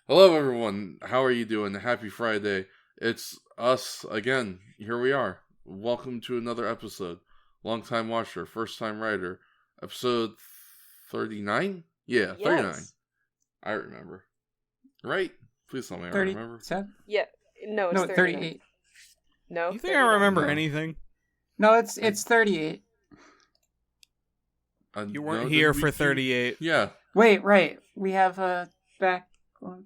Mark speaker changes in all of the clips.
Speaker 1: Hello, everyone. How are you doing? Happy Friday. It's us again. Here we are. Welcome to another episode. Long-time watcher, first-time writer. Episode 39? Yeah, 39.
Speaker 2: Yes.
Speaker 1: I remember. Right? Please tell me I
Speaker 3: 30,
Speaker 1: remember.
Speaker 2: Yeah. No, it's
Speaker 3: 38.
Speaker 2: No.
Speaker 4: You think I remember
Speaker 1: No.
Speaker 4: anything?
Speaker 3: No, it's 38.
Speaker 4: You weren't
Speaker 1: No,
Speaker 4: here
Speaker 1: did we
Speaker 4: for
Speaker 1: do-
Speaker 4: 38.
Speaker 1: Yeah.
Speaker 3: Wait, right. We have a backlog.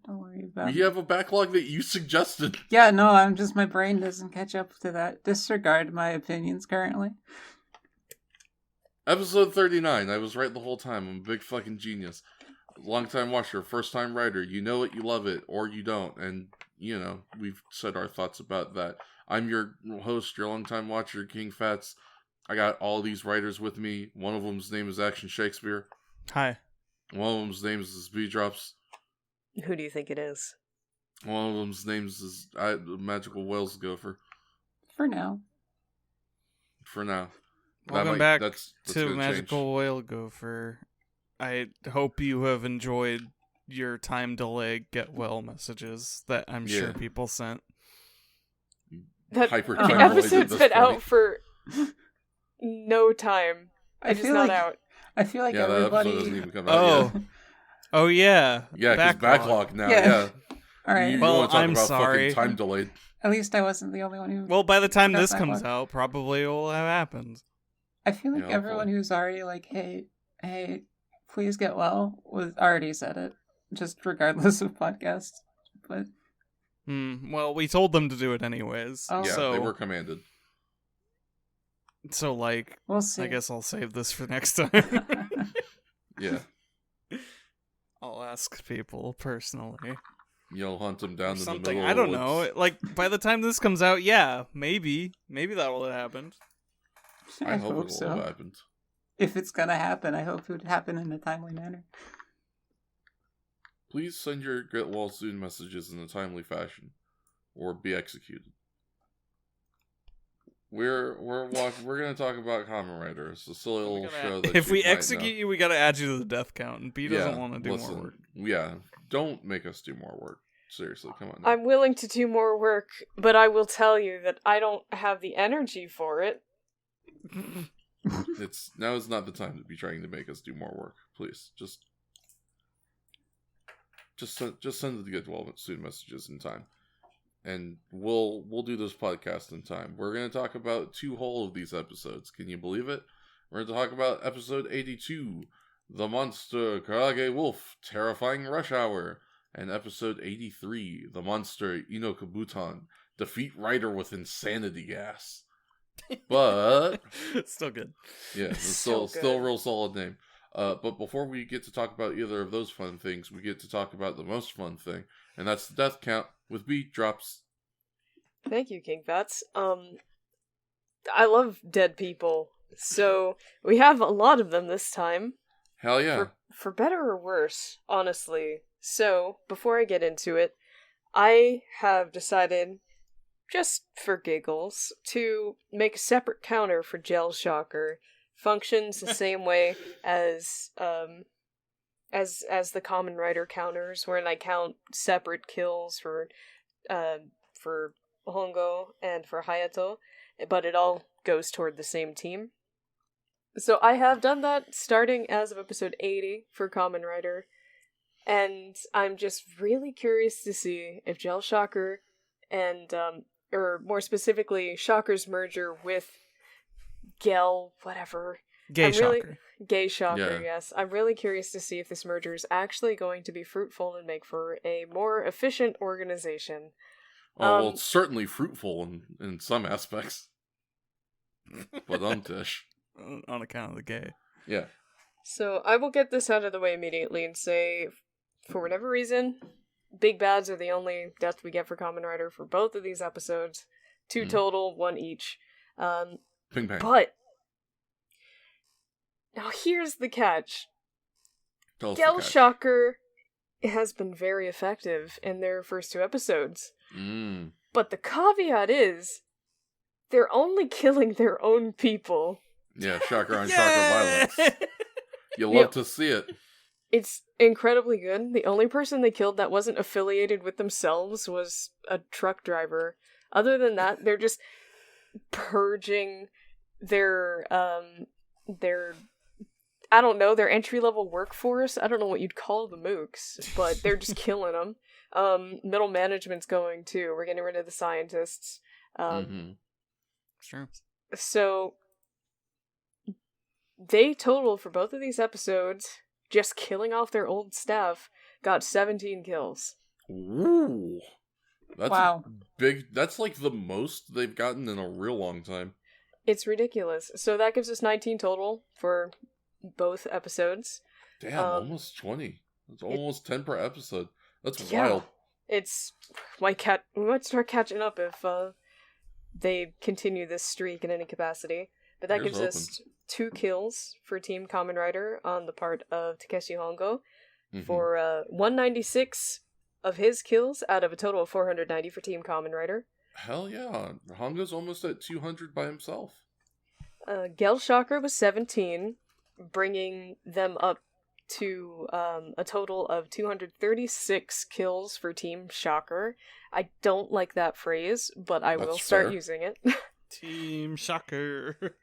Speaker 3: Don't worry about
Speaker 1: We
Speaker 3: it.
Speaker 1: have a backlog that you suggested.
Speaker 3: Yeah, no, my brain doesn't catch up to that. Disregard my opinions currently.
Speaker 1: Episode 39. I was right the whole time. I'm a big fucking genius. Long-time watcher, first-time writer. You know it, you love it, or you don't. And, we've said our thoughts about that. I'm your host, your long-time watcher, King Fats. I got all these writers with me. One of them's name is Action Shakespeare.
Speaker 4: Hi.
Speaker 1: One of them's name is Bee Drops.
Speaker 2: Who do you think it is?
Speaker 1: One of them's names is Magical Whales Gopher.
Speaker 3: For now.
Speaker 1: For now.
Speaker 4: Welcome back
Speaker 1: that's
Speaker 4: to
Speaker 1: gonna
Speaker 4: Magical
Speaker 1: change.
Speaker 4: Whale Gopher. I hope you have enjoyed your time delay get well messages that I'm sure
Speaker 1: Yeah.
Speaker 4: people sent.
Speaker 2: That
Speaker 1: Hyper
Speaker 2: the
Speaker 1: time delayed at
Speaker 2: episode's
Speaker 1: this
Speaker 2: been out
Speaker 1: point.
Speaker 2: for no time.
Speaker 3: I
Speaker 2: It's
Speaker 3: feel
Speaker 2: not
Speaker 3: like
Speaker 2: out.
Speaker 3: I feel like
Speaker 1: Yeah, that episode doesn't
Speaker 3: everybody.
Speaker 1: even come out yet.
Speaker 4: Oh yeah.
Speaker 1: Yeah, because backlog now, yeah.
Speaker 3: All right.
Speaker 1: You
Speaker 4: Well,
Speaker 1: want to talk
Speaker 4: I'm
Speaker 1: about
Speaker 4: sorry.
Speaker 1: fucking time delayed.
Speaker 3: At least I wasn't the only one who.
Speaker 4: Well, by the time
Speaker 3: got
Speaker 4: this
Speaker 3: that
Speaker 4: comes
Speaker 3: one.
Speaker 4: out, probably it will have happened.
Speaker 3: I feel like
Speaker 1: Yeah,
Speaker 3: everyone
Speaker 1: hopefully.
Speaker 3: who's already like, hey, please get well, was already said it, just regardless of podcasts. But
Speaker 4: Well, we told them to do it anyways.
Speaker 3: Oh.
Speaker 1: Yeah,
Speaker 4: so,
Speaker 1: they were commanded.
Speaker 4: So,
Speaker 3: we'll see.
Speaker 4: I guess I'll save this for next time.
Speaker 1: Yeah.
Speaker 4: I'll ask people personally.
Speaker 1: You'll hunt them down in the
Speaker 4: Something.
Speaker 1: middle
Speaker 4: I
Speaker 1: of the
Speaker 4: don't know.
Speaker 1: woods.
Speaker 4: Like, by the time this comes out, yeah, maybe that will have happened.
Speaker 1: I hope it will
Speaker 3: so.
Speaker 1: have happened.
Speaker 3: If it's gonna happen, I hope it would happen in a timely manner.
Speaker 1: Please send your get well soon messages in a timely fashion, or be executed. We're gonna talk about Kamen Rider. It's a silly little show that
Speaker 4: If
Speaker 1: you
Speaker 4: we
Speaker 1: might
Speaker 4: execute
Speaker 1: know.
Speaker 4: you, we gotta add you to the death count, and B doesn't want to do
Speaker 1: listen,
Speaker 4: more work.
Speaker 1: Yeah, don't make us do more work. Seriously, come on. Now.
Speaker 2: I'm willing to do more work, but I will tell you that I don't have the energy for it.
Speaker 1: Now is not the time to be trying to make us do more work. Please, just send the get well soon messages in time, and we'll do this podcast in time. We're gonna talk about 2 whole of these episodes. Can you believe it? We're gonna talk about episode 82, The Monster Karage Wolf, Terrifying Rush Hour, and episode 83, The Monster Inokabuton, Defeat Rider with Insanity Gas. But
Speaker 4: Still good.
Speaker 1: yeah, it's
Speaker 2: So
Speaker 1: still a
Speaker 2: good.
Speaker 1: real solid name. But before we get to talk about either of those fun things, we get to talk about the most fun thing, and that's the death count with beat drops.
Speaker 2: Thank you, King Fats. I love dead people, so we have a lot of them this time.
Speaker 1: Hell yeah.
Speaker 2: For better or worse, honestly. So, before I get into it, I have decided, just for giggles, to make a separate counter for Gel Shocker. Functions the same way as the Kamen Rider counters, wherein I count separate kills for Hongo and for Hayato, but it all goes toward the same team. So I have done that starting as of episode 80 for Kamen Rider, and I'm just really curious to see if Gel Shocker and, or more specifically, Shocker's merger with Gel, whatever.
Speaker 4: Gay
Speaker 2: I'm really-
Speaker 4: shocker.
Speaker 2: Gay Shocker,
Speaker 1: Yeah.
Speaker 2: yes. I'm really curious to see if this merger is actually going to be fruitful and make for a more efficient organization.
Speaker 1: Well, it's certainly fruitful in some aspects. But Tish.
Speaker 4: On account of the gay.
Speaker 1: Yeah.
Speaker 2: So I will get this out of the way immediately and say, for whatever reason, big bads are the only death we get for Kamen Rider for both of these episodes. 2 total, 1 each.
Speaker 1: Ping pong.
Speaker 2: But now here's the catch.
Speaker 1: Tell us the
Speaker 2: Gel
Speaker 1: catch.
Speaker 2: Shocker has been very effective in their first 2 episodes. But the caveat is, they're only killing their own people.
Speaker 1: Yeah, shocker on shocker violence. You love to see it.
Speaker 2: It's incredibly good. The only person they killed that wasn't affiliated with themselves was a truck driver. Other than that, they're just purging their I don't know, their entry-level workforce. I don't know what you'd call the mooks, but they're just killing them. Middle management's going too. We're getting rid of the scientists.
Speaker 4: Sure.
Speaker 2: So they total for both of these episodes, just killing off their old staff, got 17 kills.
Speaker 1: Ooh. That's
Speaker 3: Wow.
Speaker 1: big. That's like the most they've gotten in a real long time.
Speaker 2: It's ridiculous. So that gives us 19 total for both episodes.
Speaker 1: Damn, almost 20. That's almost 10 per episode. That's
Speaker 2: Yeah.
Speaker 1: wild.
Speaker 2: It's we might start catching up if they continue this streak in any capacity. But that
Speaker 1: Here's
Speaker 2: gives us 2 kills for Team Kamen Rider on the part of Takeshi Hongo for 196 of his kills out of a total of 490 for Team Kamen Rider.
Speaker 1: Hell yeah. Hongo's almost at 200 by himself.
Speaker 2: Gel Shocker was 17, bringing them up to a total of 236 kills for Team Shocker. I don't like that phrase, but I will start using it.
Speaker 4: Team Shocker.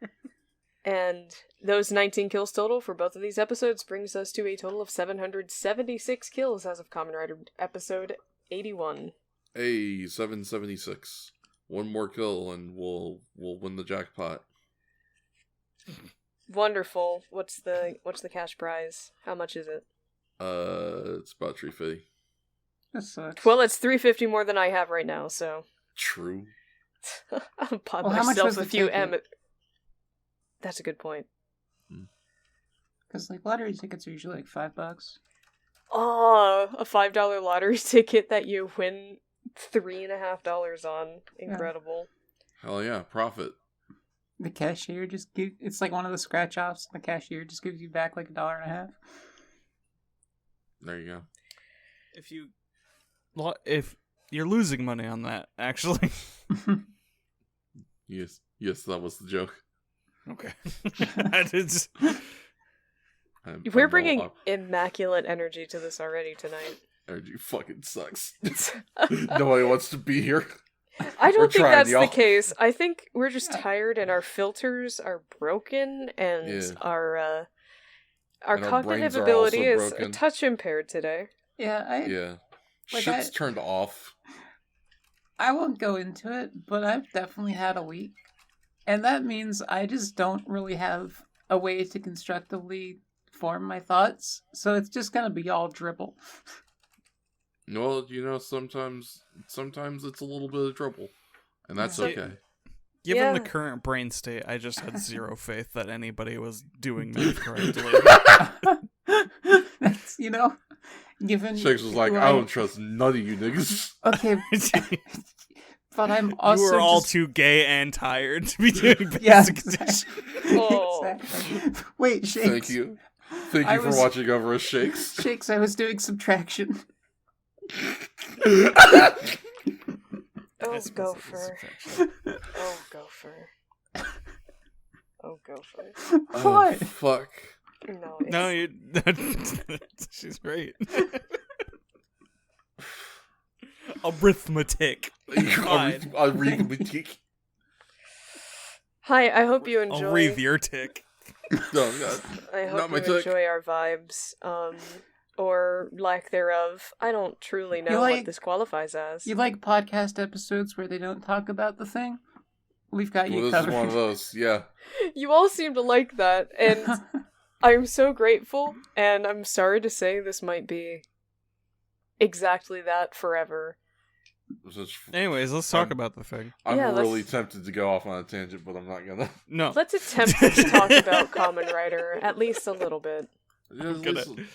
Speaker 2: And those 19 kills total for both of these episodes brings us to a total of 776 kills as of Kamen Rider episode 81.
Speaker 1: Hey, 776. One more kill and we'll win the jackpot.
Speaker 2: Wonderful. What's the cash prize? How much is it?
Speaker 1: It's about 350.
Speaker 3: That sucks.
Speaker 2: Well, it's 350 more than I have right now, so
Speaker 1: True.
Speaker 2: I'll buy
Speaker 3: Well, how much
Speaker 2: myself
Speaker 3: was
Speaker 2: a
Speaker 3: the
Speaker 2: few
Speaker 3: ticket?
Speaker 2: That's a good point.
Speaker 3: Because like lottery tickets are usually like $5.
Speaker 2: Oh, a $5 lottery ticket that you win $3.50 on. Incredible.
Speaker 1: Hell yeah, profit.
Speaker 3: The cashier it's like one of the scratch offs. The cashier just gives you back like $1.50.
Speaker 1: There you go.
Speaker 4: If you're losing money on that, actually.
Speaker 1: Yes, that was the joke.
Speaker 4: Okay.
Speaker 2: We're bringing immaculate energy to this already tonight.
Speaker 1: Energy fucking sucks. Nobody wants to be here.
Speaker 2: I don't think that's
Speaker 1: y'all.
Speaker 2: the case. I think we're just tired and our filters are broken and our cognitive
Speaker 1: brains are
Speaker 2: ability
Speaker 1: also
Speaker 2: is a
Speaker 1: broken.
Speaker 2: touch impaired today.
Speaker 1: Yeah. Shit's turned off.
Speaker 3: I won't go into it, but I've definitely had a week. And that means I just don't really have a way to constructively form my thoughts. So it's just going to be all dribble.
Speaker 1: Well, sometimes it's a little bit of trouble. And that's okay.
Speaker 4: Given the current brain state, I just had zero faith that anybody was doing math correctly.
Speaker 3: That's, given...
Speaker 1: Shakes was like, I don't trust none of you niggas.
Speaker 3: Okay. But I'm also
Speaker 4: you were all too gay and tired to be doing basic
Speaker 3: exactly.
Speaker 2: Oh.
Speaker 3: Exactly. Wait, Shakes.
Speaker 1: Thank you. Thank you for watching over us, Shakes.
Speaker 3: Shakes, I was doing subtraction.
Speaker 2: Oh, gopher. Oh, gopher. Oh, gopher.
Speaker 3: What?
Speaker 1: Oh, fuck.
Speaker 2: No,
Speaker 4: you. She's right. Arithmetic.
Speaker 1: Arithmetic.
Speaker 2: Hi, I hope you enjoy.
Speaker 4: Arithmetic.
Speaker 1: No, God.
Speaker 2: I hope
Speaker 1: Not my
Speaker 2: you
Speaker 1: tick.
Speaker 2: enjoy our vibes, or lack thereof. I don't truly know what this qualifies as.
Speaker 3: You like podcast episodes where they don't talk about the thing? We've got you
Speaker 1: This
Speaker 3: covered.
Speaker 1: is one of those, yeah.
Speaker 2: You all seem to like that, and I'm so grateful, and I'm sorry to say this might be exactly that forever.
Speaker 4: Anyways, let's talk about the thing.
Speaker 1: I'm
Speaker 2: Yeah,
Speaker 1: really tempted to go off on a tangent, but I'm not gonna.
Speaker 4: No.
Speaker 2: Let's attempt to talk about Kamen Rider, at least a little bit.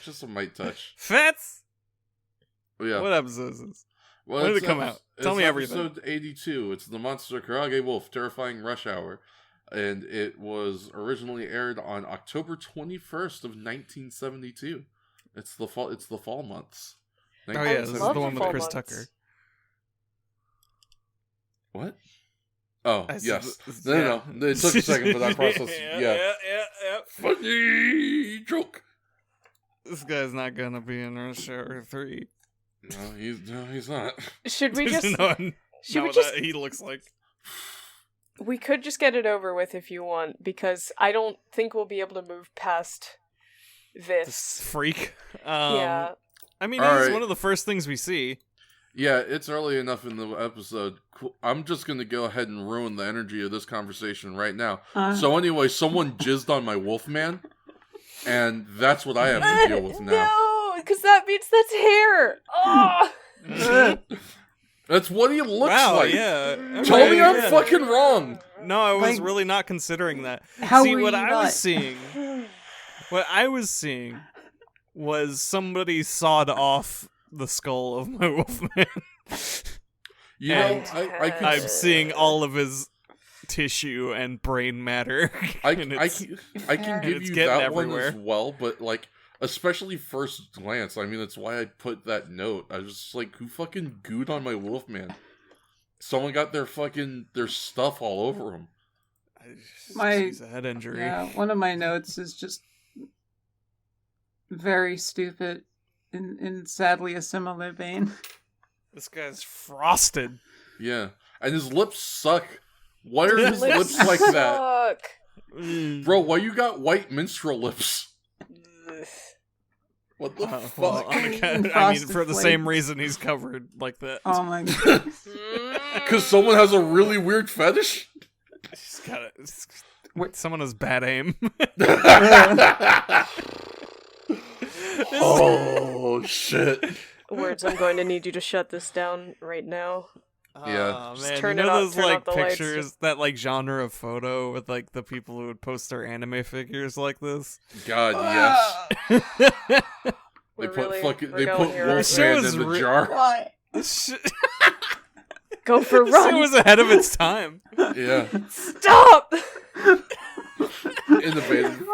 Speaker 1: Just a might touch.
Speaker 4: Fats?
Speaker 1: Yeah.
Speaker 4: What episode is this?
Speaker 1: Well,
Speaker 4: When did it come out? Tell me everything.
Speaker 1: Episode 82. It's the Monster Karage Wolf, Terrifying Rush Hour. And it was originally aired on October 21st of 1972. It's the fall months.
Speaker 4: Oh yeah, this is the one with
Speaker 2: fall
Speaker 4: Chris
Speaker 2: months.
Speaker 4: Tucker.
Speaker 1: What? Oh,
Speaker 4: I said
Speaker 1: yes.
Speaker 4: this-
Speaker 1: No. It took a second for that process. Yeah.
Speaker 4: Yeah.
Speaker 1: Funny joke.
Speaker 4: This guy's not gonna be in Russia 3.
Speaker 1: No, he's not.
Speaker 2: Should we just...
Speaker 4: Should we just... he looks like...
Speaker 2: We could just get it over with if you want, because I don't think we'll be able to move past this
Speaker 4: freak.
Speaker 2: Yeah.
Speaker 4: I mean, he's one of the first things we see.
Speaker 1: Yeah, it's early enough in the episode. I'm just going to go ahead and ruin the energy of this conversation right now. So anyway, someone jizzed on my Wolfman, and that's what I have to deal with now.
Speaker 2: No, because that means that's hair. Oh!
Speaker 1: That's what he looks like.
Speaker 4: Yeah.
Speaker 1: Tell me I'm fucking wrong.
Speaker 4: No, I was really not considering that. What I was seeing was somebody sawed off the skull of my Wolfman. I'm seeing all of his tissue and brain matter.
Speaker 1: I can give you that one as well, but like, especially first glance, I mean, that's why I put that note. I was just like, who fucking gooed on my Wolfman? Someone got their stuff all over him.
Speaker 4: He's a head injury.
Speaker 3: Yeah, one of my notes is just very stupid in sadly a similar vein.
Speaker 4: This guy's frosted.
Speaker 1: Yeah. And his lips suck. Why are his lips like that? Bro, why you got white minstrel lips? What the fuck?
Speaker 4: Well, I mean, for the same reason he's covered like that.
Speaker 3: Oh my god.
Speaker 1: Because someone has a really weird fetish?
Speaker 4: He's got someone has bad aim.
Speaker 1: Oh, shit.
Speaker 2: Words, I'm going to need you to shut this down right now.
Speaker 1: Yeah.
Speaker 4: Oh, man.
Speaker 2: Turn
Speaker 4: you
Speaker 2: it
Speaker 4: know
Speaker 2: off,
Speaker 4: those
Speaker 2: turn
Speaker 4: like
Speaker 2: off the
Speaker 4: pictures,
Speaker 2: lights.
Speaker 4: that like genre of photo with like the people who would post their anime figures like this?
Speaker 1: God, yes. They put Wolfman in the jar.
Speaker 3: Why?
Speaker 2: Go for a
Speaker 4: It
Speaker 2: run.
Speaker 4: was ahead of its time.
Speaker 1: Yeah.
Speaker 2: Stop!
Speaker 1: Innovative.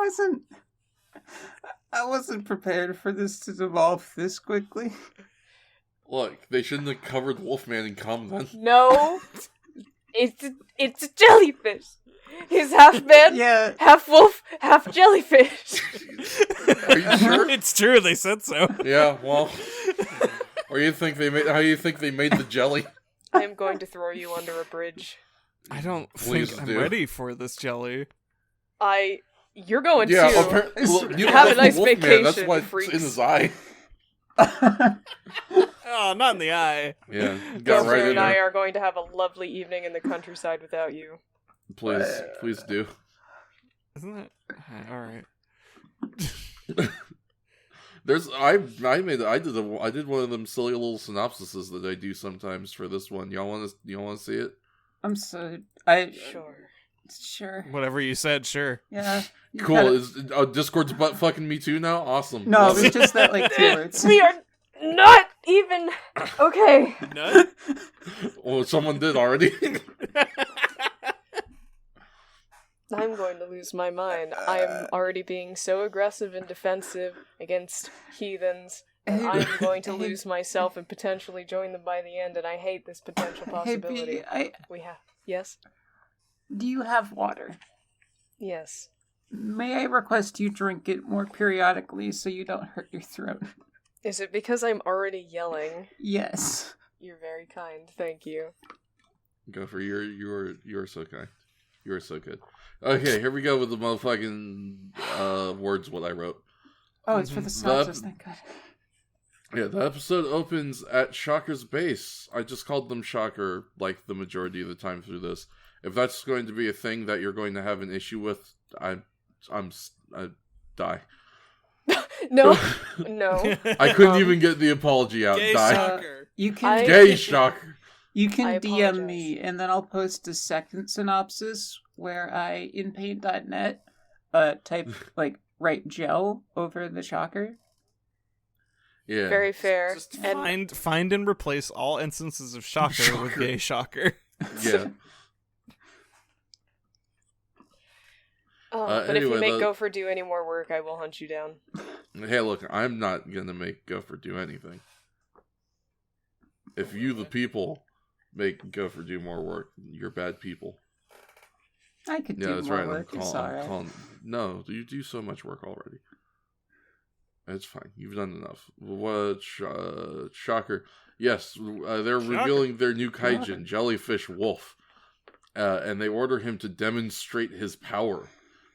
Speaker 3: I wasn't prepared for this to devolve this quickly.
Speaker 1: Look, they shouldn't have covered Wolfman in cum then.
Speaker 2: No. It's a jellyfish. He's half man, half wolf, half jellyfish.
Speaker 1: Are you sure?
Speaker 4: It's true, they said so.
Speaker 1: Yeah, well. How do you think they made the jelly?
Speaker 2: I am going to throw you under a bridge.
Speaker 4: I don't think I'm ready for this jelly.
Speaker 2: You're going to
Speaker 1: you
Speaker 2: have a nice
Speaker 1: Wolfman,
Speaker 2: vacation,
Speaker 1: that's why
Speaker 2: freaks.
Speaker 1: it's in his eye.
Speaker 4: Oh, not in the eye.
Speaker 1: Yeah, got
Speaker 2: Girlfriend
Speaker 1: right in
Speaker 2: and I
Speaker 1: there.
Speaker 2: are going to have a lovely evening in the countryside without you.
Speaker 1: Please do.
Speaker 4: Isn't that alright?
Speaker 1: I did one of them silly little synopsises that I do sometimes for this one. Y'all want to see it?
Speaker 3: I'm so sure.
Speaker 4: Whatever you said, sure.
Speaker 3: Yeah.
Speaker 1: Cool. Is Discord's butt fucking me too now? Awesome.
Speaker 3: No, it was just that like 2 words.
Speaker 2: We are not even okay.
Speaker 4: None?
Speaker 1: Well, someone did already.
Speaker 2: I'm going to lose my mind. I am already being so aggressive and defensive against heathens. And I'm going to lose myself and potentially join them by the end, and I hate this potential possibility.
Speaker 3: Hey,
Speaker 2: Yes?
Speaker 3: do you have water?
Speaker 2: Yes.
Speaker 3: May I request you drink it more periodically so you don't hurt your throat?
Speaker 2: Is it because I'm already yelling?
Speaker 3: Yes.
Speaker 2: You're very kind. Thank you.
Speaker 1: Go for you're so kind. You're so good. Okay, here we go with the motherfucking words what I wrote.
Speaker 3: Oh, it's for the synopsis, thank God.
Speaker 1: Yeah, the episode opens at Shocker's base. I just called them Shocker like the majority of the time through this. If that's going to be a thing that you're going to have an issue with, I die.
Speaker 2: No. No.
Speaker 1: I couldn't even get the apology out.
Speaker 4: Gay
Speaker 1: Die.
Speaker 4: Shocker.
Speaker 3: You can
Speaker 1: Gay Shocker.
Speaker 3: You can
Speaker 2: I
Speaker 3: DM
Speaker 2: apologize.
Speaker 3: me, and then I'll post a second synopsis where I, in paint.net, type, write gel over the shocker.
Speaker 1: Yeah.
Speaker 2: Very fair.
Speaker 4: Just
Speaker 2: And
Speaker 4: find and replace all instances of Shocker with Gay Shocker.
Speaker 1: Yeah.
Speaker 2: but if
Speaker 1: anyway,
Speaker 2: you make Gopher do any more work, I will hunt you down.
Speaker 1: Hey, look, I'm not gonna make Gopher do anything. If you, the people, make Gopher do more work, you're bad people.
Speaker 3: I could
Speaker 1: Yeah,
Speaker 3: do
Speaker 1: that's
Speaker 3: more
Speaker 1: right.
Speaker 3: work, it's alright.
Speaker 1: No, you do so much work already. It's fine. You've done enough. What? Shocker. Yes, they're revealing their new kaijin, Jellyfish Wolf. And they order him to demonstrate his power.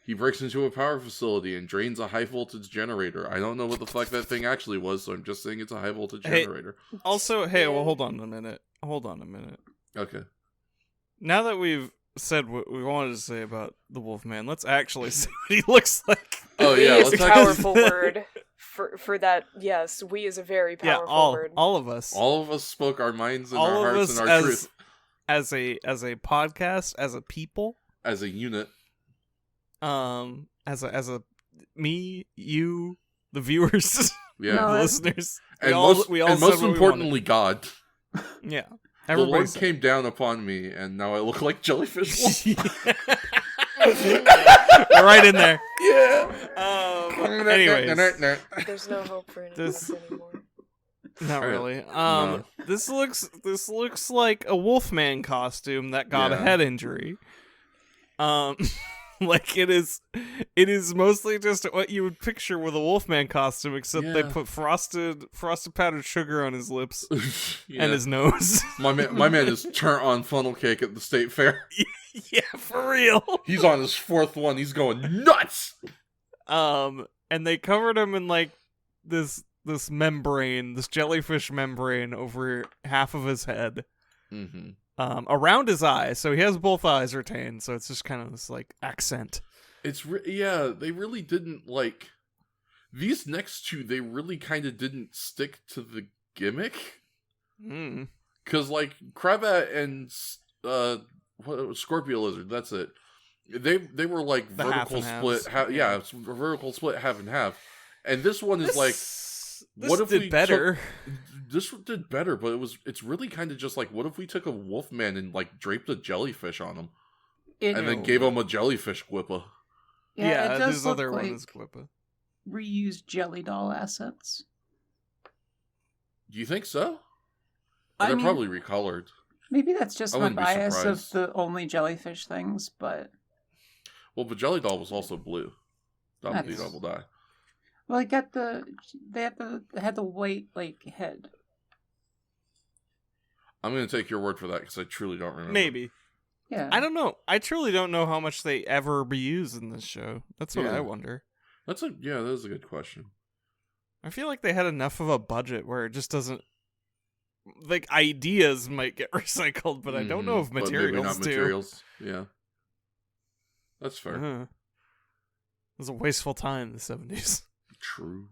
Speaker 1: He breaks into a power facility and drains a high-voltage generator. I don't know what the fuck that thing actually was, so I'm just saying it's a high-voltage generator.
Speaker 4: Also, well, hold on a minute.
Speaker 1: Okay.
Speaker 4: Now that we've said what we wanted to say about the Wolfman, let's actually see what he looks like.
Speaker 1: Oh, yeah.
Speaker 2: It's a powerful word. For that, yes, we is a very powerful word.
Speaker 4: All of us.
Speaker 1: All of us spoke our minds and
Speaker 4: all
Speaker 1: our hearts and our truth.
Speaker 4: As a podcast, as a people.
Speaker 1: As a unit.
Speaker 4: As a me, you, the viewers,
Speaker 1: the
Speaker 4: listeners,
Speaker 1: and most importantly, God.
Speaker 4: Yeah,
Speaker 1: the Lord came down upon me, and now I look like Jellyfish Wolf.
Speaker 4: Right in there.
Speaker 1: Yeah.
Speaker 4: Anyways,
Speaker 2: there's no hope for any of us anymore.
Speaker 4: Not really. This looks like a Wolfman costume that got a head injury. Like it is mostly just what you would picture with a Wolfman costume, except they put frosted powdered sugar on his lips and his nose.
Speaker 1: My man is turnt on funnel cake at the state fair.
Speaker 4: Yeah, for real.
Speaker 1: He's on his fourth one. He's going nuts.
Speaker 4: And they covered him in like this membrane, this jellyfish membrane over half of his head.
Speaker 1: Mm-hmm.
Speaker 4: Around his eyes, so he has both eyes retained, so it's just kind of this like accent.
Speaker 1: They really didn't like these next two. They really kind of didn't stick to the gimmick, because like Crabat and Scorpio Lizard, that's it. They were like
Speaker 4: the
Speaker 1: vertical split, vertical split half and half, and this one is what if we
Speaker 4: better?
Speaker 1: This did better, but it's really kind of just like, what if we took a Wolfman and like draped a jellyfish on him, and then gave him a jellyfish Gwippa?
Speaker 3: Yeah, it does
Speaker 4: this
Speaker 3: look
Speaker 4: other
Speaker 3: like
Speaker 4: one is Gwippa.
Speaker 3: Reused Jelly Doll assets.
Speaker 1: Do you think so? They're probably recolored.
Speaker 3: Maybe that's just my bias of
Speaker 1: surprised.
Speaker 3: the only jellyfish things, but...
Speaker 1: Well, but Jelly Doll was also blue. Double die.
Speaker 3: Well, they had the white, like, head.
Speaker 1: I'm going to take your word for that, because I truly don't remember.
Speaker 4: Maybe.
Speaker 3: Yeah.
Speaker 4: I don't know. I truly don't know how much they ever reuse in this show. That's what I wonder.
Speaker 1: That is a good question.
Speaker 4: I feel like they had enough of a budget where it just doesn't... Like, ideas might get recycled, but I don't know if materials
Speaker 1: maybe not
Speaker 4: do.
Speaker 1: Materials. Yeah. That's fair.
Speaker 4: It was a wasteful time in the 70s.
Speaker 1: True.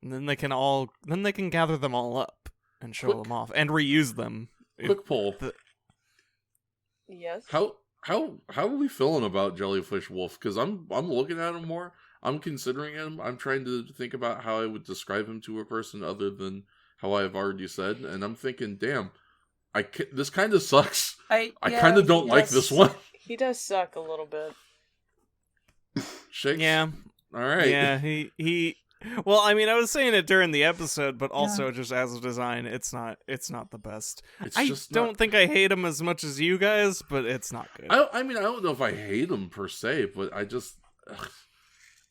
Speaker 4: And then they can gather them all up and show them off and reuse them.
Speaker 1: Quick poll.
Speaker 2: Yes.
Speaker 1: How are we feeling about Jellyfish Wolf? Because I'm looking at him more. I'm considering him. I'm trying to think about how I would describe him to a person other than how I've already said, and I'm thinking, damn, this kind of sucks. I kind of don't like this one.
Speaker 2: He does suck a little bit.
Speaker 1: Shakes?
Speaker 4: Yeah.
Speaker 1: All right.
Speaker 4: Yeah, he well, I mean, I was saying it during the episode, but also just as a design, it's not the best. I don't think I hate him as much as you guys, but it's not good.
Speaker 1: I mean, I don't know if I hate him per se, but I just...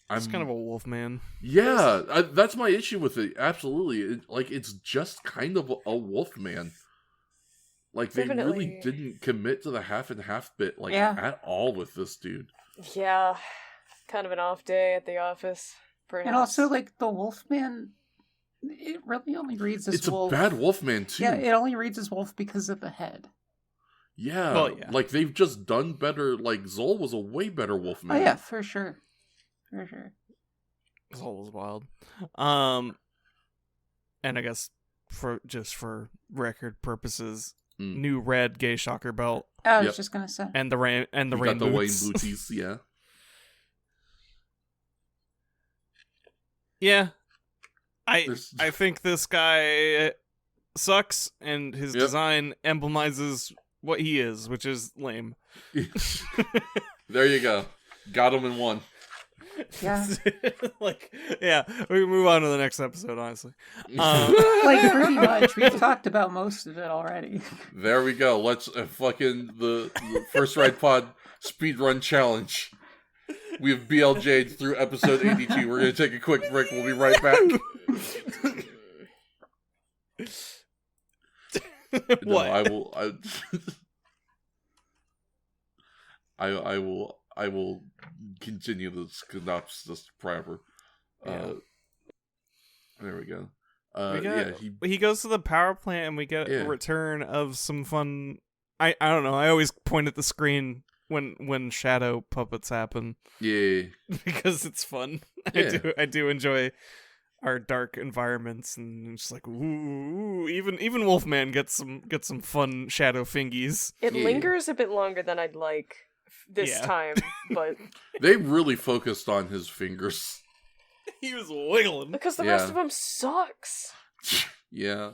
Speaker 4: It's kind of a wolf man.
Speaker 1: Yeah, that's my issue with it. Absolutely. It's just kind of a wolf man. Like, they really didn't commit to the half and half bit, at all with this dude.
Speaker 2: Yeah. Kind of an off day at the office, perhaps.
Speaker 3: And also, like, the Wolfman, it really only reads as wolf.
Speaker 1: It's a bad Wolfman, too.
Speaker 3: Yeah, it only reads as wolf because of the head.
Speaker 1: Yeah.
Speaker 4: Well, yeah.
Speaker 1: Like, they've just done better. Like, Zol was a way better Wolfman.
Speaker 3: Oh, yeah, for sure. For sure.
Speaker 4: Zol was wild. And I guess for record purposes, new red gay shocker belt.
Speaker 3: I was just gonna say.
Speaker 4: And the rain
Speaker 1: got the
Speaker 4: boots.
Speaker 1: Wayne booties, yeah.
Speaker 4: Yeah. I think this guy sucks, and his design emblemizes what he is, which is lame.
Speaker 1: There you go. Got him in one.
Speaker 3: Yeah.
Speaker 4: We can move on to the next episode, honestly.
Speaker 3: Like, pretty much. We've talked about most of it already.
Speaker 1: There we go. Let's fucking the First Ride Pod speedrun challenge. We have BLJ'd through episode 82. We're going to take a quick break. We'll be right back.
Speaker 4: What?
Speaker 1: No, I will continue the synopsis proper. There we go.
Speaker 4: He goes to the power plant and we get a return of some fun. I don't know. I always point at the screen when shadow puppets happen.
Speaker 1: Yeah,
Speaker 4: because it's fun.
Speaker 1: Yeah.
Speaker 4: I do enjoy our dark environments, and it's like ooh, even Wolfman gets some fun shadow fingies.
Speaker 2: It lingers a bit longer than I'd like this time, but
Speaker 1: they really focused on his fingers.
Speaker 4: He was wiggling
Speaker 2: because the rest of him sucks.
Speaker 1: Yeah.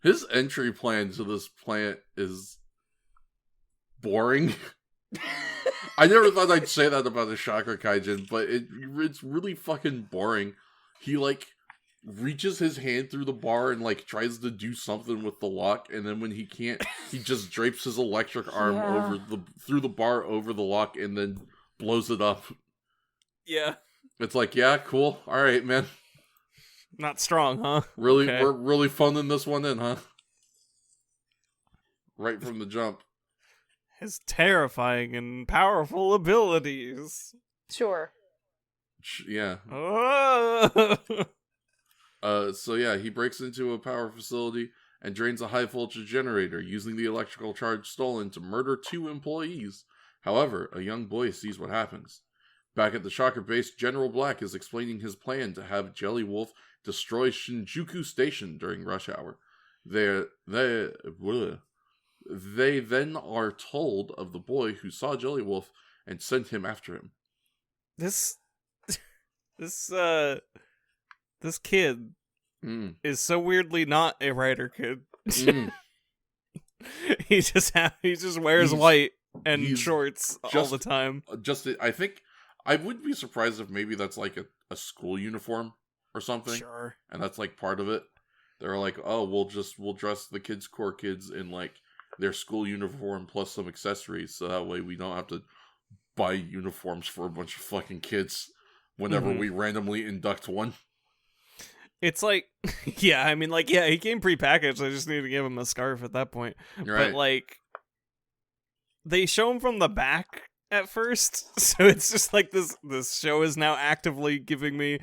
Speaker 1: His entry plan to this plant is boring. I never thought I'd say that about a Chakra Kaijin, but it's really fucking boring. He, reaches his hand through the bar and, tries to do something with the lock, and then when he can't, he just drapes his electric arm through the bar over the lock and then blows it up.
Speaker 4: Yeah.
Speaker 1: It's like, yeah, cool. Alright, man.
Speaker 4: Not strong, huh?
Speaker 1: Really,
Speaker 4: okay.
Speaker 1: We're really phoning this one in, huh? Right from the jump.
Speaker 4: His terrifying and powerful abilities.
Speaker 2: Sure.
Speaker 1: Yeah. He breaks into a power facility and drains a high voltage generator, using the electrical charge stolen to murder 2 employees. However, a young boy sees what happens. Back at the Shocker base, General Black is explaining his plan to have Jelly Wolf destroy Shinjuku Station during rush hour. They then are told of the boy who saw Jelly Wolf and sent him after him.
Speaker 4: This kid is so weirdly not a writer kid. He just wears white and shorts all the time.
Speaker 1: I think I wouldn't be surprised if maybe that's like a school uniform or something.
Speaker 4: Sure.
Speaker 1: And that's part of it. They're like, oh, we'll dress the core kids in their school uniform plus some accessories, so that way we don't have to buy uniforms for a bunch of fucking kids whenever we randomly induct one.
Speaker 4: It's he came prepackaged. I just need to give him a scarf at that point.
Speaker 1: Right.
Speaker 4: But they show him from the back at first, so it's just this show is now actively giving me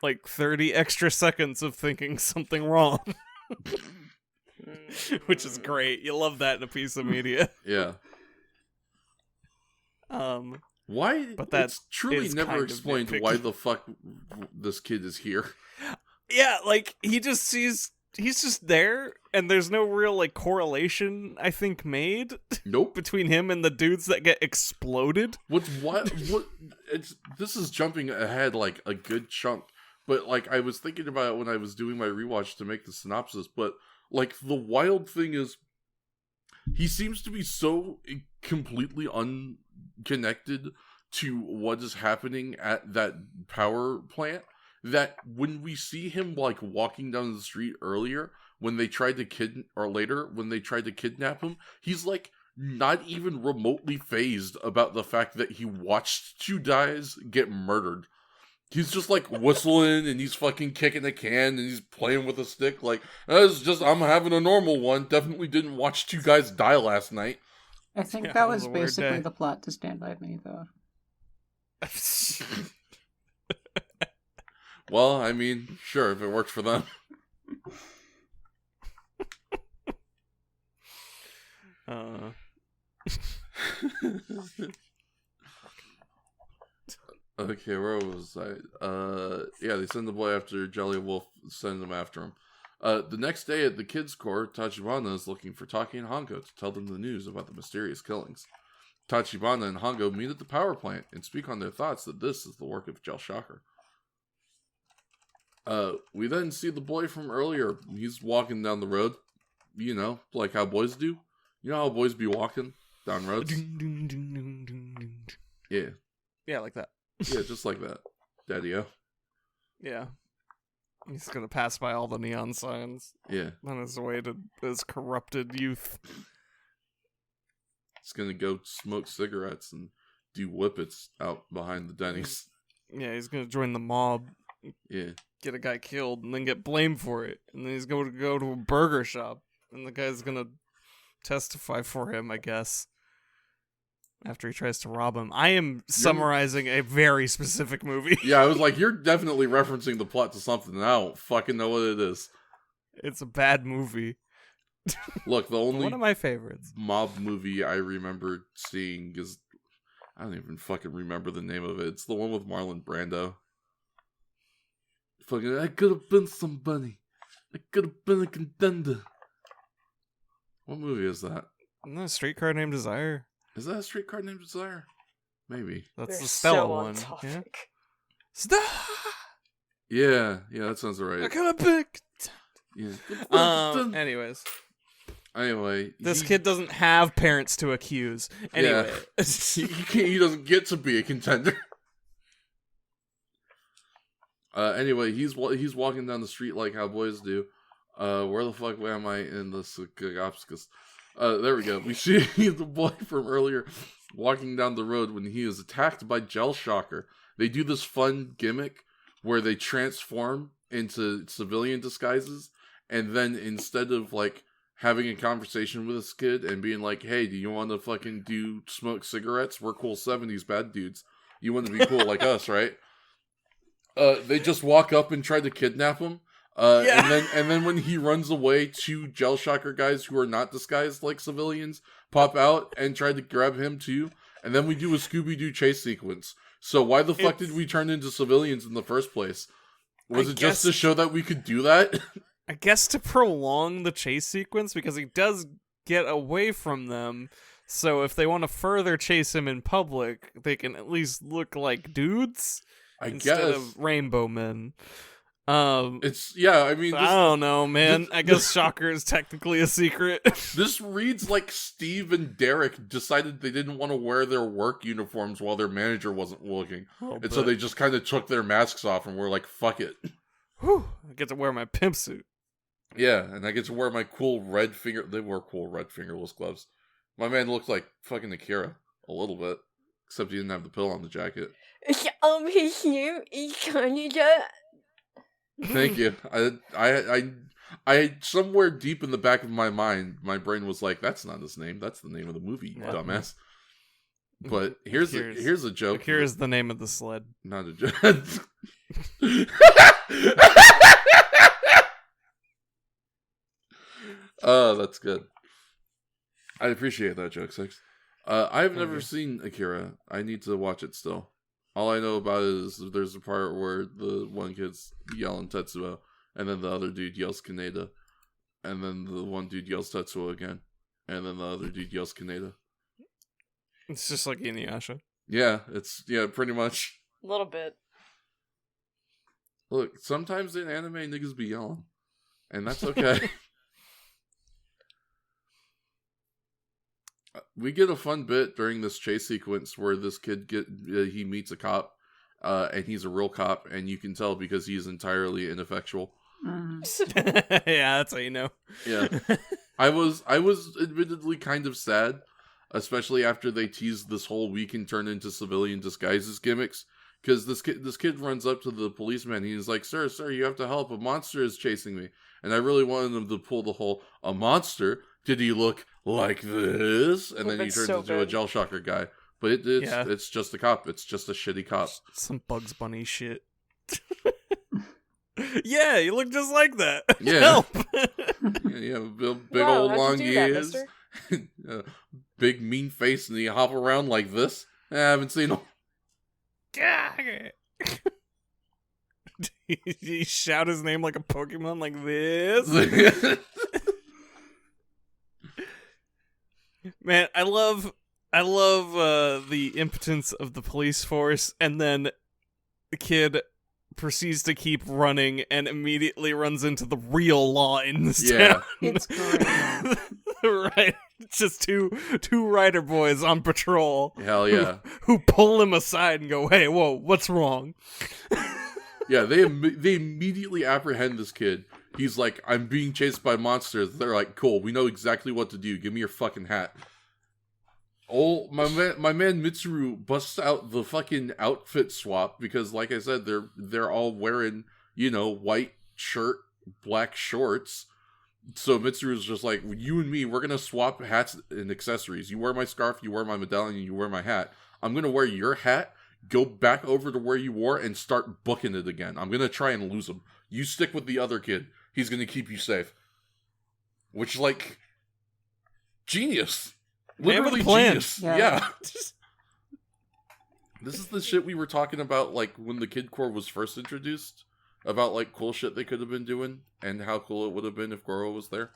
Speaker 4: 30 extra seconds of thinking something wrong. Which is great. You love that in a piece of media.
Speaker 1: Yeah. Why?
Speaker 4: But that's
Speaker 1: truly never explained why the fuck this kid is here.
Speaker 4: Yeah, he's just there, and there's no real correlation I think made.
Speaker 1: Nope.
Speaker 4: Between him and the dudes that get exploded.
Speaker 1: This is jumping ahead a good chunk. But I was thinking about it when I was doing my rewatch to make the synopsis, but the wild thing is, he seems to be so completely unconnected to what is happening at that power plant that when we see him walking down the street earlier, when they tried to kidnap him, he's not even remotely fazed about the fact that he watched 2 guys get murdered. He's just whistling and he's fucking kicking a can and he's playing with a stick I'm having a normal one. Definitely didn't watch 2 guys die last night.
Speaker 3: I think that was basically the plot to Stand By Me, though.
Speaker 1: Well, I mean, sure, if it works for them. Okay, where was I? They send the boy after Jelly Wolf, send him after him. The next day at the kids' core, Tachibana is looking for Taki and Hongo to tell them the news about the mysterious killings. Tachibana and Hongo meet at the power plant and speak on their thoughts that this is the work of Gel Shocker. We then see the boy from earlier. He's walking down the road, like how boys do. You know how boys be walking down roads? Yeah.
Speaker 4: Yeah, like that.
Speaker 1: Yeah, just like that, Daddy-o.
Speaker 4: Yeah. He's gonna pass by all the neon signs.
Speaker 1: Yeah.
Speaker 4: On his way to his corrupted youth.
Speaker 1: He's gonna go smoke cigarettes and do whippets out behind the Denny's.
Speaker 4: Yeah, he's gonna join the mob.
Speaker 1: Yeah.
Speaker 4: Get a guy killed and then get blamed for it. And then he's going to go to a burger shop. And the guy's gonna testify for him, I guess. After he tries to rob him. I am summarizing a very specific movie.
Speaker 1: Yeah, I was like, you're definitely referencing the plot to something, and I don't fucking know what it is.
Speaker 4: It's a bad movie.
Speaker 1: Look, the only
Speaker 4: one of my favorites
Speaker 1: mob movie I remember seeing is... I don't even fucking remember the name of it. It's the one with Marlon Brando. Fucking, I could have been somebody. I could have been a contender. What movie is that?
Speaker 4: Isn't that a Streetcar Named Desire?
Speaker 1: Is that a Streetcar Named Desire? Maybe.
Speaker 4: That's
Speaker 2: They're
Speaker 4: the Stella
Speaker 2: so
Speaker 4: one.
Speaker 2: on topic.
Speaker 1: Yeah, that sounds right.
Speaker 4: I could have picked.
Speaker 1: Yeah.
Speaker 4: Anyways.
Speaker 1: Anyway,
Speaker 4: This kid doesn't have parents to accuse. Anyway.
Speaker 1: Yeah. He doesn't get to be a contender. Anyway, he's walking down the street like how boys do. Where the fuck am I in this Gagopskus? There we go. We see the boy from earlier walking down the road when he is attacked by Gel Shocker. They do this fun gimmick where they transform into civilian disguises, and then instead of like having a conversation with this kid and being like, hey, do you want to fucking smoke cigarettes? We're cool 70s bad dudes. You want to be cool like us, right? They just walk up and try to kidnap him. And then when he runs away, 2 Gel Shocker guys who are not disguised like civilians pop out and try to grab him too. And then we do a Scooby-Doo chase sequence. So why the fuck did we turn into civilians in the first place? Was it just to show that we could do that?
Speaker 4: I guess to prolong the chase sequence, because he does get away from them. So if they want to further chase him in public, they can at least look like dudes instead of rainbow men. I don't know, man. I guess Shocker is technically a secret.
Speaker 1: This reads like Steve and Derek decided they didn't want to wear their work uniforms while their manager wasn't looking. So they just kind of took their masks off and were like, fuck it.
Speaker 4: Whew, I get to wear my pimp suit.
Speaker 1: Yeah, and I get to wear my cool red they wear cool red fingerless gloves. My man looks like fucking Akira a little bit, except he didn't have the pill on the jacket.
Speaker 2: His name is Canada.
Speaker 1: Thank you. I somewhere deep in the back of my mind, my brain was like, "That's not his name. That's the name of the movie, you dumbass." But here's a joke.
Speaker 4: Here's the name of the sled.
Speaker 1: Not a joke. Oh, that's good. I appreciate that joke, Six. I've never seen Akira. I need to watch it still. All I know about it is there's a part where the one kid's yelling Tetsuo, and then the other dude yells Kaneda, and then the one dude yells Tetsuo again, and then the other dude yells Kaneda.
Speaker 4: It's just like Inuyasha.
Speaker 1: Yeah, pretty much.
Speaker 2: A little bit.
Speaker 1: Look, sometimes in anime niggas be yelling, and that's okay. We get a fun bit during this chase sequence where this kid he meets a cop, and he's a real cop, and you can tell because he's entirely ineffectual.
Speaker 4: Yeah, that's how you know.
Speaker 1: Yeah, I was admittedly kind of sad, especially after they teased this whole we can turn into civilian disguises gimmicks. Because this kid runs up to the policeman, and he's like, "Sir, you have to help. A monster is chasing me." And I really wanted him to pull the whole, "A monster? Did he look like this?" And then he turns into a Gel Shocker guy. But it's just a cop. It's just a shitty cop.
Speaker 4: Some Bugs Bunny shit. Yeah, you look just like that.
Speaker 1: Yeah.
Speaker 4: Help.
Speaker 1: Yeah, big old long ears. Big mean face, and you hop around like this. I haven't seen him.
Speaker 4: He shout his name like a Pokemon like this. Man, I love the impotence of the police force, and then the kid proceeds to keep running and immediately runs into the real law in this town.
Speaker 2: It's great.
Speaker 4: Right, just two Rider boys on patrol.
Speaker 1: Hell yeah!
Speaker 4: Who pull him aside and go, "Hey, whoa, what's wrong?"
Speaker 1: Yeah, they immediately apprehend this kid. He's like, "I'm being chased by monsters." They're like, "Cool, we know exactly what to do. Give me your fucking hat." My man Mitsuru busts out the fucking outfit swap because, like I said, they're all wearing, white shirt, black shorts. So Mitsuru's just like, you and me, we're gonna swap hats and accessories. You wear my scarf, you wear my medallion, you wear my hat. I'm gonna wear your hat, go back over to where you wore, and start booking it again. I'm gonna try and lose him. You stick with the other kid. He's gonna keep you safe. Which, like, genius. Literally genius. Yeah. This is the shit we were talking about, like, when the Kid Core was first introduced. About, like, cool shit they could have been doing, and how cool it would have been if Goro was there.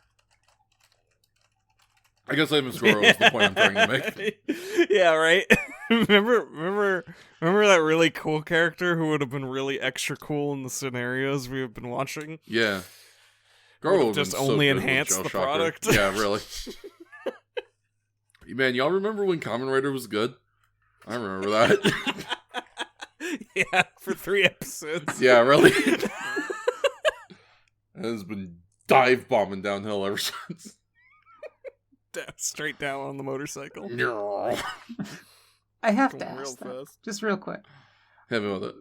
Speaker 1: I guess I miss Goro is the point I'm trying to make.
Speaker 4: Yeah, right? remember that really cool character who would have been really extra cool in the scenarios we have been watching?
Speaker 1: Yeah. Goro would
Speaker 4: just only enhanced the product.
Speaker 1: Yeah, really. Man, y'all remember when Kamen Rider was good? I remember that.
Speaker 4: Yeah, for 3 episodes.
Speaker 1: Yeah, really. It has been dive bombing downhill ever since.
Speaker 4: Straight down on the motorcycle.
Speaker 3: I have to ask that, just real quick.
Speaker 1: Hit me with it.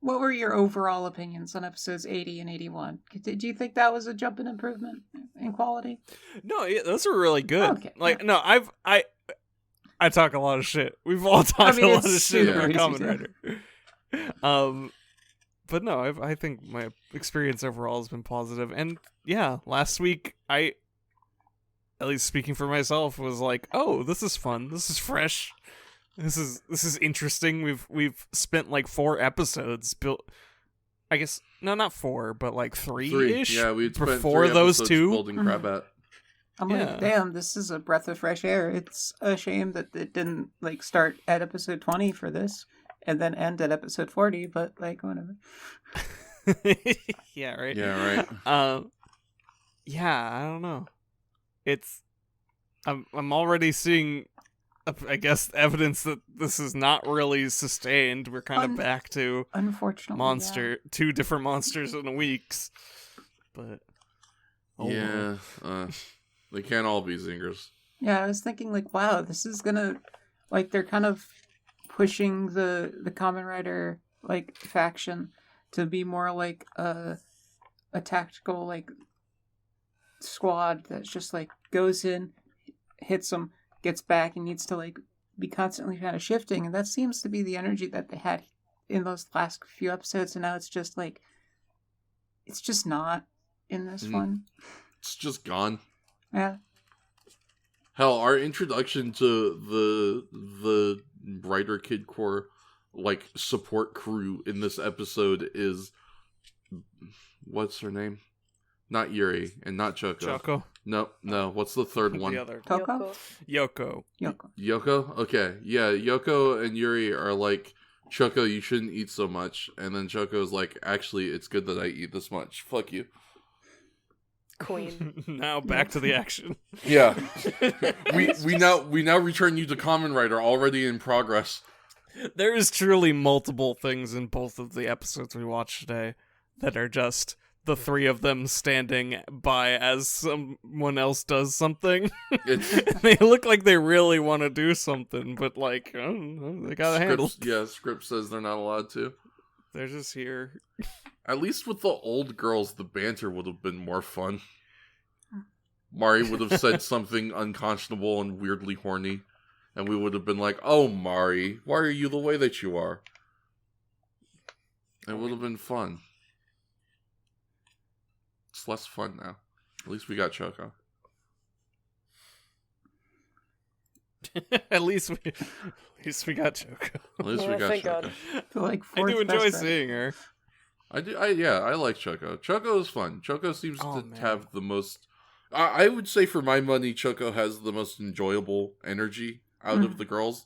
Speaker 3: What were your overall opinions on episodes 80 and 81? Did you think that was a jump in improvement in quality?
Speaker 4: No, yeah, those are really good.
Speaker 3: Okay,
Speaker 4: like,
Speaker 3: yeah.
Speaker 4: no, I talk a lot of shit. We've all talked a lot of shit about Kamen Rider. But no, I think my experience overall has been positive. And yeah, last week at least speaking for myself, was like, oh, this is fun. This is fresh. This is interesting. We've spent like 4 episodes built. I guess no, not 4, but like 3-ish.
Speaker 1: Yeah, we spent
Speaker 4: before
Speaker 1: 3
Speaker 4: those
Speaker 1: episodes
Speaker 4: 2
Speaker 1: building Crabat.
Speaker 3: I'm like, damn, this is a breath of fresh air. It's a shame that it didn't like start at episode 20 for this and then end at episode 40. But like, whatever.
Speaker 4: Yeah, right.
Speaker 1: Yeah, right.
Speaker 4: Yeah, I don't know. I'm already seeing, I guess, evidence that this is not really sustained. We're kind of back to
Speaker 3: unfortunately
Speaker 4: 2 different monsters in a week. But
Speaker 1: they can't all be zingers.
Speaker 3: Yeah, I was thinking like, wow, this is gonna like they're kind of pushing the Kamen Rider like faction to be more like a tactical like squad that's just like goes in, hits them, gets back, and needs to like be constantly kind of shifting. And that seems to be the energy that they had in those last few episodes. And now it's just like, it's just not in this one.
Speaker 1: It's just gone.
Speaker 3: Yeah.
Speaker 1: Hell, our introduction to the Rider Kid Core like support crew in this episode is, what's her name? Not Yuri and not Choco. No. What's the third one?
Speaker 4: The other.
Speaker 3: Yoko?
Speaker 1: Yoko? Okay. Yeah, Yoko and Yuri are like, Choco, you shouldn't eat so much. And then Choco's like, actually, it's good that I eat this much. Fuck you.
Speaker 2: Queen.
Speaker 4: Now back to the action.
Speaker 1: Yeah. we now return you to Kamen Rider already in progress.
Speaker 4: There is truly multiple things in both of the episodes we watched today that are just the 3 of them standing by as someone else does something. They look like they really want to do something, but like, I don't know, they gotta handle it.
Speaker 1: Yeah, script says they're not allowed to.
Speaker 4: They're just here.
Speaker 1: At least with the old girls, the banter would have been more fun. Mari would have said something unconscionable and weirdly horny, and we would have been like, oh, Mari, why are you the way that you are? It would have been fun. It's less fun now. At least we got Choco.
Speaker 4: At least we got Choco.
Speaker 1: At least we got Choco.
Speaker 3: Like
Speaker 4: I do enjoy seeing her.
Speaker 1: I like Choco. Choco is fun. Choco seems to have the most... I would say for my money, Choco has the most enjoyable energy out of the girls.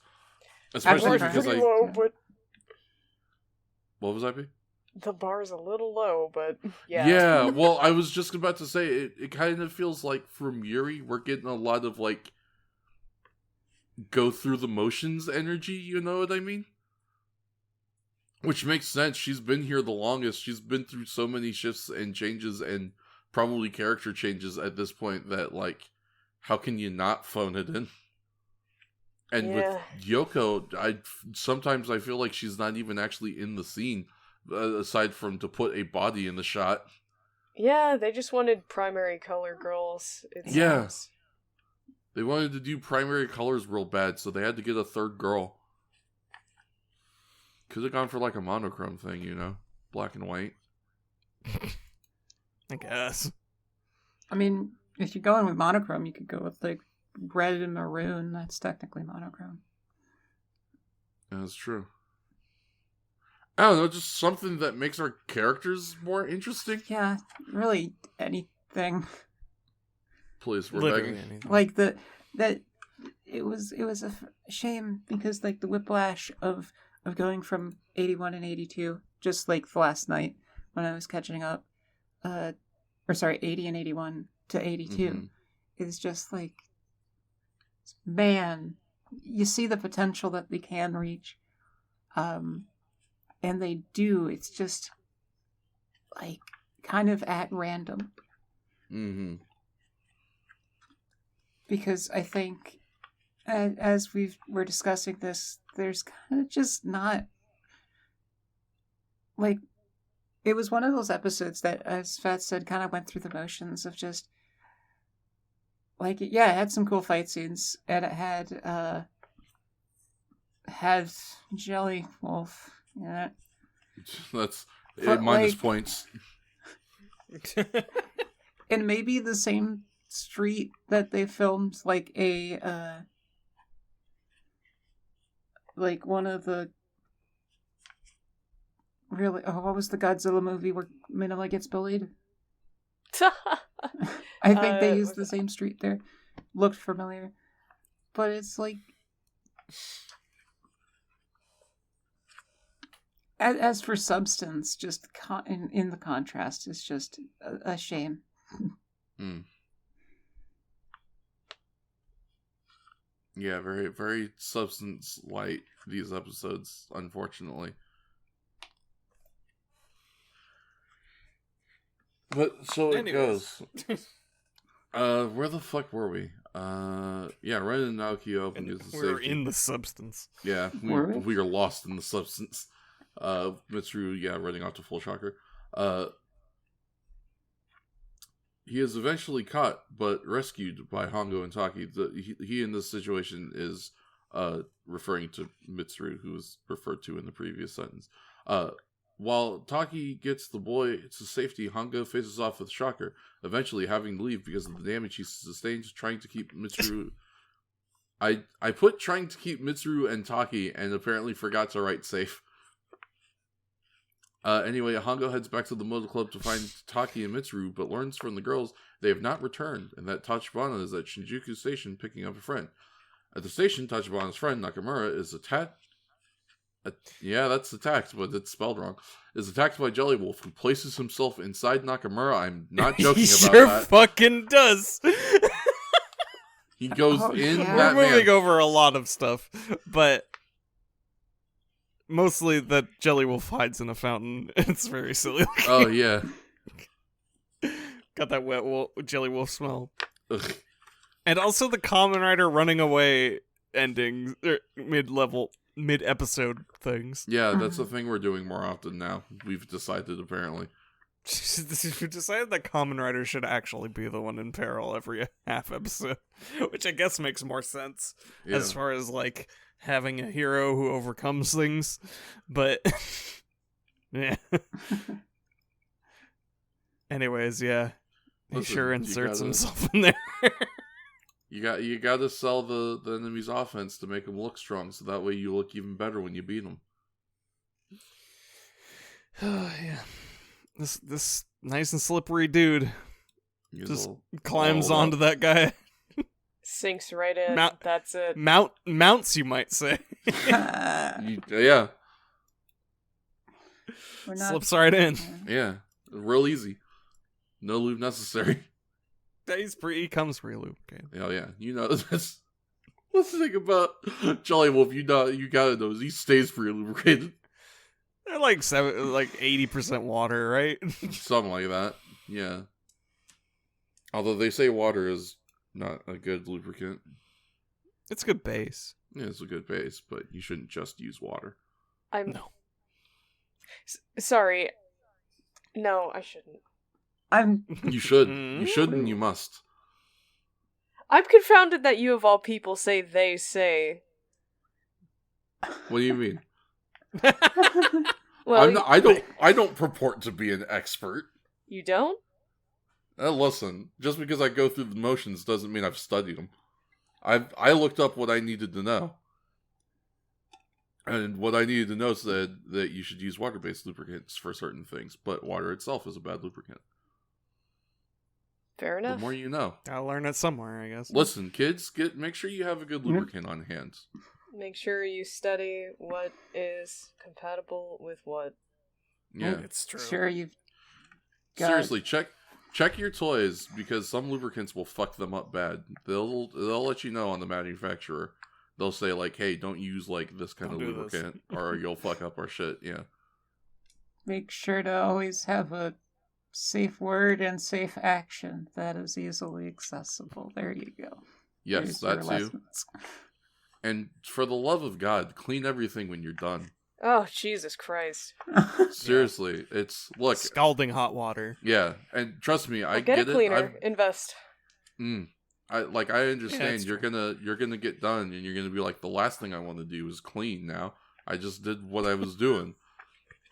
Speaker 1: Especially because
Speaker 2: low, but...
Speaker 1: What was that?
Speaker 2: The bar's a little low, but yeah.
Speaker 1: Yeah, well, I was just about to say, it kind of feels like from Yuri, we're getting a lot of, like, go through the motions energy, you know what I mean? Which makes sense. She's been here the longest. She's been through so many shifts and changes and probably character changes at this point that, like, how can you not phone it in? And with
Speaker 2: Yeah.
Speaker 1: Yoko, sometimes I feel like she's not even actually in the scene, aside from to put a body in the shot.
Speaker 2: Yeah, they just wanted primary color girls. It
Speaker 1: Yeah.
Speaker 2: seems.
Speaker 1: They wanted to do primary colors real bad, so they had to get a third girl. Could have gone for like a monochrome thing, you know? Black and white.
Speaker 4: I guess.
Speaker 3: I mean, if you're going with monochrome, you could go with like red and maroon. That's technically monochrome.
Speaker 1: That's true. I don't know, just something that makes our characters more interesting.
Speaker 3: Yeah, really anything.
Speaker 1: Please, we're
Speaker 4: Literally
Speaker 1: begging.
Speaker 4: anything.
Speaker 3: Like it was a shame because like the whiplash of going from 81 and 82, just like the last night when I was catching up, 80 and 81 to 82 is just like, man, you see the potential that they can reach, and they do. It's just like kind of at random.
Speaker 1: Mm-hmm.
Speaker 3: Because I think, as we're discussing this, there's kind of just not, like, it was one of those episodes that, as Fat said, kind of went through the motions of just, like, yeah, it had some cool fight scenes, and it had Jelly Wolf in it.
Speaker 1: That's
Speaker 3: But,
Speaker 1: minus
Speaker 3: like,
Speaker 1: points.
Speaker 3: And maybe the same street that they filmed like a like one of the really what was the Godzilla movie where Minima gets bullied? I think they used the same street there. Looked familiar. But it's like as for substance, just in the contrast is just a shame.
Speaker 1: Yeah, very, very substance light, these episodes, unfortunately. But so it goes. Where the fuck were we? Yeah, Ren and Naoki open is the
Speaker 4: We're
Speaker 1: safety.
Speaker 4: in the substance.
Speaker 1: Yeah, we are lost in the substance. Mitsuru, yeah, running off to Full Shocker. He is eventually caught, but rescued by Hongo and Taki. He in this situation is referring to Mitsuru, who was referred to in the previous sentence. While Taki gets the boy to safety, Hongo faces off with Shocker, eventually having to leave because of the damage he sustains trying to keep Mitsuru... I put trying to keep Mitsuru and Taki, and apparently forgot to write safe. Anyway, Hongo heads back to the Moto Club to find Taki and Mitsuru, but learns from the girls they have not returned, and that Tachibana is at Shinjuku Station picking up a friend. At the station, Tachibana's friend, Nakamura, is attacked. Yeah, that's attacked, but it's spelled wrong. Is attacked by Jelly Wolf, who places himself inside Nakamura. I'm not joking
Speaker 4: he
Speaker 1: about
Speaker 4: sure
Speaker 1: that.
Speaker 4: Fucking does.
Speaker 1: He goes in
Speaker 3: yeah.
Speaker 1: that
Speaker 4: We're moving
Speaker 1: man.
Speaker 4: over a lot of stuff, but mostly that Jelly Wolf hides in a fountain. It's very silly.
Speaker 1: Oh, yeah.
Speaker 4: Got that wet Jelly Wolf smell.
Speaker 1: Ugh.
Speaker 4: And also the Kamen Rider running away ending, mid-episode things.
Speaker 1: Yeah, that's the thing we're doing more often now. We've decided, apparently.
Speaker 4: We decided that Kamen Rider should actually be the one in peril every half episode, which I guess makes more sense as far as like having a hero who overcomes things. But yeah. Anyways, yeah, he
Speaker 1: Listen,
Speaker 4: sure inserts himself in there.
Speaker 1: You got to sell the enemy's offense to make them look strong, so that way you look even better when you beat them.
Speaker 4: Yeah. This nice and slippery dude just climbs
Speaker 1: all
Speaker 4: onto that guy.
Speaker 2: Sinks right in. That's it.
Speaker 4: Mounts, you might say.
Speaker 1: Yeah.
Speaker 4: Slips right in.
Speaker 1: Yeah. Real easy. No lube necessary.
Speaker 4: He comes pre-lubricated.
Speaker 1: Oh yeah. You know this. What's the thing about Jolly Wolf? You gotta know is he stays pre-lubricated.
Speaker 4: They're like 80% water, right?
Speaker 1: Something like that. Yeah. Although they say water is not a good lubricant.
Speaker 4: It's a good base.
Speaker 1: Yeah, it's a good base, but you shouldn't just use water.
Speaker 4: No.
Speaker 2: Sorry. No, I shouldn't.
Speaker 1: You should. You should and you must.
Speaker 2: I'm confounded that you of all people say they say.
Speaker 1: What do you mean?
Speaker 2: Well,
Speaker 1: I don't purport to be an expert.
Speaker 2: you don't?
Speaker 1: Listen, just because I go through the motions doesn't mean I've studied them. I looked up what I needed to know. And what I needed to know said that you should use water-based lubricants for certain things, but water itself is a bad lubricant.
Speaker 2: Fair enough.
Speaker 1: The more you know.
Speaker 4: Gotta learn it somewhere, I guess.
Speaker 1: Listen, kids, make sure you have a good lubricant on hand.
Speaker 2: Make sure you study what is compatible with what.
Speaker 1: Yeah.
Speaker 4: It's true.
Speaker 3: Sure, you've got...
Speaker 1: Seriously, check your toys, because some lubricants will fuck them up bad. They'll let you know on the manufacturer. They'll say, like, hey, don't use, like, this kind of lubricant, or you'll fuck up our shit, yeah.
Speaker 3: Make sure to always have a safe word and safe action that is easily accessible. There you go.
Speaker 1: Yes,
Speaker 3: There's
Speaker 1: that
Speaker 3: your
Speaker 1: too.
Speaker 3: lessons.
Speaker 1: And for the love of God, clean everything when you're done.
Speaker 2: Oh, Jesus Christ.
Speaker 1: Seriously, it's, look.
Speaker 4: Scalding hot water.
Speaker 1: Yeah, and trust me, I
Speaker 2: Get
Speaker 1: get
Speaker 2: a cleaner.
Speaker 1: it.
Speaker 2: Invest.
Speaker 1: I understand
Speaker 4: Yeah,
Speaker 1: you're gonna get done and you're gonna be like, the last thing I want to do is clean now. I just did what I was doing.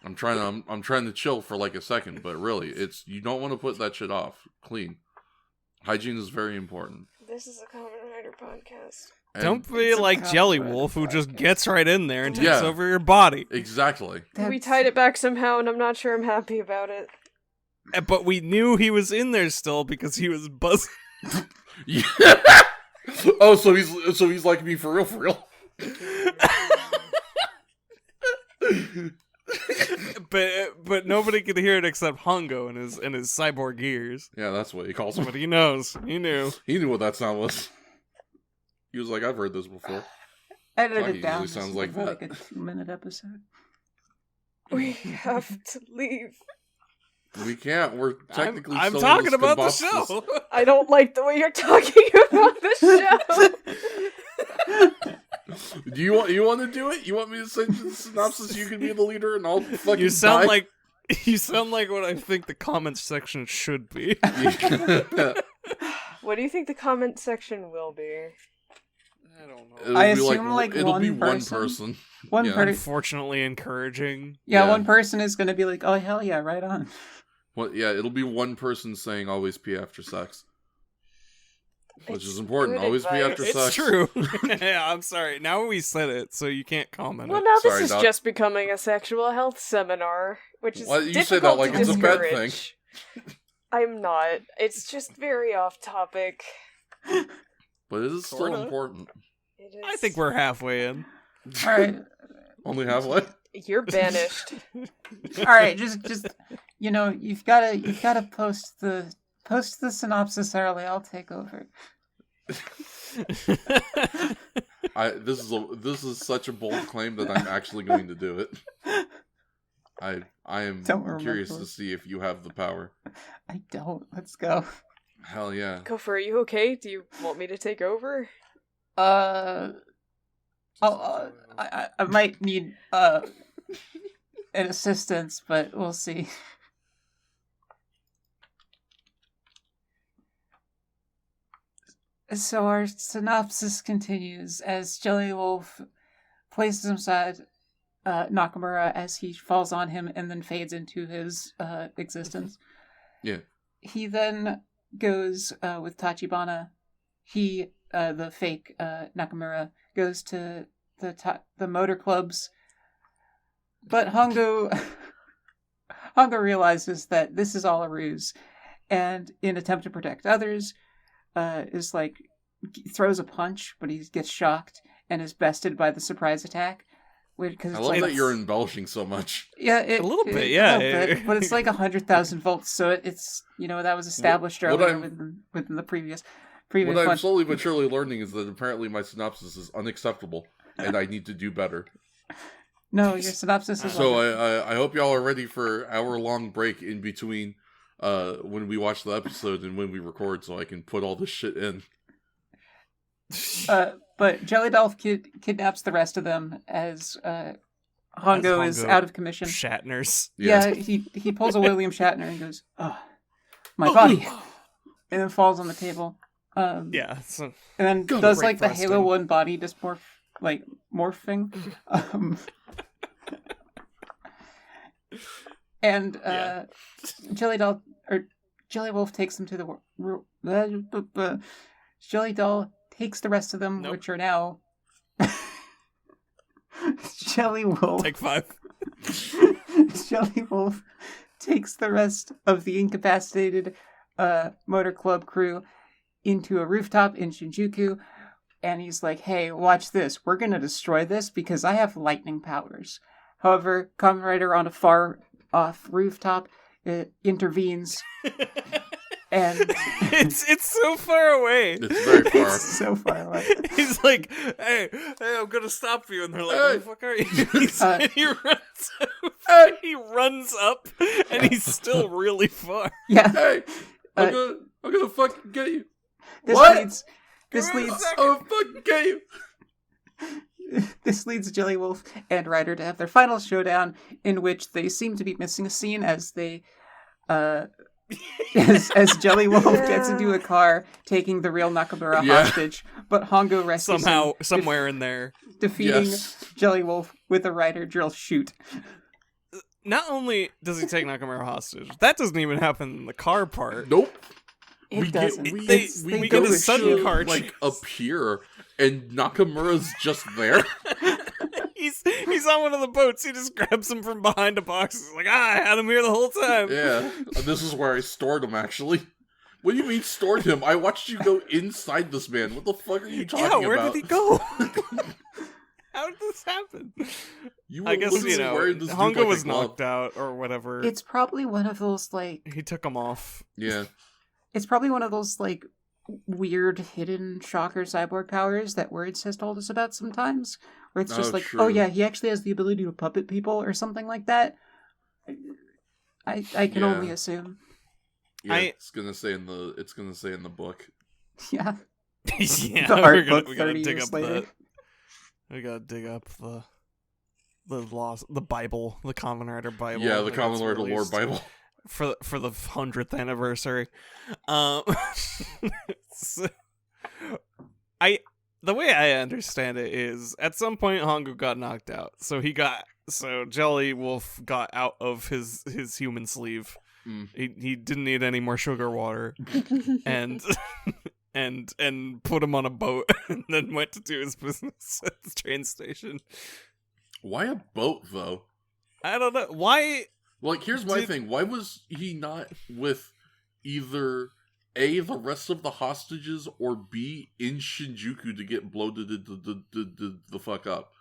Speaker 1: I'm trying to chill for like a second, but really, you don't want to put that shit off. Clean. Hygiene is very important.
Speaker 2: This is a Kamen Rider podcast.
Speaker 1: And
Speaker 4: Don't be
Speaker 3: It's a
Speaker 4: like Jelly
Speaker 3: Kamen Rider
Speaker 4: Wolf, who just
Speaker 3: podcast.
Speaker 4: gets right in there and takes
Speaker 1: Yeah.
Speaker 4: over your body.
Speaker 1: Exactly.
Speaker 2: We tied it back somehow, and I'm not sure I'm happy about it.
Speaker 4: But we knew he was in there still because he was buzzing.
Speaker 1: Yeah. Oh, so he's like me for real.
Speaker 4: but nobody could hear it except Hongo and his cyborg ears.
Speaker 1: Yeah, that's what he calls him.
Speaker 4: But he knows. He knew.
Speaker 1: He knew what that sound was. He was like, I've heard this before.
Speaker 3: Edit
Speaker 1: Fuck,
Speaker 3: it
Speaker 1: it
Speaker 3: down.
Speaker 1: usually sounds like that.
Speaker 3: Like a 2-minute episode.
Speaker 2: We have to leave.
Speaker 1: We can't. We're technically
Speaker 4: I'm
Speaker 1: still
Speaker 4: talking
Speaker 1: in this
Speaker 4: about the
Speaker 1: synopsis.
Speaker 4: show.
Speaker 2: I don't like the way you're talking about the show.
Speaker 1: Do you want to do it? You want me to send you the synopsis? You can be the leader, and I'll fucking
Speaker 4: You sound
Speaker 1: die?
Speaker 4: like what I think the comments section should be.
Speaker 2: What do you think the comment section will be?
Speaker 4: I don't know.
Speaker 1: It'll
Speaker 3: I
Speaker 1: be
Speaker 3: assume, like,
Speaker 1: it'll
Speaker 3: one
Speaker 1: be one
Speaker 3: person.
Speaker 1: person.
Speaker 3: One
Speaker 1: Yeah.
Speaker 3: person.
Speaker 4: Unfortunately encouraging.
Speaker 3: Yeah,
Speaker 1: Yeah.
Speaker 3: one person is going to be like, oh, hell yeah, right on.
Speaker 1: Well, yeah, it'll be one person saying always pee after sex. Which
Speaker 2: It's
Speaker 1: is important.
Speaker 2: good
Speaker 1: Always pee
Speaker 2: advice.
Speaker 1: after
Speaker 4: It's
Speaker 1: sex.
Speaker 4: true. Yeah, I'm sorry. Now we said it, so you can't comment
Speaker 2: Well,
Speaker 4: it.
Speaker 2: now
Speaker 1: Sorry,
Speaker 2: this is
Speaker 1: Doc.
Speaker 2: just becoming a sexual health seminar, which is
Speaker 1: Why you say
Speaker 2: difficult
Speaker 1: that like
Speaker 2: to
Speaker 1: it's a bad
Speaker 2: discourage. I'm not. It's just very off topic.
Speaker 1: But it is still
Speaker 4: Sorta.
Speaker 1: important.
Speaker 2: It is.
Speaker 4: I think we're halfway in.
Speaker 3: All right.
Speaker 1: Only halfway?
Speaker 2: You're banished.
Speaker 3: All right, just you've got to post the synopsis early. I'll take over.
Speaker 1: This is such a bold claim that I'm actually going to do it. I am
Speaker 3: Don't remember.
Speaker 1: curious to see if you have the power.
Speaker 3: I don't. Let's go.
Speaker 1: Hell yeah.
Speaker 2: Gopher, are you okay? Do you want me to take over?
Speaker 3: I might need an assistance, but we'll see. So our synopsis continues as Jelly Wolf places inside Nakamura as he falls on him and then fades into his existence.
Speaker 1: Yeah.
Speaker 3: He then goes with Tachibana. He, the fake Nakamura, goes to the motor clubs. But Hongo realizes that this is all a ruse, and in attempt to protect others, is like throws a punch, but he gets shocked and is bested by the surprise attack. Because
Speaker 1: I love that you're embellishing so much.
Speaker 3: Yeah,
Speaker 4: A little bit, yeah.
Speaker 3: but it's like 100,000 volts, so it's that was established
Speaker 1: What
Speaker 3: earlier
Speaker 1: I'm-
Speaker 3: within the previous
Speaker 1: What I'm
Speaker 3: one.
Speaker 1: slowly but surely learning is that apparently my synopsis is unacceptable, and I need to do better.
Speaker 3: No, your synopsis is
Speaker 1: So
Speaker 3: wonderful.
Speaker 1: I hope y'all are ready for hour-long break in between when we watch the episode and when we record, so I can put all this shit in.
Speaker 3: But Jelly Dolph kidnaps the rest of them as Hongo is out of commission.
Speaker 4: Shatner's.
Speaker 3: Yeah, he pulls a William Shatner and goes, "Oh, my body," and then falls on the table.
Speaker 4: Yeah. So,
Speaker 3: and then does like the Halo 1 body morphing. And Jelly Wolf takes them to the Jelly Doll takes the rest of them, which are now Jelly Wolf.
Speaker 4: Take 5.
Speaker 3: Jelly Wolf takes the rest of the incapacitated Motor Club crew into a rooftop in Shinjuku, and he's like, "Hey, watch this. We're gonna destroy this because I have lightning powers." However, Kamen Rider on a far-off rooftop intervenes, and
Speaker 4: it's so far away.
Speaker 1: It's very far.
Speaker 3: It's so far away.
Speaker 4: He's like, hey, I'm gonna stop you, and they're like, "Where the fuck are you?" He runs up, and he's still really far.
Speaker 3: Yeah.
Speaker 1: Hey, I'm gonna fucking get you.
Speaker 3: This
Speaker 1: I'm gonna fucking get you.
Speaker 3: This leads Jelly Wolf and Ryder to have their final showdown, in which they seem to be missing a scene as they, as Jelly Wolf gets into a car taking the real Nakamura hostage, but Hongo rescues
Speaker 4: somehow,
Speaker 3: him,
Speaker 4: somewhere in there,
Speaker 3: defeating Jelly Wolf with a Ryder drill shoot.
Speaker 4: Not only does he take Nakamura hostage, that doesn't even happen in the car part.
Speaker 1: Nope.
Speaker 3: It doesn't.
Speaker 1: We
Speaker 3: They
Speaker 1: get
Speaker 3: go
Speaker 1: a
Speaker 3: to
Speaker 1: sudden
Speaker 3: shoot.
Speaker 1: car appear, and Nakamura's just there.
Speaker 4: He's on one of the boats. He just grabs him from behind a box. He's like, I had him here the whole time.
Speaker 1: Yeah, this is where I stored him, actually. What do you mean stored him? I watched you go inside this man. What the fuck are you talking about?
Speaker 4: Yeah, where did he go? How did this happen? I guess, Hongo was knocked out or whatever.
Speaker 3: It's probably one of those,
Speaker 4: he took him off.
Speaker 1: Yeah.
Speaker 3: It's probably one of those, weird hidden shocker cyborg powers that Words has told us about sometimes, where it's just
Speaker 1: true.
Speaker 3: oh yeah, he actually has the ability to puppet people or something like that. I can only assume.
Speaker 1: Yeah, it's gonna say in the book.
Speaker 3: Yeah.
Speaker 4: Yeah,
Speaker 3: the art
Speaker 4: we
Speaker 3: book
Speaker 4: gotta
Speaker 3: 30
Speaker 4: dig
Speaker 3: years
Speaker 4: up
Speaker 3: later.
Speaker 4: We gotta dig up the Bible, the Kamen Rider Bible.
Speaker 1: Yeah, the Kamen Rider lore Bible.
Speaker 4: For the 100th anniversary. So, the way I understand it is at some point Hongo got knocked out. So Jelly Wolf got out of his human sleeve. He didn't need any more sugar water. and put him on a boat and then went to do his business at the train station.
Speaker 1: Why a boat though?
Speaker 4: I don't know. Why?
Speaker 1: Here's my thing. Why was he not with either A, the rest of the hostages, or B, in Shinjuku to get bloated the fuck up?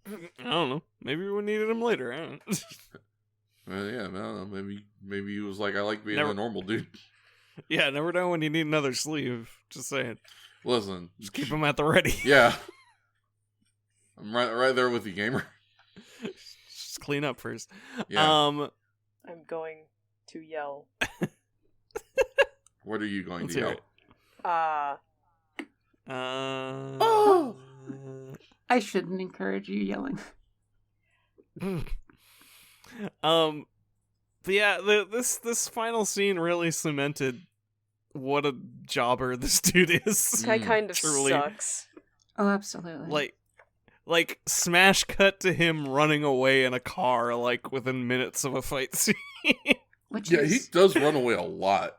Speaker 4: I don't know. Maybe we needed him later. I don't know.
Speaker 1: Yeah, I don't know. Maybe he was like, I like being a normal dude.
Speaker 4: Yeah, never know when you need another sleeve. Just saying.
Speaker 1: Listen.
Speaker 4: Just keep him at the ready.
Speaker 1: Yeah. I'm right there with you, gamer.
Speaker 4: Just clean up first.
Speaker 1: Yeah.
Speaker 2: I'm going to yell.
Speaker 1: What are you going
Speaker 4: Let's
Speaker 1: to
Speaker 4: hear
Speaker 1: yell?
Speaker 4: it.
Speaker 3: Oh! I shouldn't encourage you yelling.
Speaker 4: But yeah, this final scene really cemented what a jobber this dude is.
Speaker 2: This guy kind of
Speaker 4: Truly.
Speaker 2: sucks.
Speaker 3: Oh, absolutely.
Speaker 4: Like smash cut to him running away in a car, within minutes of a fight scene.
Speaker 1: He does run away a lot.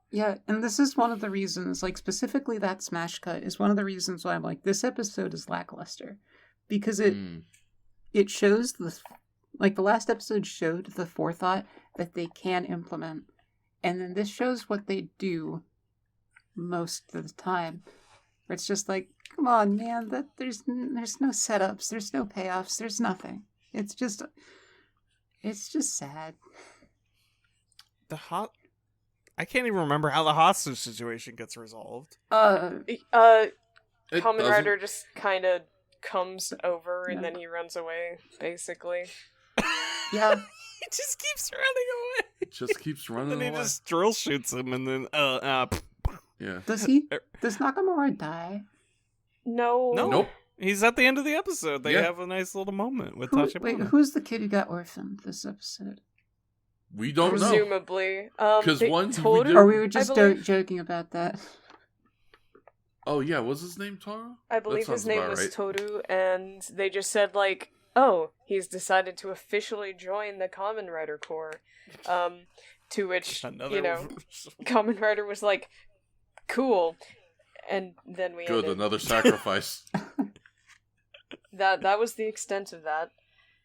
Speaker 3: Yeah, and this is one of the reasons, specifically that smash cut is one of the reasons why I'm like, this episode is lackluster. Because it shows the last episode showed the forethought that they can implement. And then this shows what they do most of the time. Where it's just come on, man, there's no setups, there's no payoffs, there's nothing. It's just sad.
Speaker 4: I can't even remember how the hostage situation gets resolved.
Speaker 2: Kamen Rider just kind of comes over and then he runs away, basically.
Speaker 3: Yeah.
Speaker 4: He just keeps running away.
Speaker 1: Just keeps running away.
Speaker 4: And he just drill shoots him and then
Speaker 1: yeah.
Speaker 3: Does Nakamura die?
Speaker 2: No.
Speaker 1: Nope.
Speaker 4: He's at the end of the episode. They
Speaker 1: Yeah.
Speaker 4: have a nice little moment with
Speaker 3: Wait,
Speaker 4: Tachibana.
Speaker 3: who's the kid who got orphaned this episode?
Speaker 1: We don't know.
Speaker 2: Presumably.
Speaker 1: 'Cause one, we
Speaker 2: Toru?
Speaker 1: did-
Speaker 3: Or we were just
Speaker 2: I believe-
Speaker 3: joking about that.
Speaker 1: Oh yeah, was his name Taro?
Speaker 2: I believe
Speaker 1: That
Speaker 2: his
Speaker 1: sounds
Speaker 2: name
Speaker 1: about
Speaker 2: was
Speaker 1: right.
Speaker 2: Toru, and they just said, like, oh, he's decided to officially join the Kamen Rider Corps. To which,
Speaker 4: Another
Speaker 2: Kamen Rider was like, cool. And then we
Speaker 1: Good,
Speaker 2: ended.
Speaker 1: another sacrifice.
Speaker 2: That was the extent of that.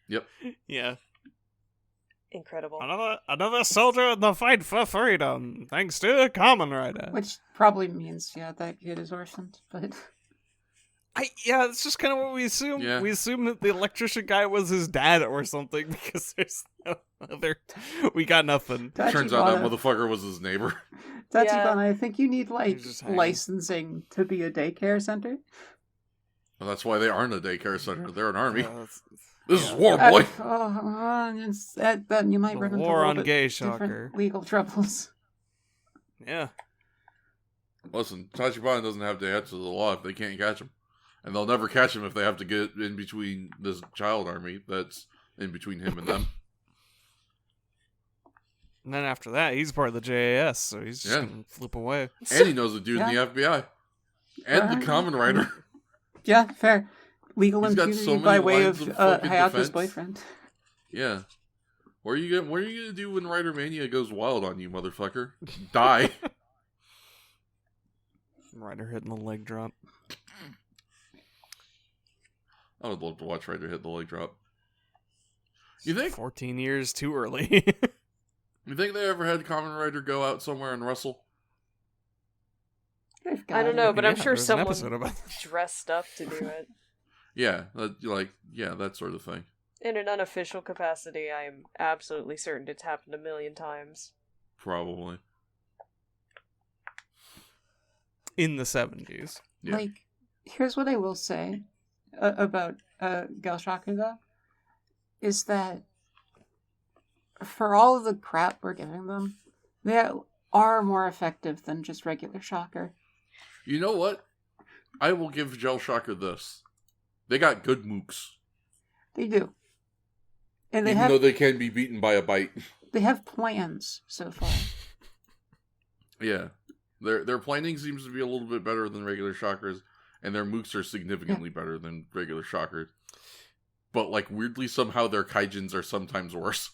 Speaker 1: Yep.
Speaker 4: Yeah.
Speaker 2: Incredible.
Speaker 4: Another soldier in the fight for freedom, thanks to Kamen Rider.
Speaker 3: Which probably means, yeah, that kid is orphaned, but...
Speaker 4: Yeah, it's just kind of what we assume.
Speaker 1: Yeah.
Speaker 4: We assume that the electrician guy was his dad or something because there's no other. We got nothing.
Speaker 1: Turns out that
Speaker 3: Tachibana-
Speaker 1: motherfucker was his neighbor.
Speaker 3: Tachibana, I think you need, like,
Speaker 4: He's just hanging.
Speaker 3: licensing to be a daycare center.
Speaker 1: Well, that's why they aren't a daycare center. They're an army.
Speaker 4: That's-
Speaker 1: This is
Speaker 4: yeah.
Speaker 1: war, boy.
Speaker 3: Then you might
Speaker 4: The
Speaker 3: run into
Speaker 4: war
Speaker 3: a little
Speaker 4: on
Speaker 3: bit
Speaker 4: gay
Speaker 3: different
Speaker 4: shocker.
Speaker 3: legal troubles.
Speaker 4: Yeah.
Speaker 1: Listen, Tachibana doesn't have to answer to the law if they can't catch him. And they'll never catch him if they have to get in between this child army that's in between him and them.
Speaker 4: And then after that, he's part of the JAS, so he's just
Speaker 1: Yeah.
Speaker 4: gonna flip away.
Speaker 1: And he knows a dude in the FBI. And the Kamen Rider.
Speaker 3: Yeah, fair. Legal
Speaker 1: He's got
Speaker 3: impunity
Speaker 1: so
Speaker 3: by
Speaker 1: many
Speaker 3: way
Speaker 1: lines
Speaker 3: of
Speaker 1: of fucking
Speaker 3: Hayato's
Speaker 1: defense.
Speaker 3: boyfriend.
Speaker 1: Yeah. What are you gonna do when Rider Mania goes wild on you, motherfucker? Die.
Speaker 4: Rider hitting the leg drop.
Speaker 1: I would love to watch Rider hit the leg drop. You think?
Speaker 4: 14 years too early.
Speaker 1: You think they ever had Kamen Rider go out somewhere and wrestle?
Speaker 3: They've got
Speaker 2: I don't know,
Speaker 3: it.
Speaker 2: but I'm
Speaker 4: Yeah,
Speaker 2: sure
Speaker 4: there's an
Speaker 2: someone
Speaker 4: episode about
Speaker 2: dressed up to do it.
Speaker 1: Yeah, that sort of thing.
Speaker 2: In an unofficial capacity, I am absolutely certain it's happened a million times.
Speaker 1: Probably.
Speaker 4: in the 70s.
Speaker 1: Yeah.
Speaker 3: Like, here's what I will say about Gelshocker, though, is that for all of the crap we're giving them, they are more effective than just regular Shocker.
Speaker 1: You know what? I will give Gel Shocker this. They got good mooks.
Speaker 3: They do. And
Speaker 1: Even though they can be beaten by a bite.
Speaker 3: they have plans so far.
Speaker 1: Yeah. Their planning seems to be a little bit better than regular Shockers, and their mooks are significantly better than regular Shockers. But, like, weirdly, somehow their Kaijins are sometimes worse.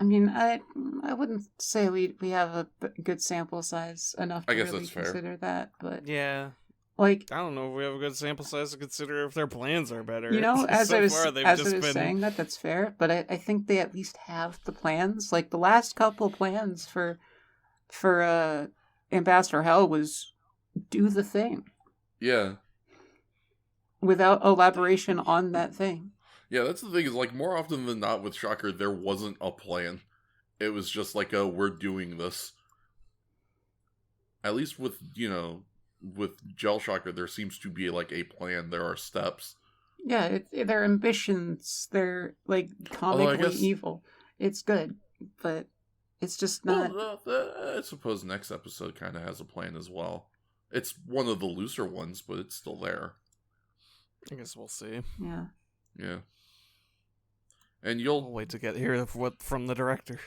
Speaker 3: I mean, I wouldn't say we have a good sample size enough to
Speaker 1: I guess
Speaker 3: really
Speaker 1: that's fair.
Speaker 3: consider that, but
Speaker 4: Yeah.
Speaker 3: like,
Speaker 4: I don't know if we have a good sample size to consider if their plans are better.
Speaker 3: you know, as
Speaker 4: So
Speaker 3: I was
Speaker 4: far, they've
Speaker 3: as I
Speaker 4: just
Speaker 3: was
Speaker 4: been...
Speaker 3: saying that's fair, but I think they at least have the plans. Like the last couple plans for Ambassador Hell was do the thing
Speaker 1: Yeah.
Speaker 3: without elaboration on that thing.
Speaker 1: Yeah, that's the thing, is, like, more often than not with Shocker, there wasn't a plan. It was just like, we're doing this. At least with, with Gel Shocker, there seems to be, like, a plan. There are steps.
Speaker 3: Yeah, their ambitions, they're like comically
Speaker 1: guess-
Speaker 3: evil. It's good, but it's just not.
Speaker 1: Well, I suppose next episode kind of has a plan as well. It's one of the looser ones, but it's still there.
Speaker 4: I guess we'll see.
Speaker 3: Yeah.
Speaker 1: Yeah. And
Speaker 4: We'll
Speaker 1: you'll
Speaker 4: wait to get here from the director.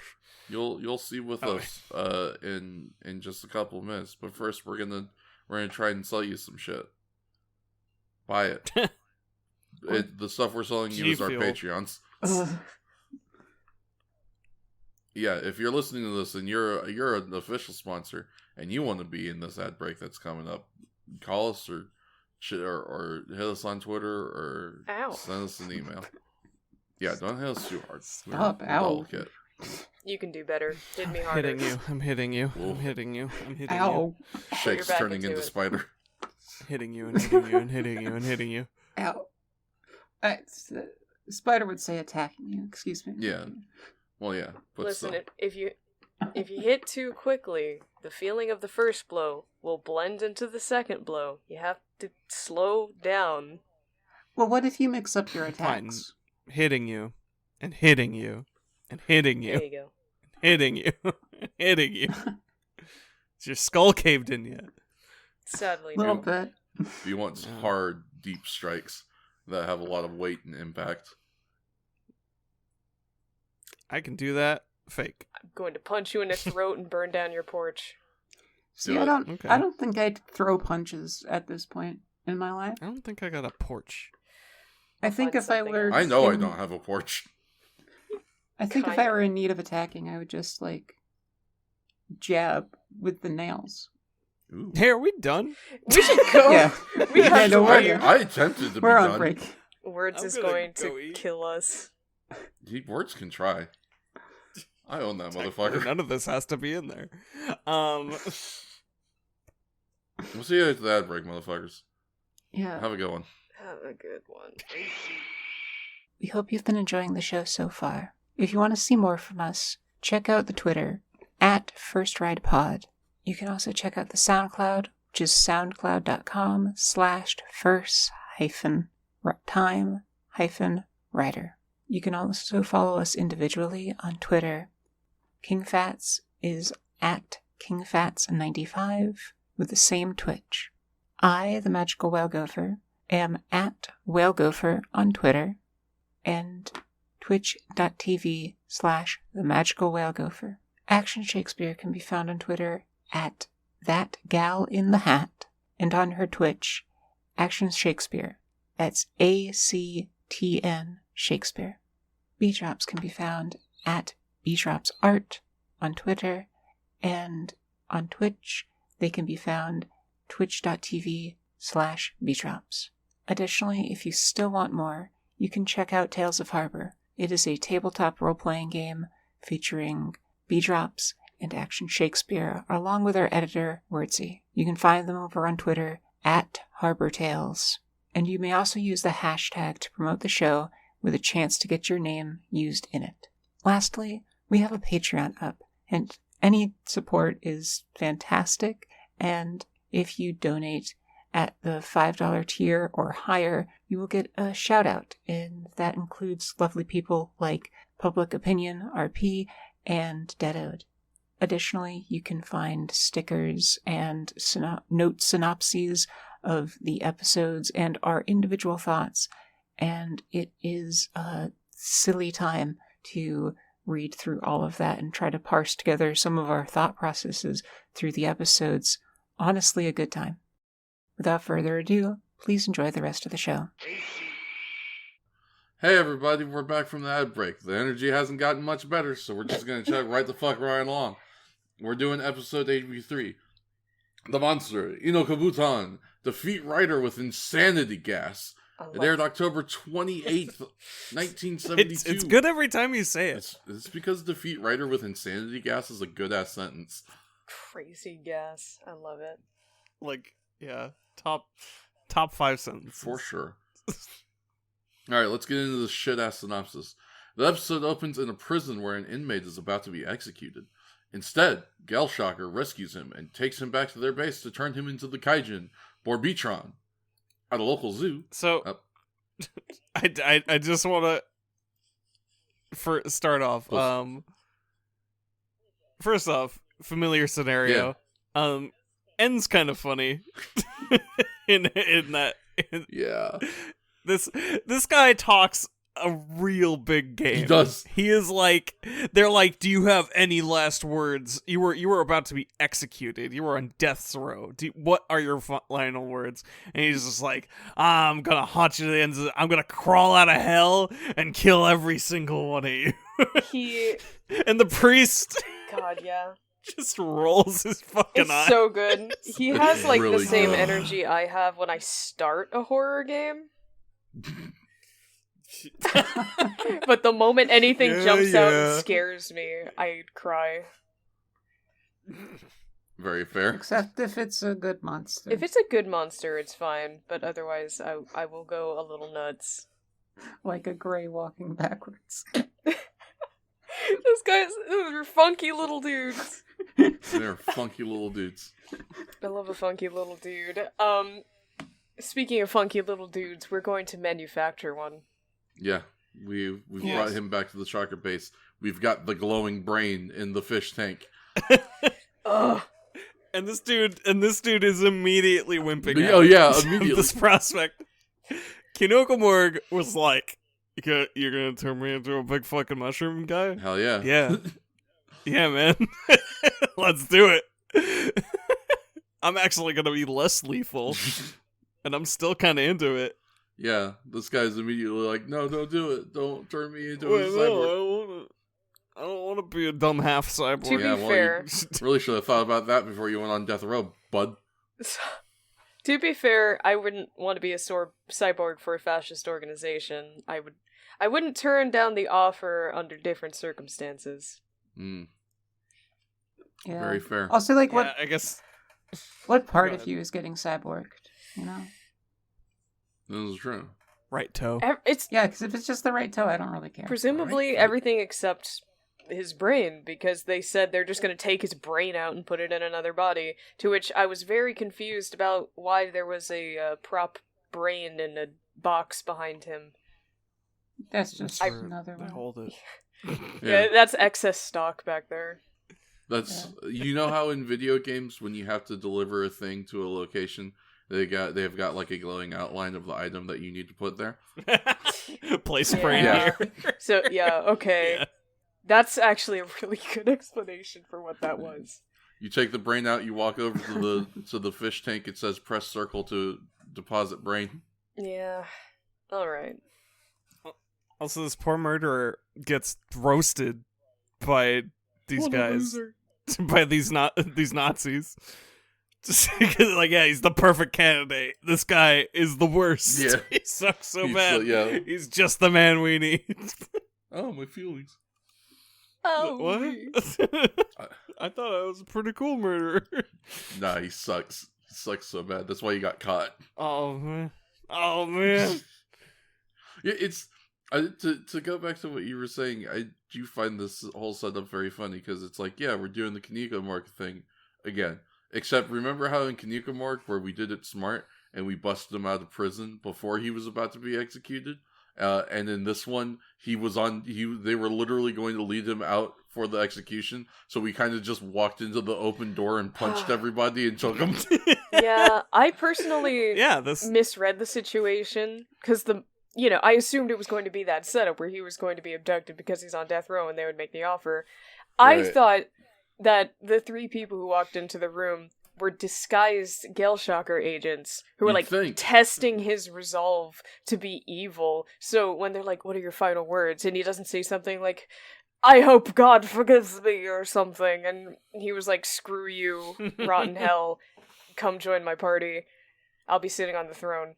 Speaker 1: you'll see with
Speaker 4: Oh,
Speaker 1: us in just a couple of minutes. But first, we're gonna try and sell you some shit. Buy it. The stuff we're selling you is our
Speaker 4: G-Fuel.
Speaker 1: Patreons.
Speaker 3: Ugh.
Speaker 1: Yeah, if you're listening to this and you're an official sponsor and you want to be in this ad break that's coming up, call us or hit us on Twitter or
Speaker 2: Ow.
Speaker 1: send us an email. Yeah, don't hit us too hard.
Speaker 3: Stop,
Speaker 1: We're
Speaker 3: ow.
Speaker 1: delicate.
Speaker 2: You can do better. Did me harder.
Speaker 4: Hitting you. I'm hitting you.
Speaker 1: Whoa.
Speaker 4: I'm hitting you. I'm hitting
Speaker 3: Ow.
Speaker 1: Shake's
Speaker 2: back
Speaker 1: turning
Speaker 2: into
Speaker 1: into
Speaker 2: it.
Speaker 1: Spider.
Speaker 4: you. Hitting you and hitting you and hitting you and hitting you.
Speaker 3: Ow. Spider would say attacking you. Excuse me.
Speaker 1: Yeah. Well, yeah, but
Speaker 2: Listen,
Speaker 1: still.
Speaker 2: if you hit too quickly, the feeling of the first blow will blend into the second blow. You have to slow down.
Speaker 3: Well, what if you mix up your
Speaker 4: Fine.
Speaker 3: attacks?
Speaker 4: Hitting you and hitting you and hitting you.
Speaker 2: There you go.
Speaker 4: Hitting you. Hitting you. Is your skull caved in yet?
Speaker 3: A
Speaker 2: Sadly,
Speaker 3: little
Speaker 2: no.
Speaker 3: bit.
Speaker 1: Do you want hard, deep strikes that have a lot of weight and impact?
Speaker 4: I can do that. Fake.
Speaker 2: I'm going to punch you in the throat and burn down your porch.
Speaker 3: See, I don't think I'd throw punches at this point in my life.
Speaker 4: I don't think I got a porch.
Speaker 3: I think if I were...
Speaker 1: I know I don't have a porch.
Speaker 3: I think if I were in need of attacking, I would just, jab with the nails.
Speaker 1: Ooh.
Speaker 4: Hey, are we done?
Speaker 2: We should go.
Speaker 3: Yeah.
Speaker 2: We have to
Speaker 3: we're
Speaker 1: I attempted to
Speaker 3: We're
Speaker 1: be
Speaker 3: on
Speaker 1: done.
Speaker 3: break.
Speaker 2: Words
Speaker 4: I'm
Speaker 2: is
Speaker 4: gonna
Speaker 2: going
Speaker 4: go
Speaker 2: to
Speaker 4: eat.
Speaker 2: kill us.
Speaker 1: Words can try. I own that motherfucker.
Speaker 4: None of this has to be in there.
Speaker 1: We'll see you at the ad break, motherfuckers.
Speaker 3: Yeah.
Speaker 1: Have a good one.
Speaker 2: Have a good one.
Speaker 3: We hope you've been enjoying the show so far. If you want to see more from us, check out the Twitter, @FirstRidePod. You can also check out the SoundCloud, which is soundcloud.com/first-time-rider. You can also follow us individually on Twitter. KingFats is @KingFats95 with the same Twitch. I, the Magical Whale Gopher, am @WhaleGopher on Twitter and twitch.tv/themagicalwhalegopher. Action Shakespeare can be found on Twitter @ThatGalInTheHat and on her Twitch, Action Shakespeare. That's ACTN Shakespeare. B-Drops can be found @BDropsArt on Twitter, and on Twitch they can be found twitch.tv/bdrops. Additionally, if you still want more, you can check out Tales of Harbor. It is a tabletop role-playing game featuring B-Drops and Action Shakespeare, along with our editor, Wordsy. You can find them over on Twitter @HarborTales. And you may also use the hashtag to promote the show with a chance to get your name used in it. Lastly, we have a Patreon up, and any support is fantastic, and if you donate at the $5 tier or higher, you will get a shout out, and that includes lovely people like Public Opinion, RP, and Deadoed. Additionally, you can find stickers and note synopses of the episodes and our individual thoughts, and it is a silly time to read through all of that and try to parse together some of our thought processes through the episodes. Honestly, a good time. Without further ado, please enjoy the rest of the show.
Speaker 1: Hey everybody, we're back from the ad break. The energy hasn't gotten much better, so we're just gonna check right the fuck right along. We're doing episode 83. The monster, Inokabutan, defeat Rider with insanity gas. It aired October 28th, 1972.
Speaker 4: It's good every time you say it.
Speaker 1: It's because defeat Rider with insanity gas is a good-ass sentence.
Speaker 2: Crazy gas. I love it.
Speaker 4: Yeah, top 5 sentences.
Speaker 1: For sure. Alright, let's get into the shit-ass synopsis. The episode opens in a prison where an inmate is about to be executed. Instead, Gelshocker rescues him and takes him back to their base to turn him into the Kaijin, Borbitron, at a local zoo.
Speaker 4: So, I just want to start off. First off, familiar scenario.
Speaker 1: Yeah.
Speaker 4: Ends kind of funny. in that.
Speaker 1: Yeah.
Speaker 4: This guy talks a real big game.
Speaker 1: He does.
Speaker 4: He is they're like, do you have any last words? You were about to be executed. You were on death's row. What are your final words? And he's just like, I'm gonna haunt you to the ends of I'm gonna crawl out of hell and kill every single one of you. And the priest,
Speaker 2: God, yeah,
Speaker 4: just rolls his fucking eyes.
Speaker 2: It's so good. He has
Speaker 1: really
Speaker 2: the same
Speaker 1: good.
Speaker 2: energy I have when I start a horror game. But the moment anything jumps out and scares me, I cry.
Speaker 1: Very fair.
Speaker 3: Except if it's a good monster.
Speaker 2: If it's a good monster, it's fine, but otherwise I will go a little nuts.
Speaker 3: Like a gray walking backwards.
Speaker 2: Those are funky little dudes.
Speaker 1: They're funky little dudes.
Speaker 2: I love a funky little dude. Speaking of funky little dudes, we're going to manufacture one.
Speaker 1: Yeah, we've brought him back to the Shocker base. We've got the glowing brain in the fish tank.
Speaker 2: Ugh.
Speaker 4: And this dude is immediately wimping out.
Speaker 1: Oh yeah,
Speaker 4: at
Speaker 1: immediately.
Speaker 4: this prospect. Kinokomorg was like, "You're gonna turn me into a big fucking mushroom guy?"
Speaker 1: Hell yeah.
Speaker 4: Yeah. Yeah, man. Let's do it. I'm actually gonna be less lethal, and I'm still kind of into it.
Speaker 1: Yeah, this guy's immediately like, no, don't do it. Don't turn me into a
Speaker 4: Wait,
Speaker 1: cyborg.
Speaker 4: no, I don't want to be a dumb half cyborg.
Speaker 2: To be fair,
Speaker 1: you really should have thought about that before you went on death row, bud.
Speaker 2: to be fair, I wouldn't want to be a cyborg for a fascist organization. I wouldn't turn down the offer under different circumstances.
Speaker 1: Mm,
Speaker 3: Yeah.
Speaker 1: very fair.
Speaker 3: Also, like,
Speaker 4: Yeah, I guess.
Speaker 3: what part
Speaker 4: Go
Speaker 3: of
Speaker 4: ahead.
Speaker 3: you is getting cyborged? You know?
Speaker 1: This is true.
Speaker 4: Right toe.
Speaker 2: It's
Speaker 3: Yeah, because if it's just the right toe, I don't really care.
Speaker 2: presumably
Speaker 1: Right.
Speaker 2: everything except his brain, because they said they're just going to take his brain out and put it in another body, to which I was very confused about why there was a prop brain in a box behind him.
Speaker 3: That's just
Speaker 2: I-
Speaker 3: another
Speaker 4: They
Speaker 3: one.
Speaker 4: hold it.
Speaker 2: Yeah, that's excess stock back there.
Speaker 1: That's you know how in video games when you have to deliver a thing to a location, they've got like a glowing outline of the item that you need to put there.
Speaker 4: Place brain
Speaker 1: Yeah.
Speaker 4: here.
Speaker 2: So, yeah, okay.
Speaker 4: Yeah.
Speaker 2: That's actually a really good explanation for what that was.
Speaker 1: You take the brain out, you walk over to the fish tank, it says press circle to deposit brain.
Speaker 2: Yeah. Alright.
Speaker 4: Also, this poor murderer gets roasted by these
Speaker 1: What a
Speaker 4: guys,
Speaker 1: loser.
Speaker 4: by these Nazis. Just because, like, yeah, he's the perfect candidate. This guy is the worst.
Speaker 1: Yeah.
Speaker 4: He sucks so
Speaker 1: He's
Speaker 4: bad.
Speaker 1: yeah.
Speaker 4: He's just the man we need.
Speaker 1: Oh, my feelings.
Speaker 2: Oh,
Speaker 4: What? I thought I was a pretty cool murderer.
Speaker 1: Nah, he sucks. He sucks so bad. That's why he got caught.
Speaker 4: Oh man. Oh man.
Speaker 1: Yeah, it's to go back to what you were saying. I do find this whole setup very funny because it's like, yeah, we're doing the Kanikamorg thing again. Except remember how in Kanikamorg where we did it smart and we busted him out of prison before he was about to be executed. And in this one, they were literally going to lead him out for the execution. So we kind of just walked into the open door and punched everybody and took them.
Speaker 2: Yeah, I personally
Speaker 4: this
Speaker 2: misread the situation, because I assumed it was going to be that setup where he was going to be abducted because he's on death row and they would make the offer. I
Speaker 1: Right.
Speaker 2: thought that the three people who walked into the room were disguised Gelshocker agents who were
Speaker 1: You'd
Speaker 2: like
Speaker 1: think.
Speaker 2: testing his resolve to be evil. So when they're like, "What are your final words?" and he doesn't say something like, "I hope God forgives me" or something, and he was like, "Screw you, rotten hell, come join my party. I'll be sitting on the throne."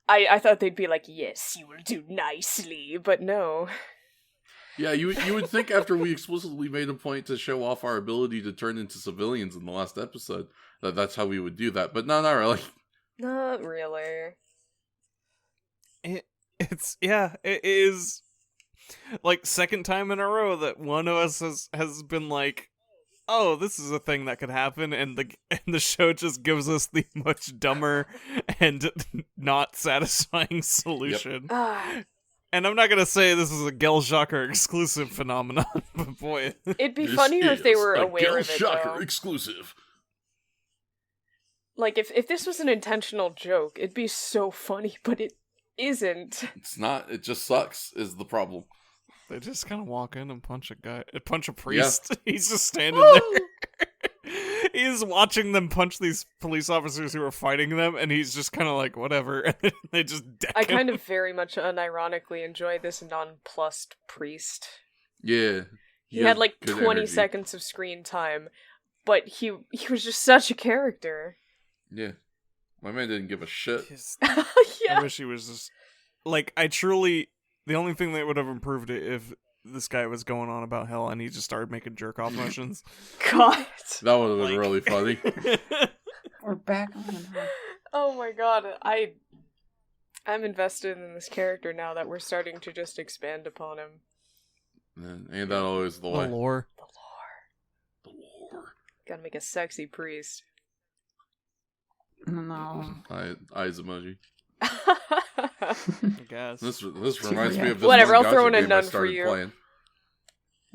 Speaker 2: I thought they'd be like, "Yes, you will do nicely," but no.
Speaker 1: Yeah, you would think after we explicitly made a point to show off our ability to turn into civilians in the last episode, that's how we would do that. But no, not really.
Speaker 2: Not really.
Speaker 4: It is like second time in a row that one of us has been like, oh, this is a thing that could happen, and the show just gives us the much dumber and not satisfying solution.
Speaker 2: Ah,
Speaker 4: And I'm not gonna say this is a Gelshocker exclusive phenomenon, but boy,
Speaker 2: it'd be
Speaker 1: This
Speaker 2: funnier if they
Speaker 1: is
Speaker 2: were
Speaker 1: a
Speaker 2: aware of it,
Speaker 1: Shocker
Speaker 2: though.
Speaker 1: exclusive.
Speaker 2: Like, if this was an intentional joke, it'd be so funny, but it isn't.
Speaker 1: It's not. It just sucks. Is the problem?
Speaker 4: they just kind of walk in and punch a priest. He's just standing
Speaker 2: Woo!
Speaker 4: there. He's watching them punch these police officers who are fighting them, and he's just kind of like, whatever. And then they just deck
Speaker 2: I
Speaker 4: him.
Speaker 2: kind of very much unironically enjoy this nonplussed priest.
Speaker 1: Yeah.
Speaker 2: He had
Speaker 1: has
Speaker 2: like
Speaker 1: good
Speaker 2: 20
Speaker 1: energy.
Speaker 2: seconds of screen time, but he was just such a character.
Speaker 1: Yeah. My man didn't give a shit.
Speaker 4: I
Speaker 2: Yeah.
Speaker 4: wish he was just like, the only thing that would have improved it if this guy was going on about hell and he just started making jerk off motions.
Speaker 2: God.
Speaker 1: That would have been
Speaker 4: Like-
Speaker 1: really funny.
Speaker 3: We're back on.
Speaker 2: Oh my god. I'm invested in this character now that we're starting to just expand upon him.
Speaker 1: And ain't that always the
Speaker 4: The
Speaker 1: way?
Speaker 4: lore.
Speaker 2: The lore.
Speaker 1: The lore.
Speaker 2: Gotta make a sexy priest.
Speaker 3: No.
Speaker 1: Eyes emoji.
Speaker 4: I guess.
Speaker 1: This reminds me of this
Speaker 2: Whatever,
Speaker 1: one
Speaker 2: I'll throw in
Speaker 1: gacha
Speaker 2: a
Speaker 1: game
Speaker 2: nun
Speaker 1: I
Speaker 2: for
Speaker 1: started
Speaker 2: you.
Speaker 1: playing.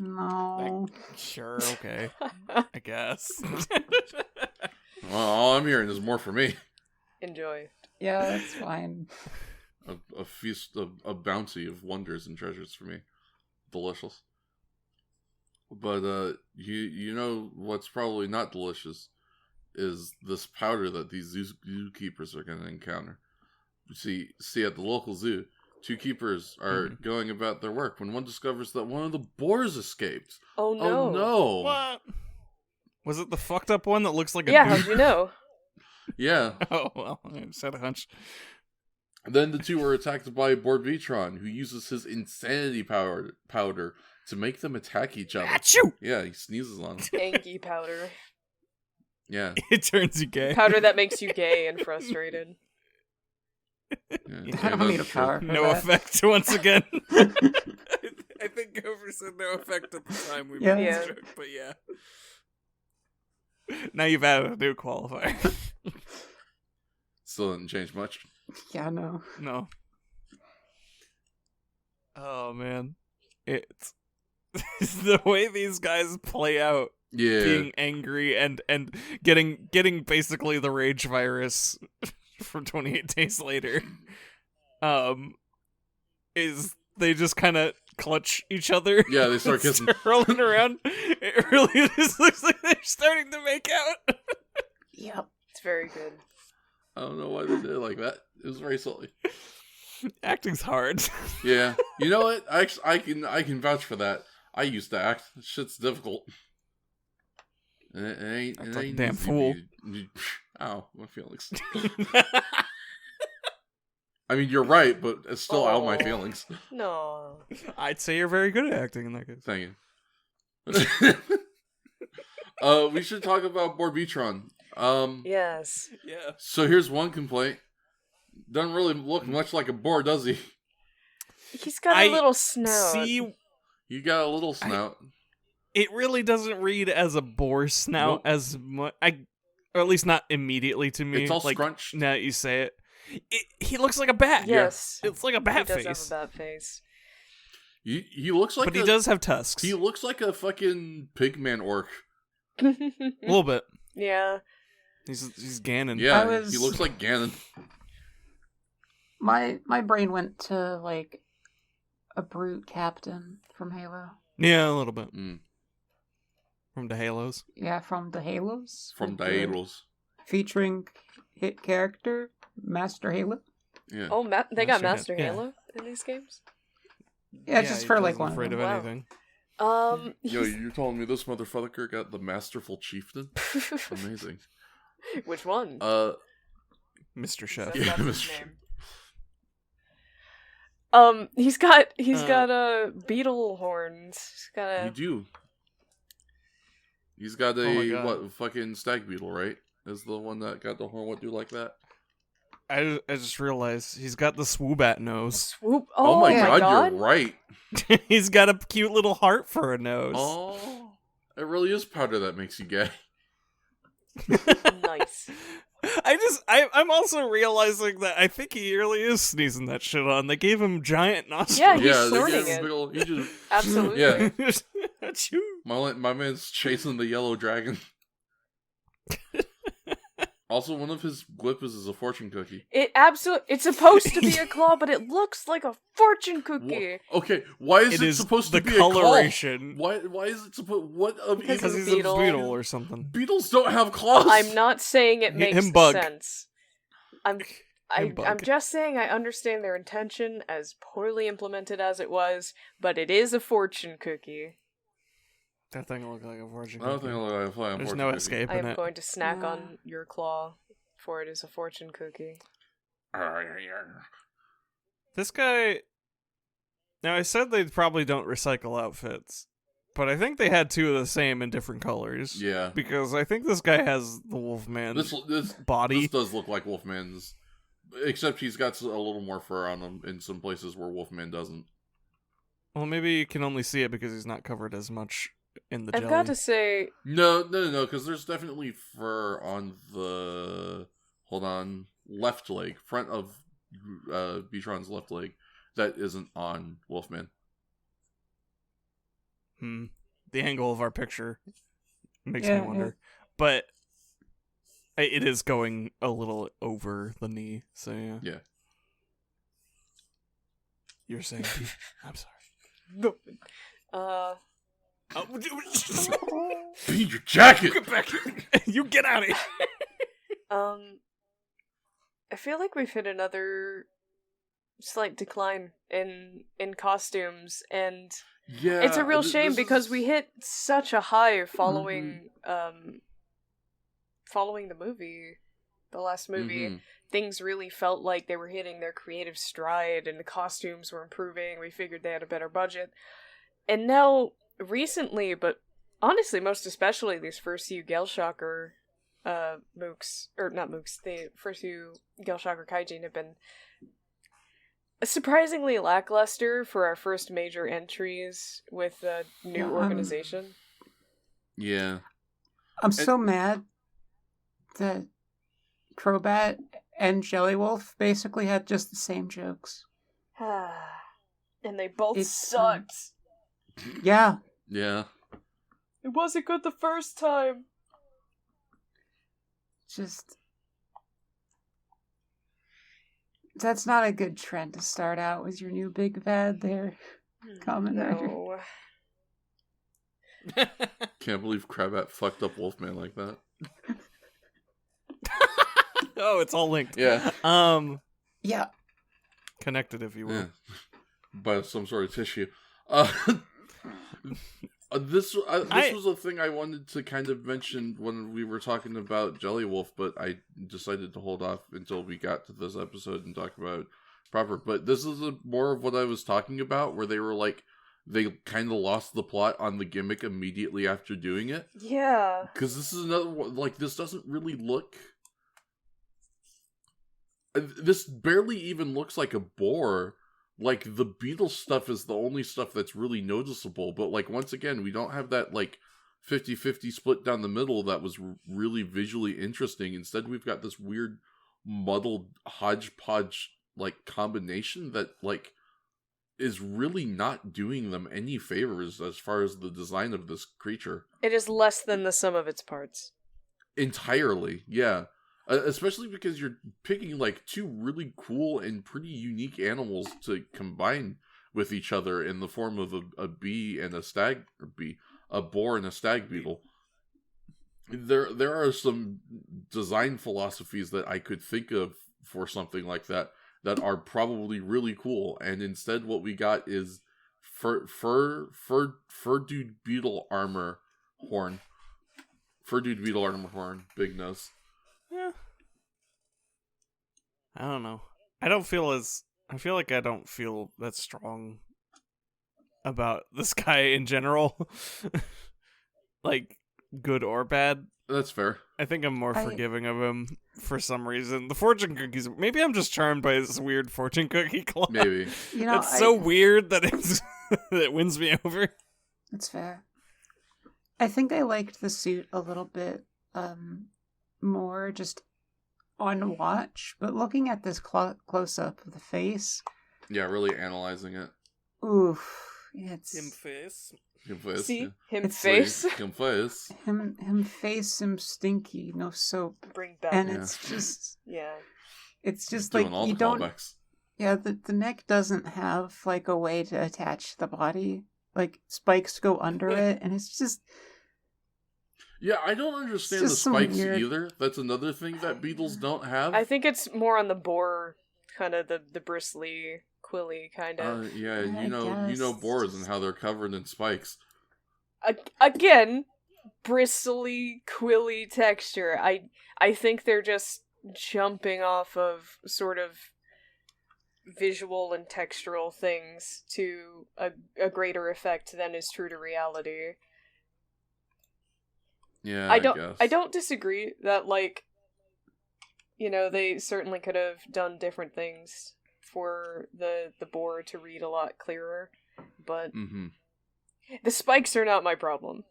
Speaker 3: No.
Speaker 4: Sure, okay. I guess.
Speaker 1: Well, all I'm hearing is more for me.
Speaker 2: Enjoy.
Speaker 3: Yeah, that's fine.
Speaker 1: A feast, a bounty of wonders and treasures for me. Delicious. But you know what's probably not delicious is this powder that these zookeepers are going to encounter. See at the local zoo, two keepers are going about their work when one discovers that one of the boars escaped.
Speaker 2: Oh no!
Speaker 1: Oh no!
Speaker 4: What? Was it the fucked up one that looks like a
Speaker 2: Yeah,
Speaker 4: dude?
Speaker 2: how'd you know?
Speaker 1: Yeah.
Speaker 4: Oh well, I just had a hunch.
Speaker 1: Then the two are attacked by Borbitron, who uses his insanity powder to make them attack each other.
Speaker 4: Achoo!
Speaker 1: Yeah, he sneezes on them.
Speaker 2: Angie powder.
Speaker 1: Yeah.
Speaker 4: It turns you gay.
Speaker 2: Powder that makes you gay and frustrated.
Speaker 1: Yeah,
Speaker 3: I don't need a
Speaker 1: that's true.
Speaker 3: power for
Speaker 4: No
Speaker 3: that.
Speaker 4: effect once again. I think Gopher said no effect at the time we
Speaker 3: Yeah.
Speaker 4: made
Speaker 2: Yeah.
Speaker 4: this joke, but yeah. Now you've added a new qualifier.
Speaker 1: Still didn't change much.
Speaker 3: Yeah, no.
Speaker 4: No. Oh man. It's the way these guys play out
Speaker 1: Yeah.
Speaker 4: being angry and getting basically the rage virus from 28 days later. Is they just kind of clutch each other.
Speaker 1: Yeah, they start
Speaker 4: and
Speaker 1: kissing.
Speaker 4: rolling around. It really just looks like they're starting to make out.
Speaker 3: Yep.
Speaker 2: It's very good.
Speaker 1: I don't know why they did it like that. It was very silly.
Speaker 4: Acting's hard.
Speaker 1: Yeah. You know what? I can vouch for that. I used to act. Shit's difficult. It ain't.
Speaker 4: That's
Speaker 1: It
Speaker 4: like a
Speaker 1: ain't
Speaker 4: damn
Speaker 1: easy
Speaker 4: fool.
Speaker 1: Ow, my feelings. I mean, you're right, but it's still out my feelings.
Speaker 2: No.
Speaker 4: I'd say you're very good at acting in that case.
Speaker 1: Thank you. We should talk about Borbitron.
Speaker 2: Yes.
Speaker 4: Yeah.
Speaker 1: So here's one complaint. Doesn't really look much like a boar, does he?
Speaker 2: He's got a little snout.
Speaker 4: See,
Speaker 1: You got a little snout.
Speaker 4: it really doesn't read as a boar snout
Speaker 1: Nope.
Speaker 4: as much. Or at least not immediately to me.
Speaker 1: It's all
Speaker 4: like,
Speaker 1: scrunched.
Speaker 4: now that you say it. He looks like a bat.
Speaker 2: Yes.
Speaker 4: It's like a
Speaker 2: He
Speaker 4: bat
Speaker 2: does
Speaker 4: face.
Speaker 2: have a bat face.
Speaker 1: He looks like
Speaker 4: But he does have tusks.
Speaker 1: He looks like a fucking pigman orc.
Speaker 4: A little bit.
Speaker 2: Yeah.
Speaker 4: He's Ganon.
Speaker 1: Yeah, he looks like Ganon.
Speaker 3: My brain went to like a brute captain from Halo.
Speaker 4: Yeah, a little bit.
Speaker 1: Mm.
Speaker 4: From the Halos.
Speaker 3: Yeah, from the Halos.
Speaker 1: From
Speaker 3: with the
Speaker 1: Daedalus.
Speaker 3: Featuring hit character Master Halo.
Speaker 1: Yeah.
Speaker 2: Oh, they got
Speaker 4: Master
Speaker 2: Master
Speaker 4: Hand,
Speaker 2: Halo in these games?
Speaker 3: Yeah, just
Speaker 4: he
Speaker 3: for like
Speaker 4: doesn't
Speaker 3: one.
Speaker 4: afraid of
Speaker 2: Wow.
Speaker 4: anything.
Speaker 1: Yo, you're telling me this motherfucker got the Masterful Chieftain? Amazing.
Speaker 2: Which one?
Speaker 4: Mr. Chef.
Speaker 1: Yeah,
Speaker 2: That's his
Speaker 1: Mr.
Speaker 2: name. He's got beetle horns. He's got
Speaker 1: You
Speaker 2: a
Speaker 1: do. He's got
Speaker 4: Oh my
Speaker 1: a
Speaker 4: God.
Speaker 1: fucking stag beetle, right? Is the one that got the horn? What do like that?
Speaker 4: I just realized he's got the swoobat nose.
Speaker 2: swoop.
Speaker 1: Oh, my
Speaker 3: my
Speaker 1: god, you're right.
Speaker 4: He's got a cute little heart for a nose.
Speaker 1: Oh, it really is powder that makes you gay.
Speaker 2: Nice.
Speaker 4: I'm also realizing that I think he really is sneezing that shit on. They gave him giant nostrils.
Speaker 2: Yeah, he's
Speaker 1: yeah, they
Speaker 2: snorting
Speaker 1: gave him
Speaker 2: it.
Speaker 1: big ol' he just
Speaker 2: Absolutely.
Speaker 1: Yeah.
Speaker 4: Achoo.
Speaker 1: my man's chasing the yellow dragon. Also, one of his glippers is a fortune cookie.
Speaker 2: It's supposed to be a claw, but it looks like a fortune cookie.
Speaker 1: Okay, why is
Speaker 4: It
Speaker 1: it
Speaker 4: is
Speaker 1: supposed
Speaker 4: the
Speaker 1: to be a claw?
Speaker 4: coloration.
Speaker 1: Why is it supposed? What of
Speaker 2: Because
Speaker 4: Because
Speaker 1: even
Speaker 4: he's
Speaker 2: beetle.
Speaker 4: a beetle or something.
Speaker 1: beetles don't have claws?
Speaker 2: I'm not saying it makes
Speaker 4: Him bug.
Speaker 2: sense. I'm
Speaker 4: bug.
Speaker 2: just saying I understand their intention, as poorly implemented as it was, but it is a fortune cookie.
Speaker 4: That thing looked like a fortune
Speaker 1: I don't
Speaker 4: cookie.
Speaker 1: think I'll fly on
Speaker 4: There's
Speaker 1: fortune
Speaker 4: no
Speaker 1: cookie.
Speaker 4: escape
Speaker 2: I
Speaker 4: in
Speaker 2: am
Speaker 4: it.
Speaker 2: going to snack on your claw, for it is a fortune cookie.
Speaker 4: This guy... Now, I said they probably don't recycle outfits, but I think they had two of the same in different colors.
Speaker 1: Yeah,
Speaker 4: Because I think this guy has the Wolfman
Speaker 1: this
Speaker 4: body.
Speaker 1: does look like Wolfman's, except he's got a little more fur on him in some places where Wolfman doesn't.
Speaker 4: Well, maybe you can only see it because he's not covered as much in the
Speaker 2: I've
Speaker 4: jelly.
Speaker 2: got to say,
Speaker 1: No, because there's definitely fur on the left leg, front of Beatron's left leg, that isn't on Wolfman.
Speaker 4: the angle of our picture makes me wonder. But it is going a little over the knee, so yeah.
Speaker 1: Yeah.
Speaker 4: You're saying, I'm sorry.
Speaker 2: No.
Speaker 1: Beat your jacket!
Speaker 4: Get back here! You get out of here!
Speaker 2: I feel like we've hit another slight decline in costumes, and
Speaker 1: Yeah,
Speaker 2: it's a real shame because we hit such a high following following the movie, the last movie.
Speaker 1: Mm-hmm.
Speaker 2: Things really felt like they were hitting their creative stride, and the costumes were improving. We figured they had a better budget, and now recently, but honestly, most especially these first few Gelshocker mooks, or not mooks, the first few Gelshocker Kaijin have been surprisingly lackluster for our first major entries with a new organization.
Speaker 1: Yeah.
Speaker 3: I'm so mad that Crobat and Jellywolf basically had just the same jokes.
Speaker 2: And they both sucked.
Speaker 3: Yeah.
Speaker 1: Yeah.
Speaker 2: It wasn't good the first time.
Speaker 3: Just... That's not a good trend to start out with your new big bad there, Kamen Rider.
Speaker 2: No.
Speaker 1: Can't believe Crabat fucked up Wolfman like that.
Speaker 4: Oh, it's all linked.
Speaker 1: Yeah.
Speaker 3: Yeah.
Speaker 4: Connected, if you will.
Speaker 1: Yeah. By some sort of tissue. This was a thing I wanted to kind of mention when we were talking about Jellywolf, but I decided to hold off until we got to this episode and talk about it proper. But this is more of what I was talking about, where they were like, they kind of lost the plot on the gimmick immediately after doing it.
Speaker 2: Yeah.
Speaker 1: Because this is another one, like, this doesn't really look... This barely even looks like a boar. Like, the beetle stuff is the only stuff that's really noticeable, but, like, once again, we don't have that, like, 50-50 split down the middle that was really visually interesting. Instead, we've got this weird, muddled, hodgepodge, like, combination that, like, is really not doing them any favors as far as the design of this creature.
Speaker 2: It is less than the sum of its parts.
Speaker 1: Entirely, yeah. Especially because you're picking, like, two really cool and pretty unique animals to combine with each other in the form of a bee and a boar and a stag beetle. There are some design philosophies that I could think of for something like that are probably really cool, and instead what we got is fur dude beetle armor horn. Fur dude beetle armor horn, big nose.
Speaker 4: Yeah. I don't know. I feel like I don't feel that strong about this guy in general. Like, good or bad.
Speaker 1: That's fair.
Speaker 4: I think I'm more forgiving of him for some reason. The fortune cookies, maybe I'm just charmed by this weird fortune cookie club.
Speaker 1: Maybe.
Speaker 3: You know,
Speaker 4: it's so weird that that wins me over.
Speaker 3: That's fair. I think I liked the suit a little bit more just on watch, but looking at this close-up of the face...
Speaker 1: Yeah, really analyzing it.
Speaker 3: Oof. It's...
Speaker 4: Him face.
Speaker 2: See?
Speaker 1: Yeah.
Speaker 2: Him face.
Speaker 1: Him face.
Speaker 3: Him face, him stinky, no soap.
Speaker 2: Bring back.
Speaker 3: And
Speaker 1: Yeah.
Speaker 3: it's just...
Speaker 2: Yeah.
Speaker 3: It's just
Speaker 1: Doing
Speaker 3: like,
Speaker 1: all
Speaker 3: you
Speaker 1: the
Speaker 3: don't...
Speaker 1: callbacks.
Speaker 3: Yeah, the neck doesn't have, like, a way to attach the body. Like, spikes go under it, and it's just...
Speaker 1: Yeah, I don't understand the
Speaker 3: just some
Speaker 1: spikes
Speaker 3: weird-
Speaker 1: either. That's another thing that beetles don't have.
Speaker 2: I think it's more on the boar, kind of the bristly, quilly kind of.
Speaker 1: Yeah,
Speaker 3: I
Speaker 1: you know
Speaker 3: guess.
Speaker 1: boars and how they're covered in spikes.
Speaker 2: Again, bristly, quilly texture. I think they're just jumping off of sort of visual and textural things to a greater effect than is true to reality.
Speaker 1: Yeah,
Speaker 2: I don't
Speaker 1: guess.
Speaker 2: I don't disagree that, like, you know, they certainly could have done different things for the boar to read a lot clearer, but
Speaker 1: Mm-hmm.
Speaker 2: the spikes are not my problem,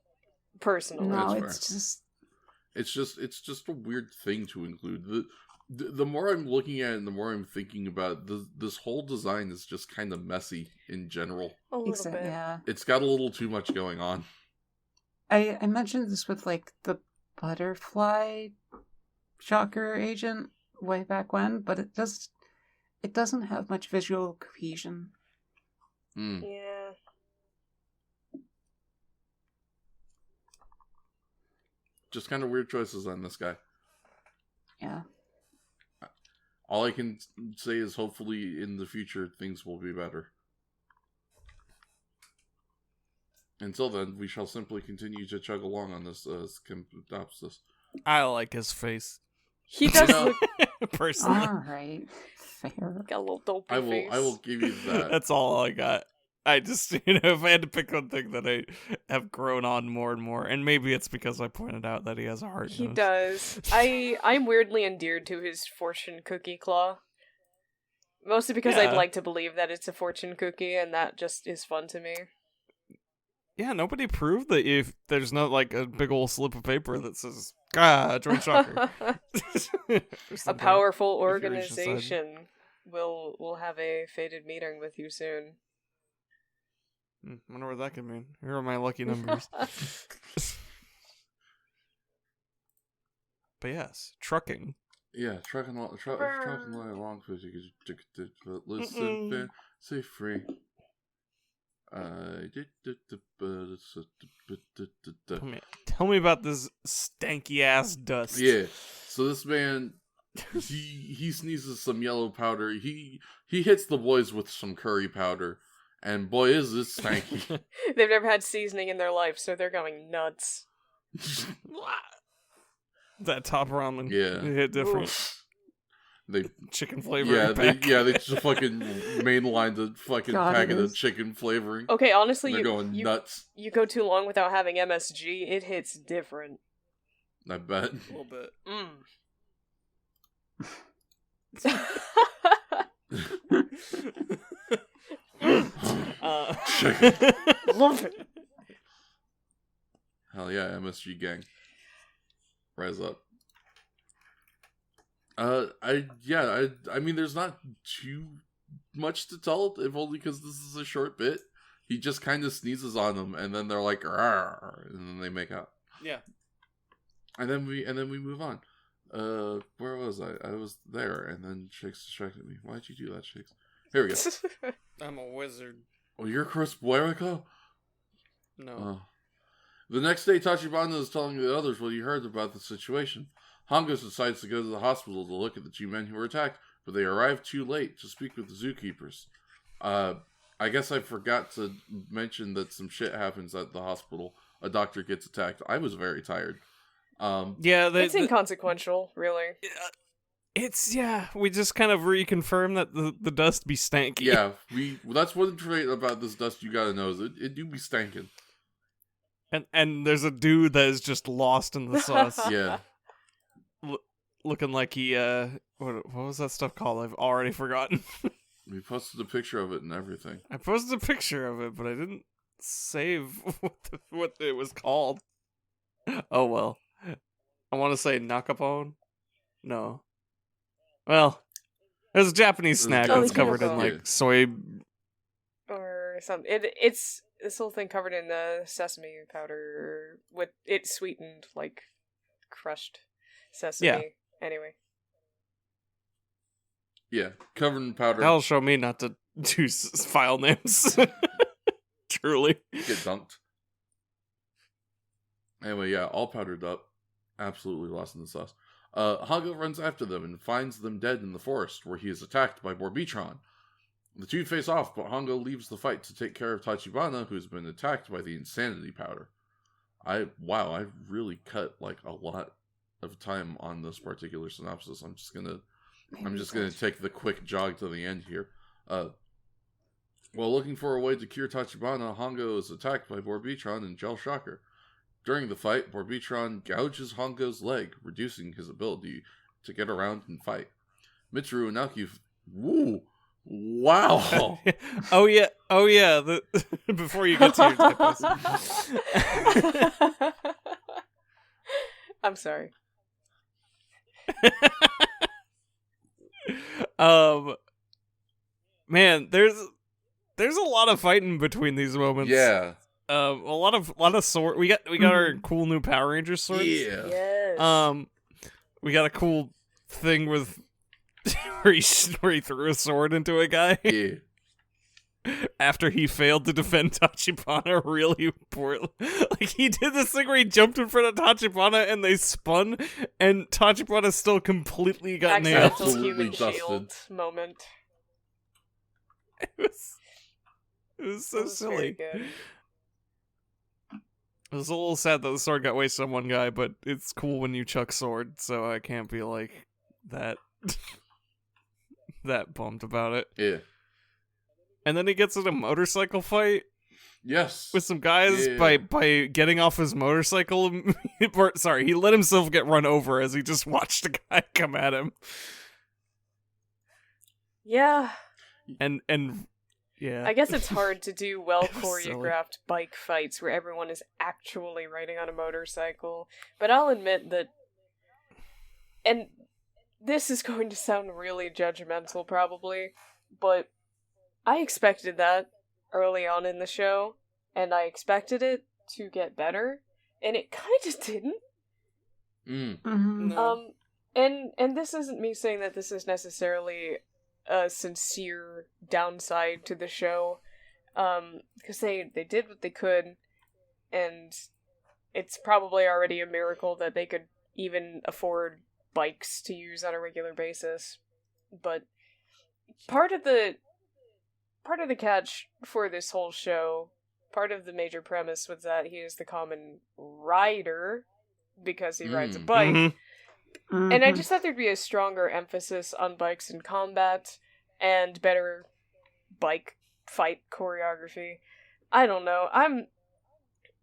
Speaker 2: personally.
Speaker 3: No,
Speaker 1: That's
Speaker 3: it's just...
Speaker 1: It's just a weird thing to include. The more I'm looking at it and the more I'm thinking about it, this whole design is just kind of messy in general.
Speaker 2: A little bit.
Speaker 3: Yeah.
Speaker 1: It's got a little too much going on.
Speaker 3: I mentioned this with like the butterfly shocker agent way back when, but it doesn't have much visual cohesion.
Speaker 2: Yeah.
Speaker 1: Just kind of weird choices on this guy.
Speaker 3: Yeah.
Speaker 1: All I can say is hopefully in the future things will be better. Until then, we shall simply continue to chug along on this synopsis.
Speaker 4: I like his face.
Speaker 2: He does look
Speaker 4: Personally.
Speaker 3: All right. Fair.
Speaker 2: got a little dopey face.
Speaker 1: I will give you that.
Speaker 4: That's all I got. I just, if I had to pick one thing that I have grown on more and more, and maybe it's because I pointed out that he has a hard
Speaker 2: He
Speaker 4: nose.
Speaker 2: does. I'm weirdly endeared to his fortune cookie claw. Mostly because
Speaker 4: Yeah.
Speaker 2: I'd like to believe that it's a fortune cookie, and that just is fun to me.
Speaker 4: Yeah, nobody proved that if there's not like a big old slip of paper that says, join Shocker. Or
Speaker 2: A
Speaker 4: something.
Speaker 2: powerful
Speaker 4: if you reach the side.
Speaker 2: organization will have a fated meeting with you soon.
Speaker 4: Wonder what that could mean. Here are my lucky numbers. But yes, trucking.
Speaker 1: Yeah, trucking along quick. Listen, say free.
Speaker 4: Tell me about this stanky ass dust.
Speaker 1: Yeah. So this man, he sneezes some yellow powder. He hits the boys with some curry powder, and boy is this stanky.
Speaker 2: They've never had seasoning in their life, so they're going nuts.
Speaker 4: That top ramen.
Speaker 1: Yeah.
Speaker 4: It hit different.
Speaker 2: Oof.
Speaker 1: They
Speaker 4: Chicken flavoring.
Speaker 1: they
Speaker 4: pack.
Speaker 1: just fucking mainlined a fucking
Speaker 3: God,
Speaker 1: packet
Speaker 3: it
Speaker 1: of
Speaker 3: is.
Speaker 1: chicken flavoring.
Speaker 2: Okay, honestly,
Speaker 1: They're
Speaker 2: you
Speaker 1: going nuts.
Speaker 2: you go too long without having MSG, it hits different.
Speaker 1: I bet.
Speaker 4: A little bit.
Speaker 1: Chicken.
Speaker 2: Love it.
Speaker 1: Hell yeah, MSG gang. Rise up. I mean, there's not too much to tell, if only because this is a short bit. He just kind of sneezes on them, and then they're like, "Arr," and then they make out.
Speaker 4: Yeah.
Speaker 1: And then we move on. Where was I? I was there, and then Shakes distracted me. Why'd you do that, Shakes? Here we go.
Speaker 4: I'm a wizard.
Speaker 1: Oh, you're Chris Buerico?
Speaker 4: No.
Speaker 1: Oh. The next day, Tachibana is telling the others what he heard about the situation. Hongos decides to go to the hospital to look at the two men who were attacked, but they arrive too late to speak with the zookeepers. I guess I forgot to mention that some shit happens at the hospital. A doctor gets attacked. I was very tired.
Speaker 4: Yeah,
Speaker 2: It's inconsequential, really.
Speaker 4: we just kind of reconfirm that the dust be stanky.
Speaker 1: Yeah, that's one trait about this dust you gotta know is it do be stankin'.
Speaker 4: And there's a dude that is just lost in the sauce.
Speaker 1: Yeah.
Speaker 4: Looking like he, what was that stuff called? I've already forgotten.
Speaker 1: We posted a picture of it and everything.
Speaker 4: I posted a picture of it, but I didn't save what it was called. Oh well. I want to say nakapon. No. Well, there's a Japanese snack
Speaker 1: Oh,
Speaker 4: that's covered in
Speaker 2: nakapon.
Speaker 4: like soy.
Speaker 2: Or something. It's this whole thing covered in sesame powder with it sweetened like crushed sesame.
Speaker 4: Yeah.
Speaker 2: Anyway.
Speaker 1: Yeah, covered in powder.
Speaker 4: That'll show me not to do file names. Truly.
Speaker 1: Get dunked. Anyway, yeah, all powdered up. Absolutely lost in the sauce. Hongo runs after them and finds them dead in the forest, where he is attacked by Borbitron. The two face off, but Hongo leaves the fight to take care of Tachibana, who's been attacked by the insanity powder. I really cut like a lot of time on this particular synopsis. I'm just gonna take the quick jog to the end here. While looking for a way to cure Tachibana, Hongo is attacked by Borbitron and Gel Shocker. During the fight, Borbitron gouges Hongo's leg, reducing his ability to get around and fight. Mitsuru and Naoki... Woo! Wow!
Speaker 4: Oh yeah. Before you get to your typos.
Speaker 2: I'm sorry.
Speaker 4: Man, there's a lot of fighting between these moments.
Speaker 1: Yeah.
Speaker 4: a lot of sword. We got our cool new Power Rangers swords.
Speaker 1: Yeah.
Speaker 2: Yes.
Speaker 4: We got a cool thing with where he threw a sword into a guy.
Speaker 1: Yeah.
Speaker 4: After he failed to defend Tachibana really poorly. Like, he did this thing where he jumped in front of Tachibana and they spun, and Tachibana still completely got nailed.
Speaker 2: Accidental
Speaker 1: Absolutely
Speaker 2: human
Speaker 1: dusted.
Speaker 2: shield moment.
Speaker 4: It was so
Speaker 2: It was very
Speaker 4: silly.
Speaker 2: good.
Speaker 4: It was a little sad that the sword got wasted on one guy, but it's cool when you chuck sword, so I can't be like that that bummed about it.
Speaker 1: Yeah.
Speaker 4: And then he gets in a motorcycle fight
Speaker 1: Yes.
Speaker 4: with some guys
Speaker 1: Yeah.
Speaker 4: by getting off his motorcycle. Or, sorry, he let himself get run over as he just watched a guy come at him.
Speaker 2: Yeah.
Speaker 4: And yeah.
Speaker 2: I guess it's hard to do well
Speaker 4: It was silly.
Speaker 2: choreographed bike fights where everyone is actually riding on a motorcycle. But I'll admit that, and this is going to sound really judgmental probably, but I expected that early on in the show, and I expected it to get better, and it kind of just didn't.
Speaker 3: Mm-hmm.
Speaker 4: No.
Speaker 2: And this isn't me saying that this is necessarily a sincere downside to the show, because they did what they could, and it's probably already a miracle that they could even afford bikes to use on a regular basis. But part of the catch for this whole show, part of the major premise was that he is the Kamen Rider because he rides a bike.
Speaker 4: Mhm.
Speaker 2: And I just thought there'd be a stronger emphasis on bikes in combat and better bike fight choreography. I don't know.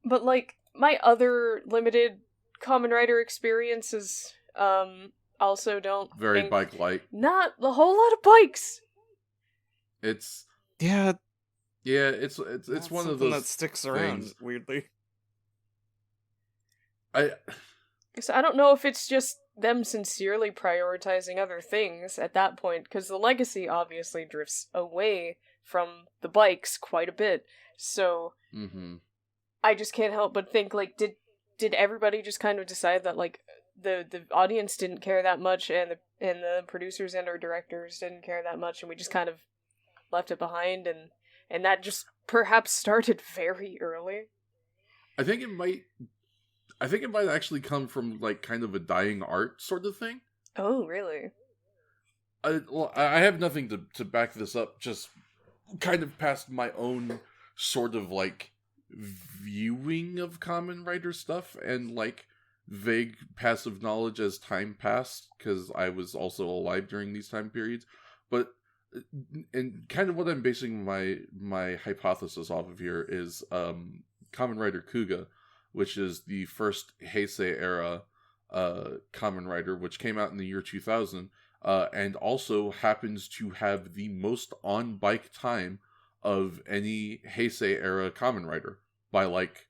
Speaker 2: But like my other limited Kamen Rider experiences also don't
Speaker 1: Very
Speaker 2: think-
Speaker 1: bike light.
Speaker 2: Not a whole lot of bikes.
Speaker 1: It's
Speaker 4: Yeah,
Speaker 1: it's one of
Speaker 4: something
Speaker 1: those
Speaker 4: that sticks around
Speaker 1: things.
Speaker 4: weirdly.
Speaker 2: So I don't know if it's just them sincerely prioritizing other things at that point, because the legacy obviously drifts away from the bikes quite a bit. So I just can't help but think, like, did everybody just kind of decide that, like, the audience didn't care that much, and the producers and or directors didn't care that much, and we just kind of left it behind, and that just perhaps started very early.
Speaker 1: I think it might actually come from like kind of a dying art sort of thing.
Speaker 2: Oh, really?
Speaker 1: I have nothing to back this up, just kind of past my own sort of like viewing of Kamen Rider stuff and like vague passive knowledge as time passed, because I was also alive during these time periods. But and kind of what I'm basing my hypothesis off of here is Kamen Rider Kuga, which is the first Heisei era Kamen Rider, which came out in the year 2000, and also happens to have the most on-bike time of any Heisei era Kamen Rider by like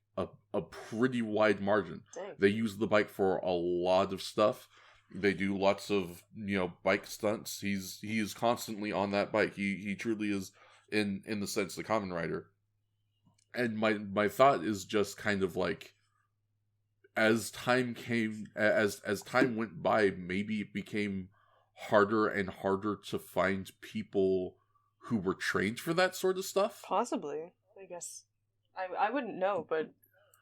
Speaker 1: a pretty wide margin.
Speaker 2: Dang.
Speaker 1: They use the bike for a lot of stuff. They do lots of, bike stunts. He is constantly on that bike. He truly is in the sense the Kamen Rider. And my thought is just kind of like, as time went by, maybe it became harder and harder to find people who were trained for that sort of stuff.
Speaker 2: Possibly, I guess. I wouldn't know, but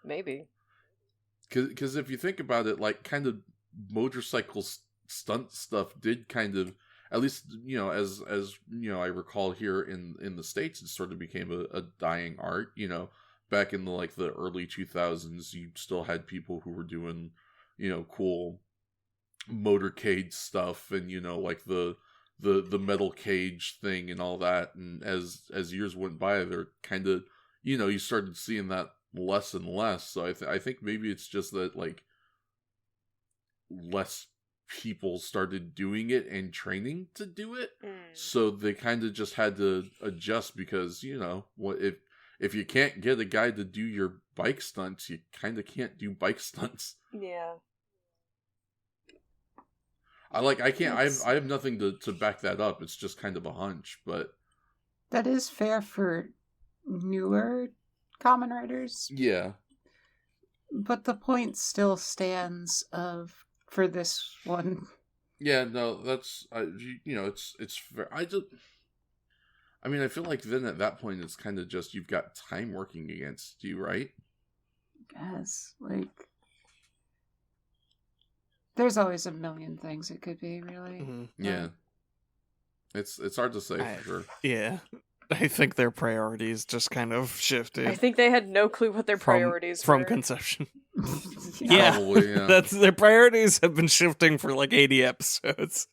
Speaker 2: maybe.
Speaker 1: Because if you think about it, like, kind of motorcycle stunt stuff did kind of, at least, as I recall here in the States, it sort of became a dying art. Back in the early 2000s, you still had people who were doing, cool motorcade stuff and, like the metal cage thing and all that. And as years went by, they're kind of, you started seeing that less and less. So I think maybe it's just that, like, less people started doing it and training to do it. So they kind of just had to adjust because, what if you can't get a guy to do your bike stunts, you kind of can't do bike stunts.
Speaker 2: Yeah.
Speaker 1: I have nothing to back that up. It's just kind of a hunch, but
Speaker 3: that is fair for newer Kamen Riders.
Speaker 1: Yeah.
Speaker 3: But the point still stands for this one.
Speaker 1: Yeah, no, that's it's fair. I mean, I feel like then at that point it's kind of just you've got time working against you, right?
Speaker 3: Yes, like there's always a million things it could be, really.
Speaker 4: Mm-hmm.
Speaker 1: Yeah, it's hard to say for sure.
Speaker 4: Yeah, I think their priorities just kind of shifted.
Speaker 2: I think they had no clue what their priorities
Speaker 4: from
Speaker 2: were.
Speaker 4: conception.
Speaker 3: Yeah.
Speaker 1: Probably, yeah.
Speaker 4: That's their priorities have been shifting for like 80 episodes.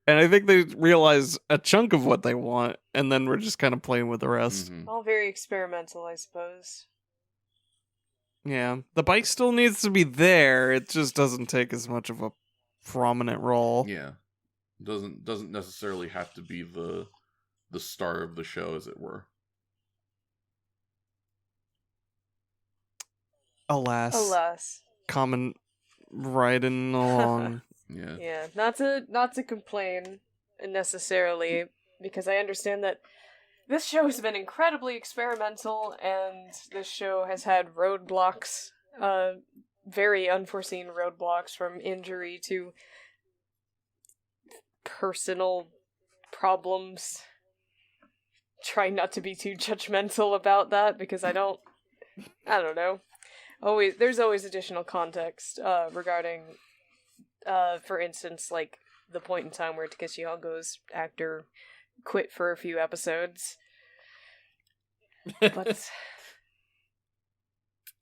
Speaker 4: And I think they realize a chunk of what they want, and then we're just kind of playing with the rest.
Speaker 1: Mhm.
Speaker 2: All very experimental, I suppose.
Speaker 4: Yeah, the bike still needs to be there. It just doesn't take as much of a prominent role.
Speaker 1: Yeah, doesn't necessarily have to be the star of the show, as it were.
Speaker 4: Alas. Kamen riding along.
Speaker 1: Yeah.
Speaker 2: Yeah, not to complain necessarily, because I understand that this show has been incredibly experimental, and this show has had roadblocks, very unforeseen roadblocks, from injury to personal problems. Try not to be too judgmental about that, because I don't know. There's always additional context regarding, for instance, like the point in time where Takeshi Hongo's actor quit for a few episodes. But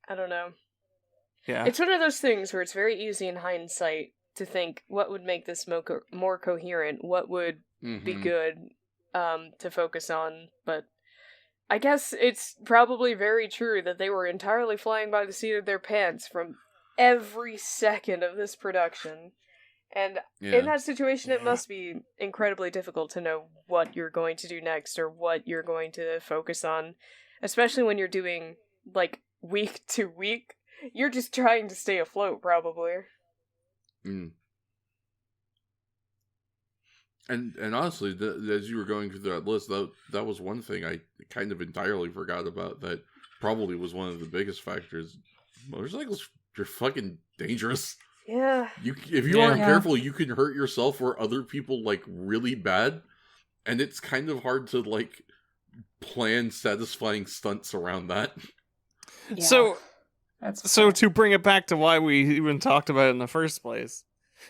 Speaker 2: I don't know.
Speaker 4: Yeah.
Speaker 2: It's one of those things where it's very easy in hindsight to think what would make this more coherent, what would be good to focus on, but I guess it's probably very true that they were entirely flying by the seat of their pants from every second of this production. And in that situation, it must be incredibly difficult to know what you're going to do next or what you're going to focus on, especially when you're doing, like, week to week. You're just trying to stay afloat, probably.
Speaker 1: Mm. And honestly, as you were going through that list, that was one thing I kind of entirely forgot about. That probably was one of the biggest factors. Motorcycles are fucking dangerous.
Speaker 2: Yeah.
Speaker 1: If you aren't careful, you can hurt yourself or other people like really bad, and it's kind of hard to like plan satisfying stunts around that.
Speaker 3: Yeah.
Speaker 4: So to bring it back to why we even talked about it in the first place.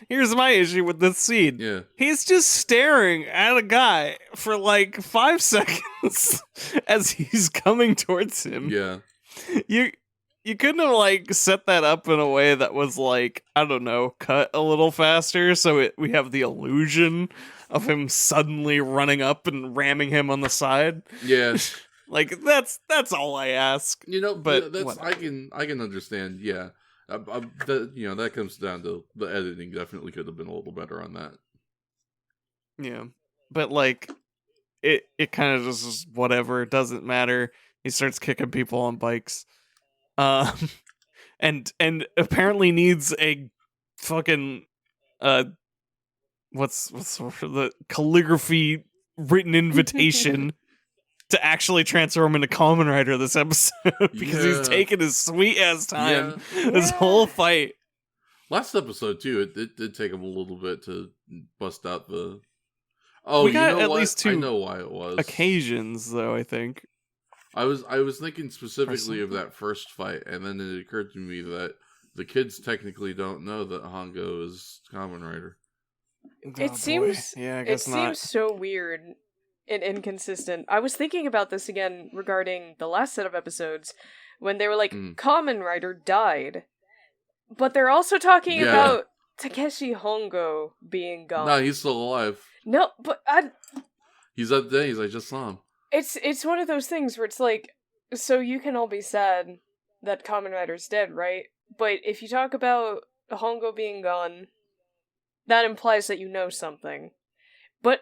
Speaker 4: Here's my issue with this scene.
Speaker 1: Yeah.
Speaker 4: He's just staring at a guy for like 5 seconds as he's coming towards him.
Speaker 1: Yeah.
Speaker 4: You couldn't have like set that up in a way that was like, I don't know, cut a little faster so we have the illusion of him suddenly running up and ramming him on the side.
Speaker 1: Yeah.
Speaker 4: Like that's all I ask.
Speaker 1: But that's I can understand. Yeah. That comes down to the editing. Definitely could have been a little better on that.
Speaker 4: Yeah, but like, it kind of just is whatever. It doesn't matter. He starts kicking people on bikes, and apparently needs a fucking what's the calligraphy written invitation to actually transform into Kamen Rider this episode because he's taking his sweet ass time this whole fight.
Speaker 1: Last episode too, it did take him a little bit to bust out the.
Speaker 4: We got at least 2
Speaker 1: I know why it was.
Speaker 4: occasions though. I think
Speaker 1: I was thinking specifically of that first fight, and then it occurred to me that the kids technically don't know that Hongo is Kamen Rider.
Speaker 2: It seems
Speaker 4: I guess not.
Speaker 2: Seems so weird and inconsistent. I was thinking about this again regarding the last set of episodes when they were like, Kamen Rider died. But they're also talking about Takeshi Hongo being gone.
Speaker 1: No, he's still alive.
Speaker 2: No, but
Speaker 1: he's at days. I just saw him.
Speaker 2: It's one of those things where it's like, so you can all be sad that Kamen Rider's dead, right? But if you talk about Hongo being gone, that implies that you know something. But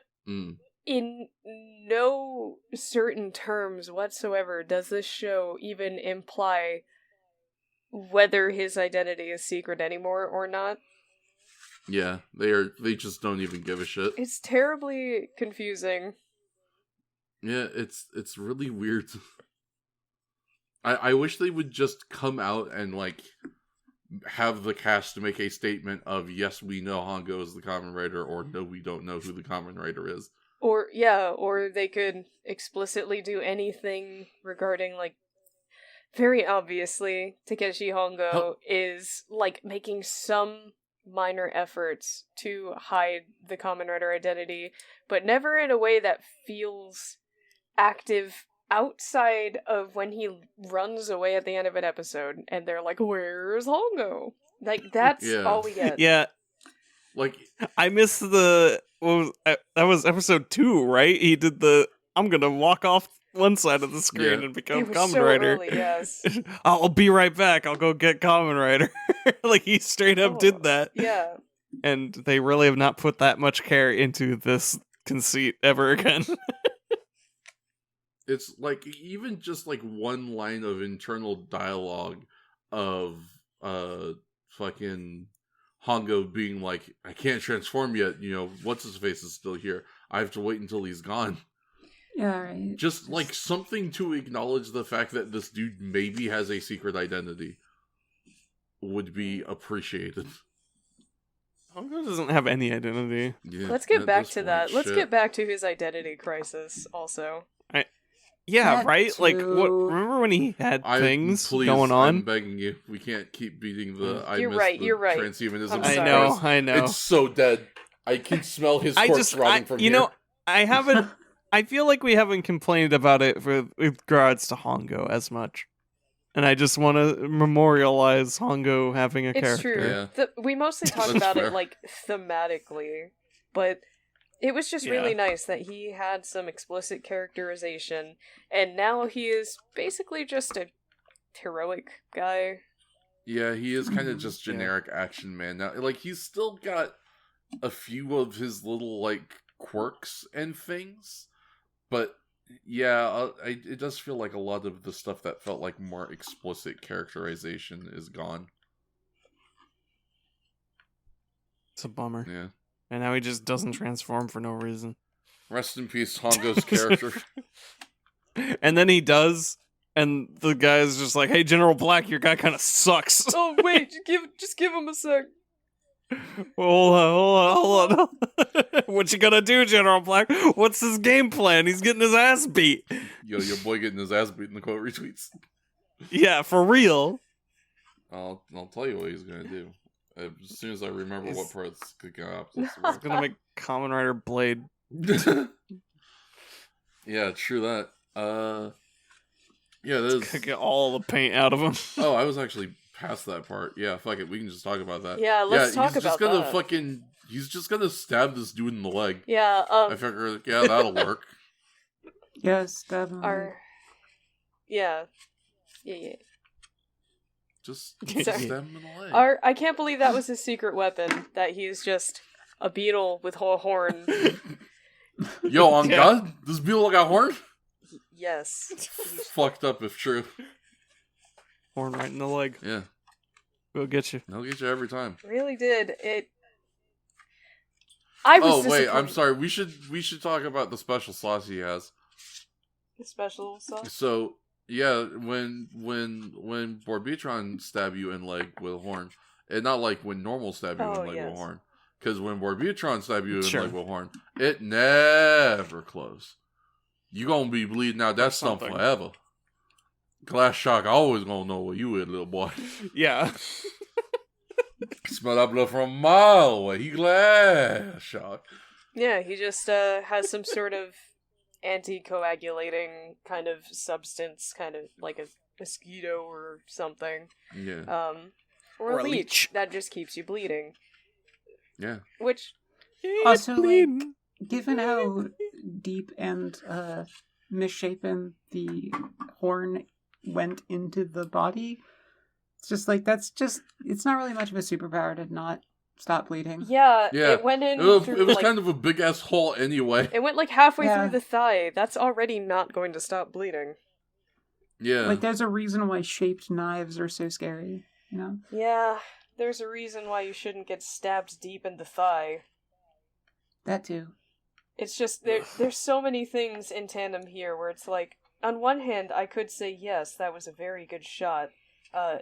Speaker 2: in no certain terms whatsoever does this show even imply whether his identity is secret anymore or not.
Speaker 1: Yeah, they just don't even give a shit.
Speaker 2: It's terribly confusing.
Speaker 1: Yeah, it's really weird. I wish they would just come out and, like, have the cast to make a statement of, yes, we know Hongo is the Kamen Rider, or no, we don't know who the Kamen Rider is.
Speaker 2: Or they could explicitly do anything regarding, like, very obviously, Takeshi Hongo is, like, making some minor efforts to hide the Kamen Rider identity, but never in a way that feels active outside of when he runs away at the end of an episode, and they're like, where's Hongo? Like, that's all we get.
Speaker 4: Yeah.
Speaker 1: Like,
Speaker 4: I missed that was episode 2, right? He did I'm gonna walk off one side of the screen and become Kamen Rider.
Speaker 2: Early, yes.
Speaker 4: I'll be right back. I'll go get Kamen Rider. Like, he straight up did that.
Speaker 2: Yeah.
Speaker 4: And they really have not put that much care into this conceit ever again.
Speaker 1: it's like, even just like one line of internal dialogue of fucking Hongo being like, I can't transform yet, you know, what's his face is still here. I have to wait until he's gone.
Speaker 3: Yeah, right.
Speaker 1: Just like something to acknowledge the fact that this dude maybe has a secret identity would be appreciated.
Speaker 4: Hongo doesn't have any identity.
Speaker 1: Yeah,
Speaker 2: let's get back to that.
Speaker 1: Shit.
Speaker 2: Let's get back to his identity crisis also.
Speaker 4: Yeah,
Speaker 3: That
Speaker 4: right?
Speaker 3: too.
Speaker 4: Like, remember when he had things
Speaker 1: please,
Speaker 4: going on?
Speaker 1: I'm begging you. We can't keep beating the
Speaker 2: You're right.
Speaker 1: transhumanism.
Speaker 2: I'm
Speaker 4: I
Speaker 2: sorry.
Speaker 4: know.
Speaker 1: It's so dead. I can smell his corpse rotting from here.
Speaker 4: I haven't. I feel like we haven't complained about it with regards to Hongo as much, and I just want to memorialize Hongo having a
Speaker 2: It's
Speaker 4: character.
Speaker 2: true. We mostly talk
Speaker 1: That's
Speaker 2: about
Speaker 1: fair.
Speaker 2: it, like, thematically, but it was just really nice that he had some explicit characterization, and now he is basically just a heroic guy.
Speaker 1: Yeah, he is kind of just generic action man now. Like, he's still got a few of his little, like, quirks and things, but yeah, it does feel like a lot of the stuff that felt like more explicit characterization is gone.
Speaker 4: It's a bummer.
Speaker 1: Yeah.
Speaker 4: And now he just doesn't transform for no reason.
Speaker 1: Rest in peace, Hongo's character.
Speaker 4: And then he does, and the guy's just like, hey, General Black, your guy kind of sucks.
Speaker 2: Oh wait, just give him a sec.
Speaker 4: Hold on. What you gonna do, General Black? What's his game plan? He's getting his ass beat.
Speaker 1: Yo, your boy getting his ass beat in the quote retweets.
Speaker 4: Yeah, for real.
Speaker 1: I'll tell you what he's gonna do. As soon as I remember what parts could go up.
Speaker 4: He's gonna make Kamen Rider Blade.
Speaker 1: Yeah, true that. Yeah, that is...
Speaker 4: Get all the paint out of him.
Speaker 1: Oh, I was actually past that part. Yeah, fuck it. We can just talk about that.
Speaker 2: Yeah, let's talk
Speaker 1: he's
Speaker 2: about
Speaker 1: just gonna
Speaker 2: that.
Speaker 1: He's just gonna stab this dude in the leg.
Speaker 2: Yeah,
Speaker 1: I figure, yeah, that'll work.
Speaker 3: Yes, definitely.
Speaker 2: Yeah.
Speaker 1: Just
Speaker 2: Sorry.
Speaker 1: stab him in the leg.
Speaker 2: I can't believe that was his secret weapon, that he's just a beetle with a horn.
Speaker 1: Yo, on God? This beetle got horn?
Speaker 2: Yes.
Speaker 1: Fucked up if true.
Speaker 4: Horn right in the leg.
Speaker 1: Yeah.
Speaker 4: We'll get you.
Speaker 1: He'll get you every time.
Speaker 2: Really did. I was
Speaker 1: wait, I'm
Speaker 2: disappointed.
Speaker 1: sorry. We should talk about the special sauce he has.
Speaker 2: The special sauce?
Speaker 1: So, yeah, when Borbitron stab you in leg with a horn, and not like when normal stab you in leg with a horn. Because when Borbitron stab you in leg with a horn, it never close. You gonna be bleeding out that stump forever. Glass Shock always gonna know what you is, little boy.
Speaker 4: Yeah.
Speaker 1: Smell that blood from a mile away. He Glass Shock.
Speaker 2: Yeah, he just has some sort of anticoagulating kind of substance, kind of like a mosquito or something.
Speaker 1: Yeah.
Speaker 2: Or a leech that just keeps you bleeding.
Speaker 1: Yeah.
Speaker 2: Which
Speaker 3: Also, like, given how deep and misshapen the horn went into the body, it's just like, it's not really much of a superpower to not stop bleeding.
Speaker 2: Yeah.
Speaker 1: Yeah.
Speaker 2: It went in
Speaker 1: It was
Speaker 2: through,
Speaker 1: kind of a big ass hole anyway.
Speaker 2: It went like halfway through the thigh. That's already not going to stop bleeding.
Speaker 1: Yeah.
Speaker 3: Like, there's a reason why shaped knives are so scary, you know?
Speaker 2: Yeah. There's a reason why you shouldn't get stabbed deep in the thigh.
Speaker 3: That too.
Speaker 2: It's just, there's so many things in tandem here where it's like, on one hand, I could say, yes, that was a very good shot.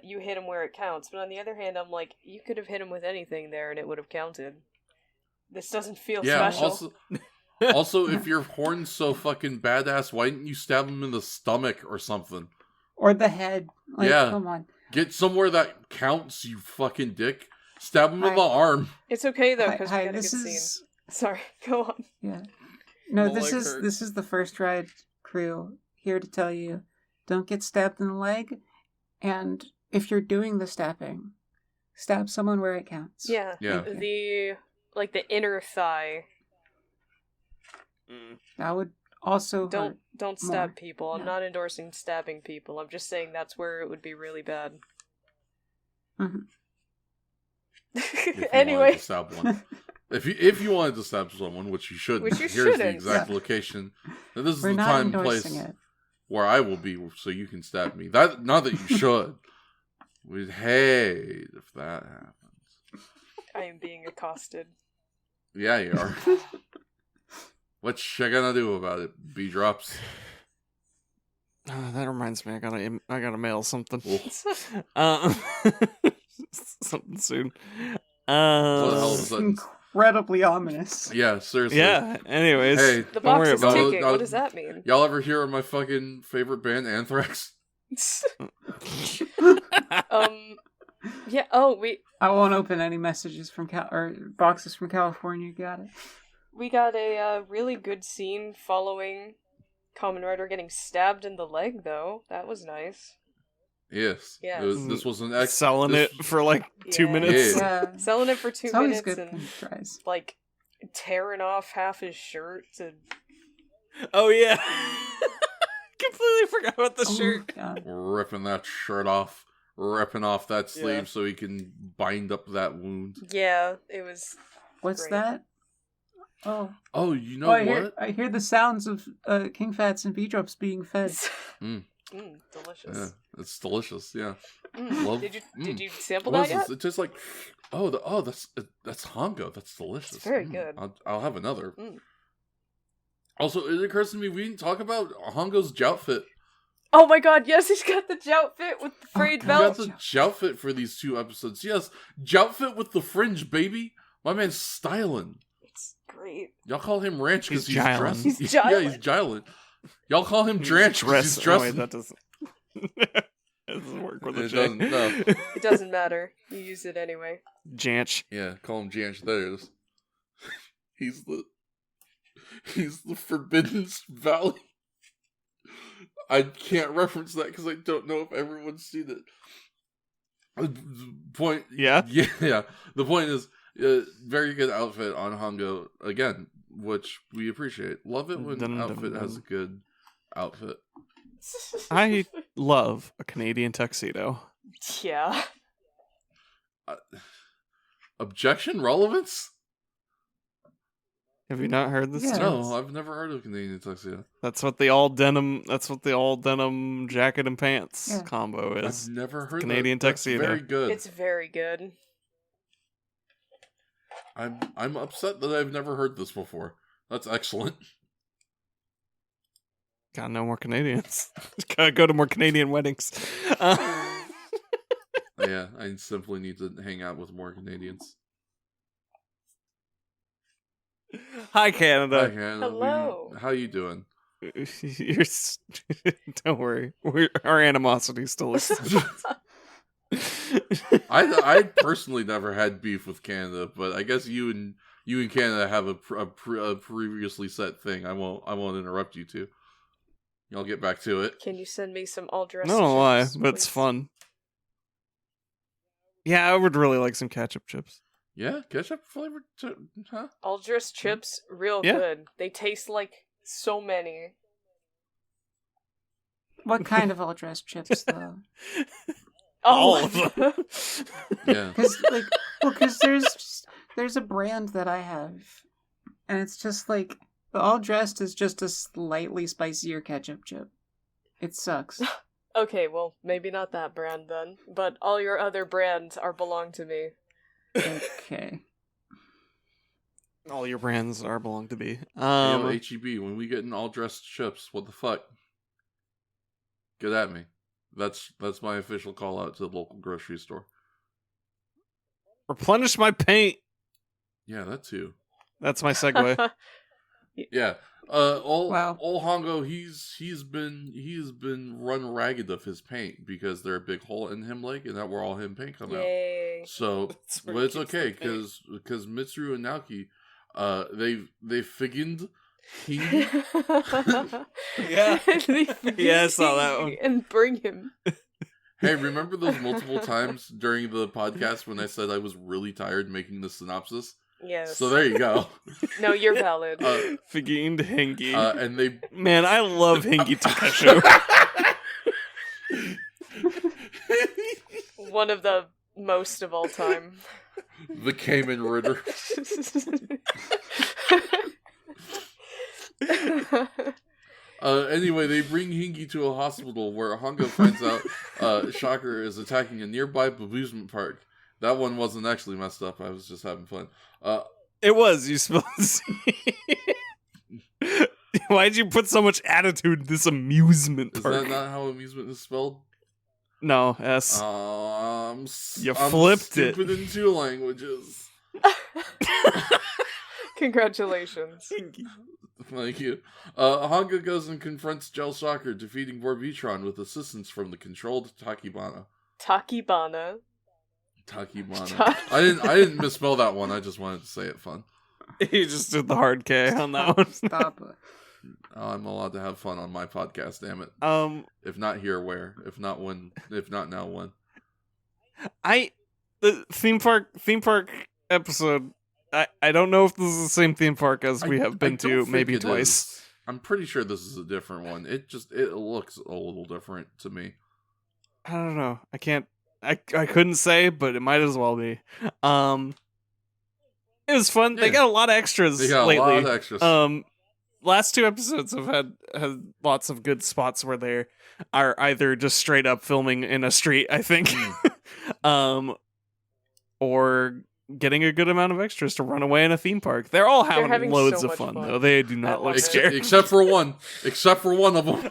Speaker 2: You hit him where it counts. But on the other hand, I'm like, you could have hit him with anything there and it would have counted. This doesn't feel
Speaker 1: Yeah,
Speaker 2: special.
Speaker 1: also, if your horn's so fucking badass, why didn't you stab him in the stomach or something?
Speaker 3: Or the head. Like,
Speaker 1: Yeah.
Speaker 3: come on.
Speaker 1: Get somewhere that counts, you fucking dick. Stab him in the arm.
Speaker 2: It's okay, though, because we
Speaker 3: Hi,
Speaker 2: got a good
Speaker 3: this
Speaker 2: scene.
Speaker 3: is...
Speaker 2: Sorry, go on.
Speaker 3: Yeah. No,
Speaker 4: My
Speaker 3: this
Speaker 4: leg
Speaker 3: is
Speaker 4: hurts.
Speaker 3: this is the First Ride crew here to tell you, don't get stabbed in the leg, and if you're doing the stabbing, stab someone where it counts.
Speaker 2: Yeah,
Speaker 1: Yeah.
Speaker 2: the inner thigh.
Speaker 3: That would also hurt.
Speaker 2: Don't stab
Speaker 3: more.
Speaker 2: people. I'm
Speaker 3: Yeah.
Speaker 2: not endorsing stabbing people. I'm just saying that's where it would be really bad.
Speaker 3: Mhm.
Speaker 1: If you wanted
Speaker 2: Anyway,
Speaker 1: to stab one. If you wanted to stab someone, which you shouldn't,
Speaker 2: Which you
Speaker 1: here's the
Speaker 2: shouldn't.
Speaker 1: exact
Speaker 3: Yeah.
Speaker 1: location. And this is
Speaker 3: We're
Speaker 1: the
Speaker 3: not
Speaker 1: time and place
Speaker 3: endorsing it.
Speaker 1: where I will be, so you can stab me. Not that you should. We'd hate if that happens.
Speaker 2: I am being accosted.
Speaker 1: Yeah, you are. What you gonna do about it? B drops.
Speaker 4: That reminds me, I gotta mail something.
Speaker 1: Oh.
Speaker 4: Something soon.
Speaker 1: What the hell is
Speaker 3: It's
Speaker 1: that?
Speaker 3: incredibly ominous.
Speaker 1: Yeah, seriously.
Speaker 4: Yeah. Anyways,
Speaker 1: Hey,
Speaker 2: The
Speaker 4: don't
Speaker 2: box
Speaker 4: worry
Speaker 2: is
Speaker 4: about
Speaker 1: it.
Speaker 2: ticking. What does that mean?
Speaker 1: Y'all ever hear of my fucking favorite band, Anthrax?
Speaker 2: Yeah. Oh,
Speaker 3: I won't open any messages from boxes from California. Got it.
Speaker 2: we got a really good scene following Kamen Rider getting stabbed in the leg, though. That was nice.
Speaker 1: Yes.
Speaker 2: Yes.
Speaker 1: This was an
Speaker 4: selling
Speaker 1: this-
Speaker 4: it for like 2 minutes.
Speaker 1: Yeah.
Speaker 3: Yeah.
Speaker 2: Selling it for 2
Speaker 3: It's always
Speaker 2: minutes
Speaker 3: good
Speaker 2: and
Speaker 3: when he tries.
Speaker 2: like tearing off half his shirt to.
Speaker 4: Oh yeah. Completely forgot about the shirt.
Speaker 3: God.
Speaker 1: ripping that shirt off, ripping off that sleeve
Speaker 4: Yeah.
Speaker 1: so he can bind up that wound.
Speaker 2: Yeah, it was.
Speaker 3: What's
Speaker 2: Great.
Speaker 3: that? Oh.
Speaker 1: Oh, you know
Speaker 3: Oh,
Speaker 1: what?
Speaker 3: I hear the sounds of king fats and bee drops being fed.
Speaker 2: Delicious.
Speaker 1: Yeah, it's delicious. Yeah.
Speaker 2: Mm.
Speaker 1: Love-
Speaker 2: Did you sample
Speaker 1: What
Speaker 2: that
Speaker 1: is
Speaker 2: yet?
Speaker 1: this? It tastes like that's Hongo. That's delicious.
Speaker 2: It's very good.
Speaker 1: I'll have another.
Speaker 2: Mm.
Speaker 1: Also, it occurs to me we didn't talk about Hongo's joutfit.
Speaker 2: Oh my god, yes, he's got the joutfit with the frayed
Speaker 3: God.
Speaker 1: We got
Speaker 2: belt.
Speaker 1: the joutfit for these 2 episodes. Yes, joutfit with the fringe, baby. My man's styling.
Speaker 2: It's great.
Speaker 1: Y'all call him Ranch because
Speaker 4: He's
Speaker 1: he's
Speaker 4: jylin'.
Speaker 1: dressed.
Speaker 2: He's
Speaker 1: Yeah, he's jylin'. Y'all call him Dranch because he's
Speaker 4: Oh,
Speaker 1: dressed.
Speaker 4: wait, that doesn't. That doesn't work with a
Speaker 1: It
Speaker 4: J.
Speaker 1: doesn't, no.
Speaker 2: It doesn't matter. You use it anyway.
Speaker 4: Janch.
Speaker 1: Yeah, call him Janch. There it is. He's the Forbidden Valley. I can't reference that because I don't know if everyone's seen it. The point.
Speaker 4: Yeah?
Speaker 1: Yeah. The point is, very good outfit on Hongo again, which we appreciate. Love it when an outfit has a good outfit.
Speaker 4: I love a Canadian tuxedo.
Speaker 2: Yeah.
Speaker 1: Objection relevance?
Speaker 4: Have you not heard this?
Speaker 3: Yeah.
Speaker 4: term?
Speaker 1: No, I've never heard of Canadian tuxedo.
Speaker 4: That's what the all denim. That's what the all denim jacket and pants
Speaker 3: Yeah.
Speaker 4: combo is.
Speaker 1: I've never heard
Speaker 4: Canadian
Speaker 1: that. That's
Speaker 4: tuxedo.
Speaker 1: very good.
Speaker 2: It's very good.
Speaker 1: I'm upset that I've never heard this before. That's excellent.
Speaker 4: Gotta know more Canadians. Gotta go to more Canadian weddings.
Speaker 1: Yeah, I simply need to hang out with more Canadians.
Speaker 4: Hi, Canada.
Speaker 1: Hi, Hannah.
Speaker 2: Hello.
Speaker 1: How you doing?
Speaker 4: Don't worry. Our animosity still exists.
Speaker 1: I personally never had beef with Canada, but I guess you and Canada have a previously set thing. I won't interrupt you two. Y'all get back to it.
Speaker 2: Can you send me some all dressed
Speaker 4: No, why?
Speaker 2: chips,
Speaker 4: But it's
Speaker 2: please?
Speaker 4: fun. Yeah, I would really like some ketchup chips.
Speaker 1: Yeah, ketchup flavored, huh?
Speaker 2: All dressed chips, real
Speaker 4: Yeah.
Speaker 2: good. They taste like so many.
Speaker 3: What kind of all dressed chips though?
Speaker 4: All
Speaker 2: Oh,
Speaker 4: of them.
Speaker 1: Yeah.
Speaker 3: Because there's a brand that I have, and it's just like the all dressed is just a slightly spicier ketchup chip. It sucks.
Speaker 2: Okay, well, maybe not that brand then, but all your other brands belong to me.
Speaker 3: Okay.
Speaker 4: All your brands belong to me.
Speaker 1: Yo, HEB, when we get in all dressed chips, what the fuck? Get at me. That's my official call out to the local grocery store.
Speaker 4: Replenish my paint.
Speaker 1: Yeah, that too.
Speaker 4: That's my segue.
Speaker 1: Yeah. Old Hongo, he's been run ragged of his paint because there's a big hole in him leg, and that where all him paint come
Speaker 2: Yay.
Speaker 1: out. So, but it's okay because Mitsuru and Naoki, they figured
Speaker 4: Yeah. Yeah, I saw that one.
Speaker 2: And bring him.
Speaker 1: Hey, remember those multiple times during the podcast when I said I was really tired making the synopsis?
Speaker 2: Yes.
Speaker 1: So there you go.
Speaker 2: No, you're valid.
Speaker 4: Figind Hengi.
Speaker 1: And they...
Speaker 4: Man, I love Hengi Takashu.
Speaker 2: One of the most of all time.
Speaker 1: The Kamen Rider. Anyway, they bring Hingy to a hospital where Hongo finds out Shocker is attacking a nearby amusement park. That one wasn't actually messed up. I was just having fun.
Speaker 4: It was. You spelled. Why'd you put so much attitude in this amusement park?
Speaker 1: Is that not how amusement is spelled?
Speaker 4: No, S.
Speaker 1: You
Speaker 4: flipped it.
Speaker 1: Stupid in 2 languages.
Speaker 2: Congratulations.
Speaker 1: Thank you. Hongo goes and confronts Gel Shocker, defeating Vorbitron with assistance from the controlled Takibana.
Speaker 2: Takibana.
Speaker 1: I didn't misspell that one. I just wanted to say it fun.
Speaker 4: You just did the hard K on that one.
Speaker 3: Stop it.
Speaker 1: I'm allowed to have fun on my podcast. Damn it. If not here, where? If not when? If not now, when?
Speaker 4: The theme park episode. I don't know if this is the same theme park as we have been to, maybe twice.
Speaker 1: I'm pretty sure this is a different one. It looks a little different to me.
Speaker 4: I don't know. I couldn't say, but it might as well be. It was fun. Yeah. They got a lot of extras lately. A lot of extras. Last 2 episodes have had lots of good spots where they are either just straight up filming in a street, I think, or getting a good amount of extras to run away in a theme park. They're all having loads of fun, though. They do not look scared.
Speaker 1: Except for one of them.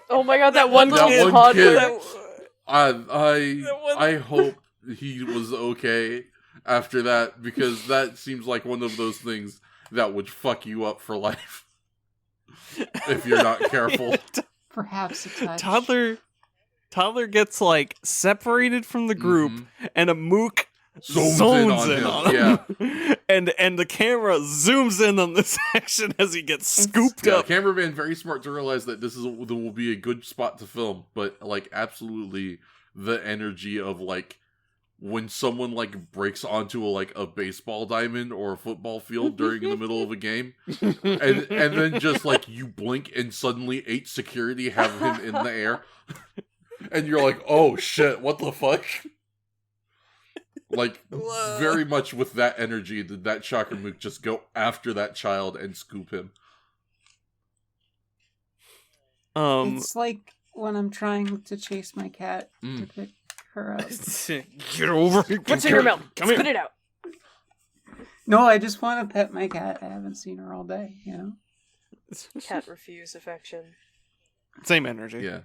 Speaker 2: Oh my god, that one little toddler.
Speaker 1: I hope he was okay after that, because that seems like one of those things that would fuck you up for life if you're not careful.
Speaker 3: Perhaps a touch.
Speaker 4: Toddler gets like separated from the group, and a mook
Speaker 1: zooms in on him.
Speaker 4: Yeah. and the camera zooms in on this action as he gets scooped up.
Speaker 1: The cameraman very smart to realize that there will be a good spot to film, but like absolutely the energy of like when someone like breaks onto a baseball diamond or a football field during the middle of a game, and then just like you blink and suddenly 8 security have him in the air, and you're like, oh shit, what the fuck? Like, very much with that energy, did that Shocker Mook just go after that child and scoop him?
Speaker 3: It's like when I'm trying to chase my cat to pick her up.
Speaker 4: Get over here.
Speaker 2: What's in your mouth? Spit it out.
Speaker 3: No, I just want to pet my cat. I haven't seen her all day, you know?
Speaker 2: Cat refuse affection.
Speaker 4: Same energy.
Speaker 1: Yeah.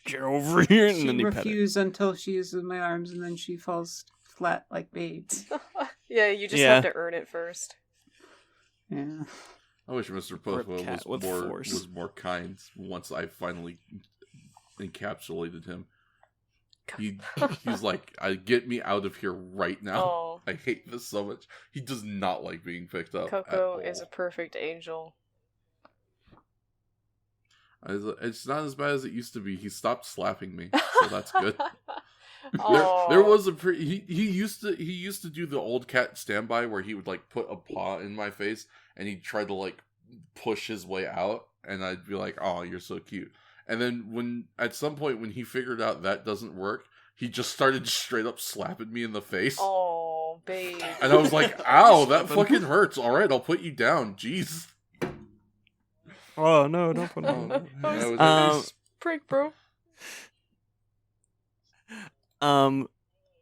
Speaker 4: Get over here, and
Speaker 3: she
Speaker 4: then you pet it.
Speaker 3: refuses until she is in my arms, and then she falls flat like babes.
Speaker 2: Yeah, you just have to earn it first.
Speaker 3: Yeah.
Speaker 1: I wish Mr. Pothwa was more kind once I finally encapsulated him. He's like, get me out of here right now.
Speaker 2: Oh.
Speaker 1: I hate this so much. He does not like being picked up.
Speaker 2: Coco is a perfect angel.
Speaker 1: It's not as bad as it used to be. He stopped slapping me, so that's good. There was he used to do the old cat standby where he would like put a paw in my face and he'd try to like push his way out, and I'd be like, oh, you're so cute. And then at some point when he figured out that doesn't work, he just started straight up slapping me in the face.
Speaker 2: Oh, babe.
Speaker 1: And I was like, ow, that fucking hurts. All right, I'll put you down. Jeez.
Speaker 4: Oh, no, don't put him on.
Speaker 2: Nice prank, bro.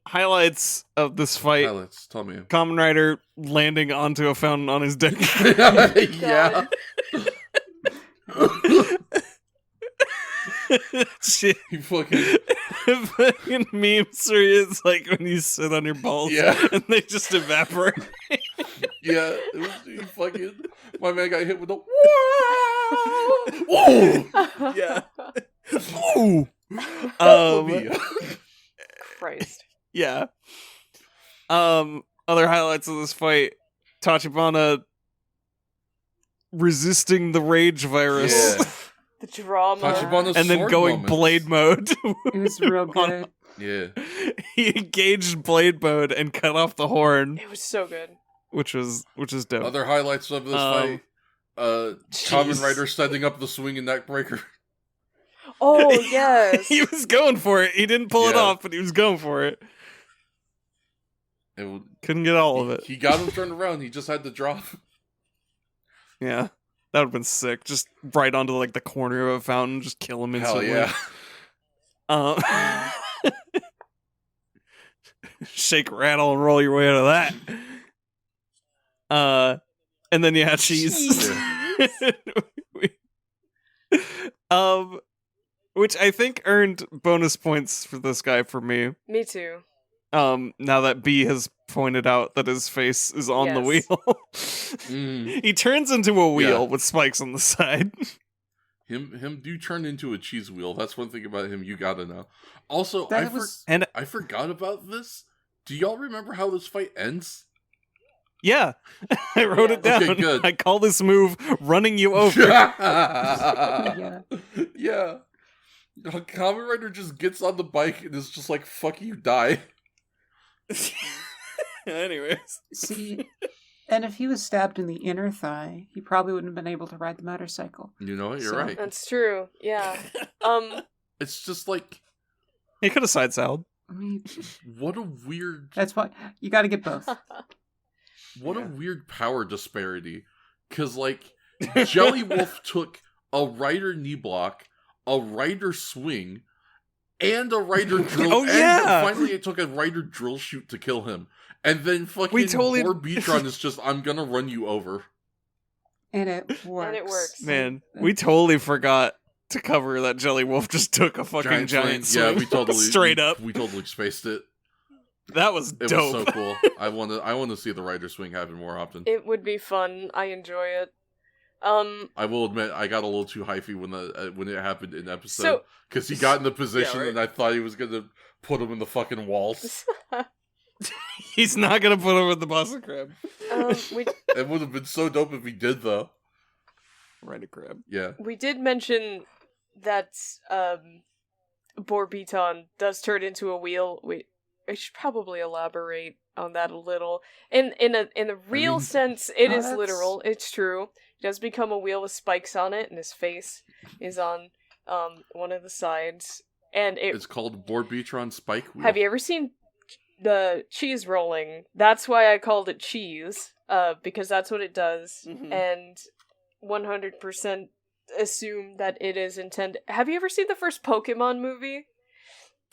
Speaker 4: Highlights of this fight.
Speaker 1: Highlights, tell me.
Speaker 4: Kamen Rider landing onto a fountain on his dick.
Speaker 1: Yeah.
Speaker 4: Shit.
Speaker 1: He fucking
Speaker 4: Fucking memes where it's like when you sit on your balls and they just evaporate.
Speaker 1: Yeah, it was he fucking. My man got hit with a whoa.
Speaker 4: Yeah. Ooh.
Speaker 1: Phobia.
Speaker 2: Christ.
Speaker 4: Yeah. Other highlights of this fight: Tachibana resisting the rage virus.
Speaker 1: Yeah.
Speaker 2: The drama.
Speaker 1: Tachibana's
Speaker 4: And then
Speaker 1: sword
Speaker 4: going
Speaker 1: moments.
Speaker 4: blade mode.
Speaker 3: It was real good.
Speaker 1: Yeah.
Speaker 4: He engaged blade mode and cut off the horn,
Speaker 2: It was so good.
Speaker 4: which is dope.
Speaker 1: Other highlights of this fight: Kamen Rider setting up the swinging neck breaker.
Speaker 2: Oh, yes.
Speaker 4: He was going for it. He didn't pull it
Speaker 1: Yeah.
Speaker 4: off, but he was going for it. Couldn't get all of it.
Speaker 1: He got him turned around. He just had to drop.
Speaker 4: Yeah. That would have been sick. Just right onto like the corner of a fountain, just kill him
Speaker 1: Hell
Speaker 4: instantly.
Speaker 1: yeah.
Speaker 4: Shake, rattle, and roll your way out of that. And then yeah, cheese. Which I think earned bonus points for this guy for me.
Speaker 2: Me too.
Speaker 4: Now that B has pointed out that his face is on the
Speaker 2: Yes.
Speaker 4: wheel. He turns into a wheel with spikes on the side.
Speaker 1: Him do turn into a cheese wheel. That's one thing about him you gotta know. Also,
Speaker 4: And
Speaker 1: I forgot about this. Do y'all remember how this fight ends?
Speaker 4: yeah, I wrote it down.
Speaker 1: Okay, good.
Speaker 4: I call this move running you over.
Speaker 3: Yeah.
Speaker 1: Yeah. Kamen Rider just gets on the bike and is just like, fuck you, die.
Speaker 4: Anyways.
Speaker 3: See, and if he was stabbed in the inner thigh, he probably wouldn't have been able to ride the motorcycle.
Speaker 1: You know what? You're
Speaker 3: So-
Speaker 1: right.
Speaker 2: That's true. Yeah.
Speaker 1: It's just like,
Speaker 4: He could have side saddled.
Speaker 3: I mean,
Speaker 1: what a weird,
Speaker 3: that's why you got to get both.
Speaker 1: what a weird power disparity. Because, like, Jelly Wolf took a Rider knee block, a Rider swing, and a Rider drill.
Speaker 4: Oh, yeah!
Speaker 1: And finally, it took a Rider drill shoot to kill him. And then fucking Beatron is just, I'm gonna run you over.
Speaker 3: And it works.
Speaker 2: And it works.
Speaker 4: Man, we totally forgot to cover that Jelly Wolf just took a fucking giant swing.
Speaker 1: Yeah, we totally
Speaker 4: straight up.
Speaker 1: We totally spaced it.
Speaker 4: That was
Speaker 1: It
Speaker 4: dope.
Speaker 1: was so cool. I want to see the Rider swing happen more often.
Speaker 2: It would be fun. I enjoy it.
Speaker 1: I will admit I got a little too hyphy when it happened in episode because he got in the position
Speaker 4: right.
Speaker 1: and I thought he was gonna put him in the fucking walls.
Speaker 4: He's not gonna put over the Boston Crab.
Speaker 1: It would have been so dope if he did though.
Speaker 4: Rider Crab.
Speaker 1: Yeah.
Speaker 2: We did mention that Borbiton does turn into a wheel. I should probably elaborate on that a little. In the real sense, it is literal. It's true. He does become a wheel with spikes on it, and his face is on one of the sides. And
Speaker 1: It's called Borbitron Spike Wheel.
Speaker 2: Have you ever seen the cheese rolling? That's why I called it cheese, because that's what it does.
Speaker 4: Mhm.
Speaker 2: And 100% assume that it is intended. Have you ever seen the first Pokemon movie?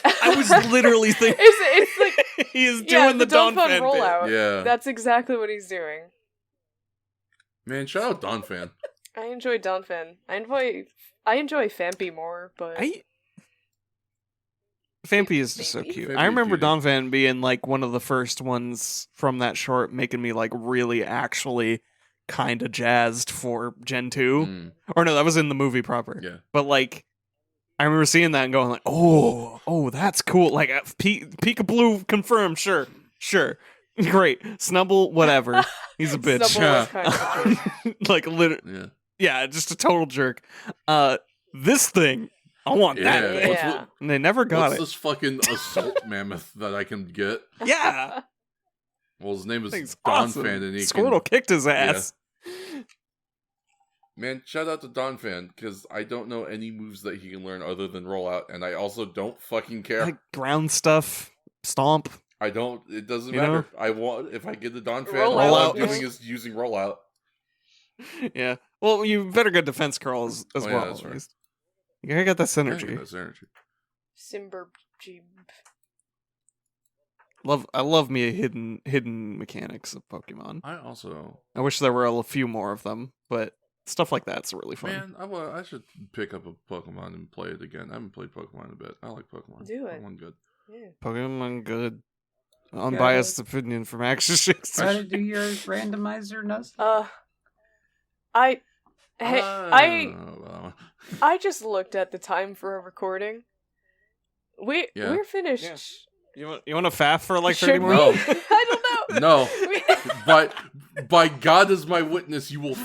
Speaker 4: I was literally thinking
Speaker 2: it's like
Speaker 4: he is doing the Don
Speaker 2: Fan
Speaker 4: Fan
Speaker 2: rollout.
Speaker 4: bit.
Speaker 1: Yeah.
Speaker 2: That's exactly what he's doing.
Speaker 1: Man, shout out Don Fan.
Speaker 2: I enjoy Don Fan. I enjoy Fampy more, but
Speaker 4: Fampy is just so cute.
Speaker 1: Fampy's
Speaker 4: I remember
Speaker 1: cutie.
Speaker 4: Don Fan being like one of the first ones from that short, making me like really actually kind of jazzed for Gen 2.
Speaker 1: Mm,
Speaker 4: Or no, that was in the movie proper.
Speaker 1: yeah.
Speaker 4: But like, I remember seeing that and going like, oh, that's cool. Like, Peekaboo confirmed, sure, great. Snubble, whatever. He's a bitch.
Speaker 2: Snubble was kind of a jerk.
Speaker 4: Like, literally,
Speaker 1: Yeah.
Speaker 4: yeah, just a total jerk. This thing, I want that
Speaker 1: Yeah.
Speaker 4: thing.
Speaker 2: Yeah.
Speaker 4: And they never got
Speaker 1: What's
Speaker 4: it.
Speaker 1: this fucking assault mammoth that I can get?
Speaker 4: Yeah,
Speaker 1: Well, his name is
Speaker 4: thing's
Speaker 1: Don
Speaker 4: awesome.
Speaker 1: Fan, and he
Speaker 4: Squirtle kicked his ass.
Speaker 1: Man, shout out to Don Fan, because I don't know any moves that he can learn other than rollout, and I also don't fucking care.
Speaker 4: Like ground stuff, stomp.
Speaker 1: I don't, it doesn't
Speaker 4: You
Speaker 1: matter. If I get the Don Fan,
Speaker 2: Rollout.
Speaker 1: all I'm
Speaker 4: Rollout.
Speaker 1: doing is using rollout.
Speaker 4: Yeah. Well, you better get defense curls as
Speaker 1: Oh, yeah,
Speaker 4: well.
Speaker 1: that's
Speaker 4: At
Speaker 1: right.
Speaker 4: least. You gotta get that
Speaker 1: Yeah,
Speaker 4: synergy.
Speaker 1: that's energy.
Speaker 2: Simber Jeep.
Speaker 4: I love me a hidden mechanics of Pokemon.
Speaker 1: I also,
Speaker 4: I wish there were a few more of them, but Stuff like that's really fun.
Speaker 1: Man, I should pick up a Pokemon and play it again. I haven't played Pokemon in a bit. I like Pokemon.
Speaker 2: Do it.
Speaker 1: Pokemon good.
Speaker 2: Yeah.
Speaker 4: Pokemon good. Unbiased opinion from Action Shakes.
Speaker 3: Try to do your randomizer, Nuss.
Speaker 2: I
Speaker 1: Well,
Speaker 2: just looked at the time for a recording. We're finished.
Speaker 4: Yeah. You want to faff for like 30
Speaker 2: Should
Speaker 4: more?
Speaker 2: we?
Speaker 1: No.
Speaker 2: I don't know.
Speaker 1: No. But by God as my witness, you will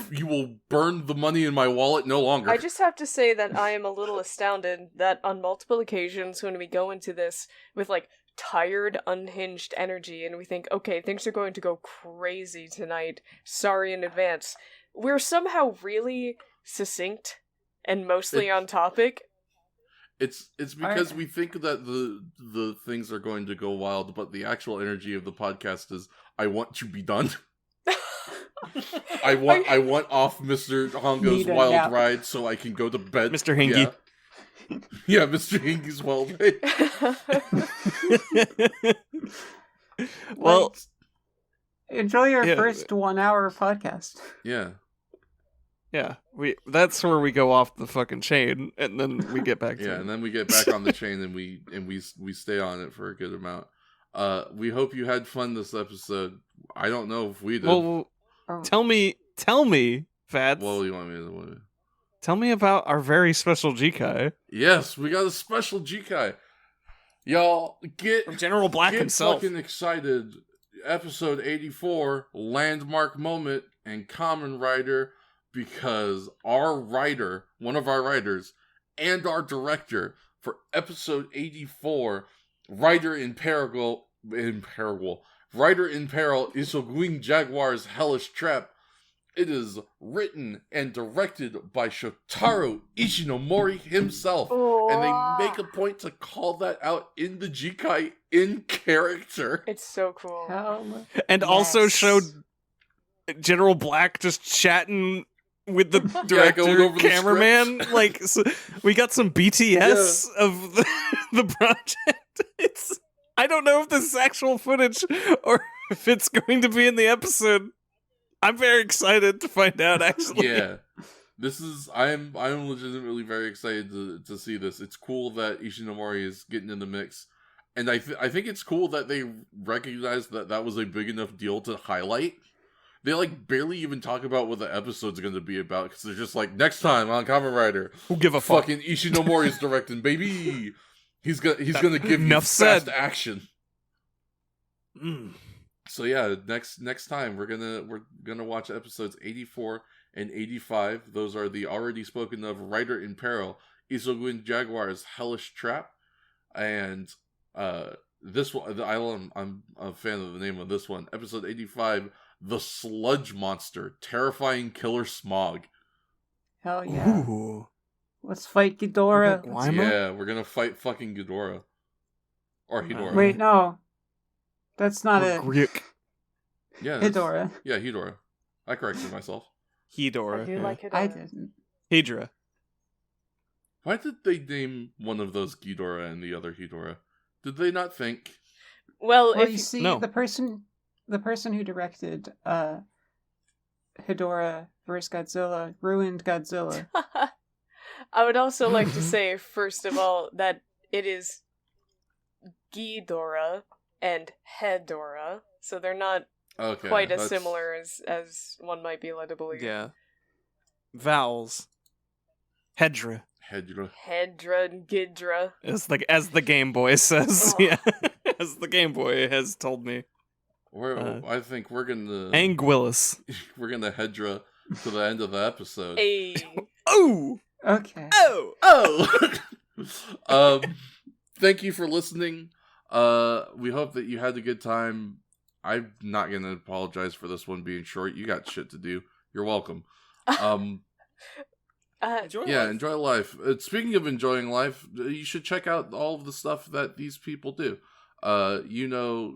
Speaker 1: burn the money in my wallet no longer.
Speaker 2: I just have to say that I am a little astounded that on multiple occasions when we go into this with like tired, unhinged energy and we think, okay, things are going to go crazy tonight. Sorry in advance. We're somehow really succinct and mostly on topic.
Speaker 1: It's because we think that the things are going to go wild, but the actual energy of the podcast is I want to be done. I want off Mr. Hongo's wild ride so I can go to bed.
Speaker 4: Mr. Hingy.
Speaker 1: Yeah, Mr. Hingy's wild ride.
Speaker 4: Well,
Speaker 3: enjoy your first 1 hour podcast.
Speaker 1: Yeah.
Speaker 4: Yeah, that's where we go off the fucking chain, and then we get back to it.
Speaker 1: And then we get back on the chain, and we stay on it for a good amount. We hope you had fun this episode. I don't know if we did.
Speaker 4: Well, tell me, Fats.
Speaker 1: What do you want me to?
Speaker 4: Tell me about our very special Jikai.
Speaker 1: Yes, we got a special Jikai. Y'all get
Speaker 4: General Black himself.
Speaker 1: Fucking excited! Episode 84, landmark moment, and Kamen Rider. Because our writer, one of our writers, and our director for episode 84, Rider in Peril, Isogwing Jaguar's Hellish Trap. It is written and directed by Shotaro Ishinomori himself.
Speaker 2: Oh.
Speaker 1: And they make a point to call that out in the Jikai in character.
Speaker 2: It's so cool.
Speaker 4: And also showed General Black just chatting with the director,
Speaker 1: going over the
Speaker 4: cameraman. Like, so we got some BTS of the project. I don't know if this is actual footage or if it's going to be in the episode. I'm very excited to find out, actually.
Speaker 1: Yeah. I'm legitimately very excited to see this. It's cool that Ishinomori is getting in the mix. And I think it's cool that they recognize that was a big enough deal to highlight. They like barely even talk about what the episode's going to be about because they're just like, next time on Kamen Rider,
Speaker 4: who give a fuck?
Speaker 1: Fucking Ishinomori's directing, baby. He's gonna give you fast action. So yeah, next time we're gonna watch episodes 84 and 85. Those are the already spoken of Rider in Peril, Isogwin Jaguar's Hellish Trap, and this one I'm a fan of the name of this one. Episode 85. The Sludge Monster, Terrifying Killer Smog.
Speaker 3: Hell yeah.
Speaker 4: Ooh.
Speaker 3: Let's fight Ghidorah.
Speaker 1: Yeah, we're gonna fight fucking Ghidorah. Or Hedorah.
Speaker 3: Wait, no. That's not it.
Speaker 1: Yeah.
Speaker 3: Hedorah.
Speaker 1: Yeah, Hedorah. I corrected myself.
Speaker 4: Hedorah.
Speaker 2: I do like Hedorah.
Speaker 3: I didn't.
Speaker 4: Hedra.
Speaker 1: Why did they name one of those Ghidorah and the other Hedorah? Did they not think?
Speaker 2: Well,
Speaker 3: Well,
Speaker 2: if
Speaker 3: you see,
Speaker 4: no.
Speaker 3: the person who directed Hedorah vs. Godzilla ruined Godzilla.
Speaker 2: I would also like to say, first of all, that it is Ghidorah and Hedorah, so they're not quite as similar as one might be led to believe.
Speaker 4: Yeah. Vowels. Hedra.
Speaker 1: Hedra
Speaker 2: and Ghidra.
Speaker 4: As the Game Boy says.
Speaker 2: Oh.
Speaker 4: Yeah. As the Game Boy has told me.
Speaker 1: I think we're gonna
Speaker 4: Anguillus.
Speaker 1: We're gonna Hedra to the end of the episode.
Speaker 2: Hey.
Speaker 4: Oh!
Speaker 3: Okay.
Speaker 1: Oh! Thank you for listening. We hope that you had a good time. I'm not gonna apologize for this one being short. You got shit to do. You're welcome. Enjoy life. Speaking of enjoying life, you should check out all of the stuff that these people do.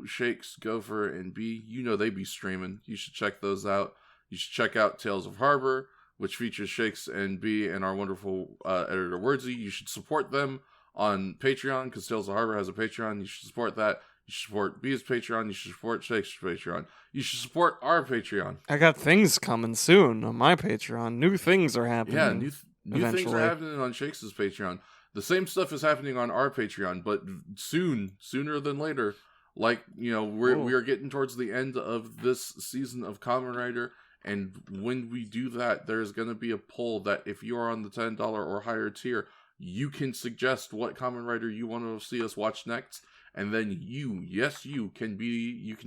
Speaker 1: Shakes, Gopher, and B, they be streaming. You should check those out. You should check out Tales of Harbor, which features Shakes and B and our wonderful editor Wordsy. You should support them on Patreon, because Tales of Harbor has a Patreon. You should support that. You should support Bea's Patreon. You should support Shake's Patreon. You should support our Patreon.
Speaker 4: I got things coming soon on my Patreon. New things are happening.
Speaker 1: Yeah, new things are
Speaker 4: eventually.
Speaker 1: happening on Shake's Patreon. The same stuff is happening on our Patreon, but sooner than later. Like, we are getting towards the end of this season of Kamen Rider, and when we do that, there's going to be a poll that if you are on the $10 or higher tier, you can suggest what Kamen Rider you want to see us watch next, and then you can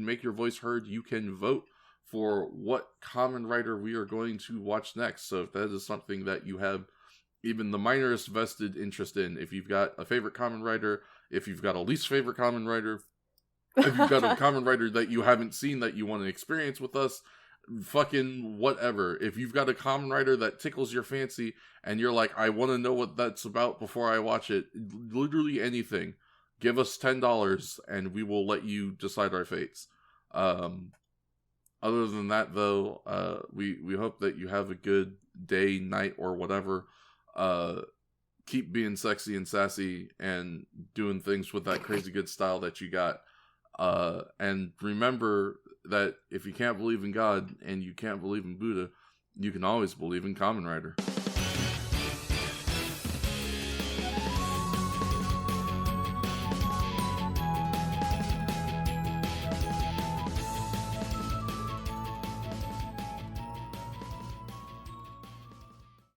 Speaker 1: make your voice heard. You can vote for what Kamen Rider we are going to watch next. So if that is something that you have even the minorest vested interest in, if you've got a favorite Kamen Rider, if you've got a least favorite Kamen Rider, if you've got a Kamen Rider that you haven't seen that you want to experience with us, fucking whatever. If you've got a Kamen Rider that tickles your fancy and you're like, I want to know what that's about before I watch it, literally anything, give us $10 and we will let you decide our fates. Other than that, though, we hope that you have a good day, night, or whatever. Keep being sexy and sassy and doing things with that crazy good style that you got. And remember that if you can't believe in God and you can't believe in Buddha, you can always believe in Kamen Rider.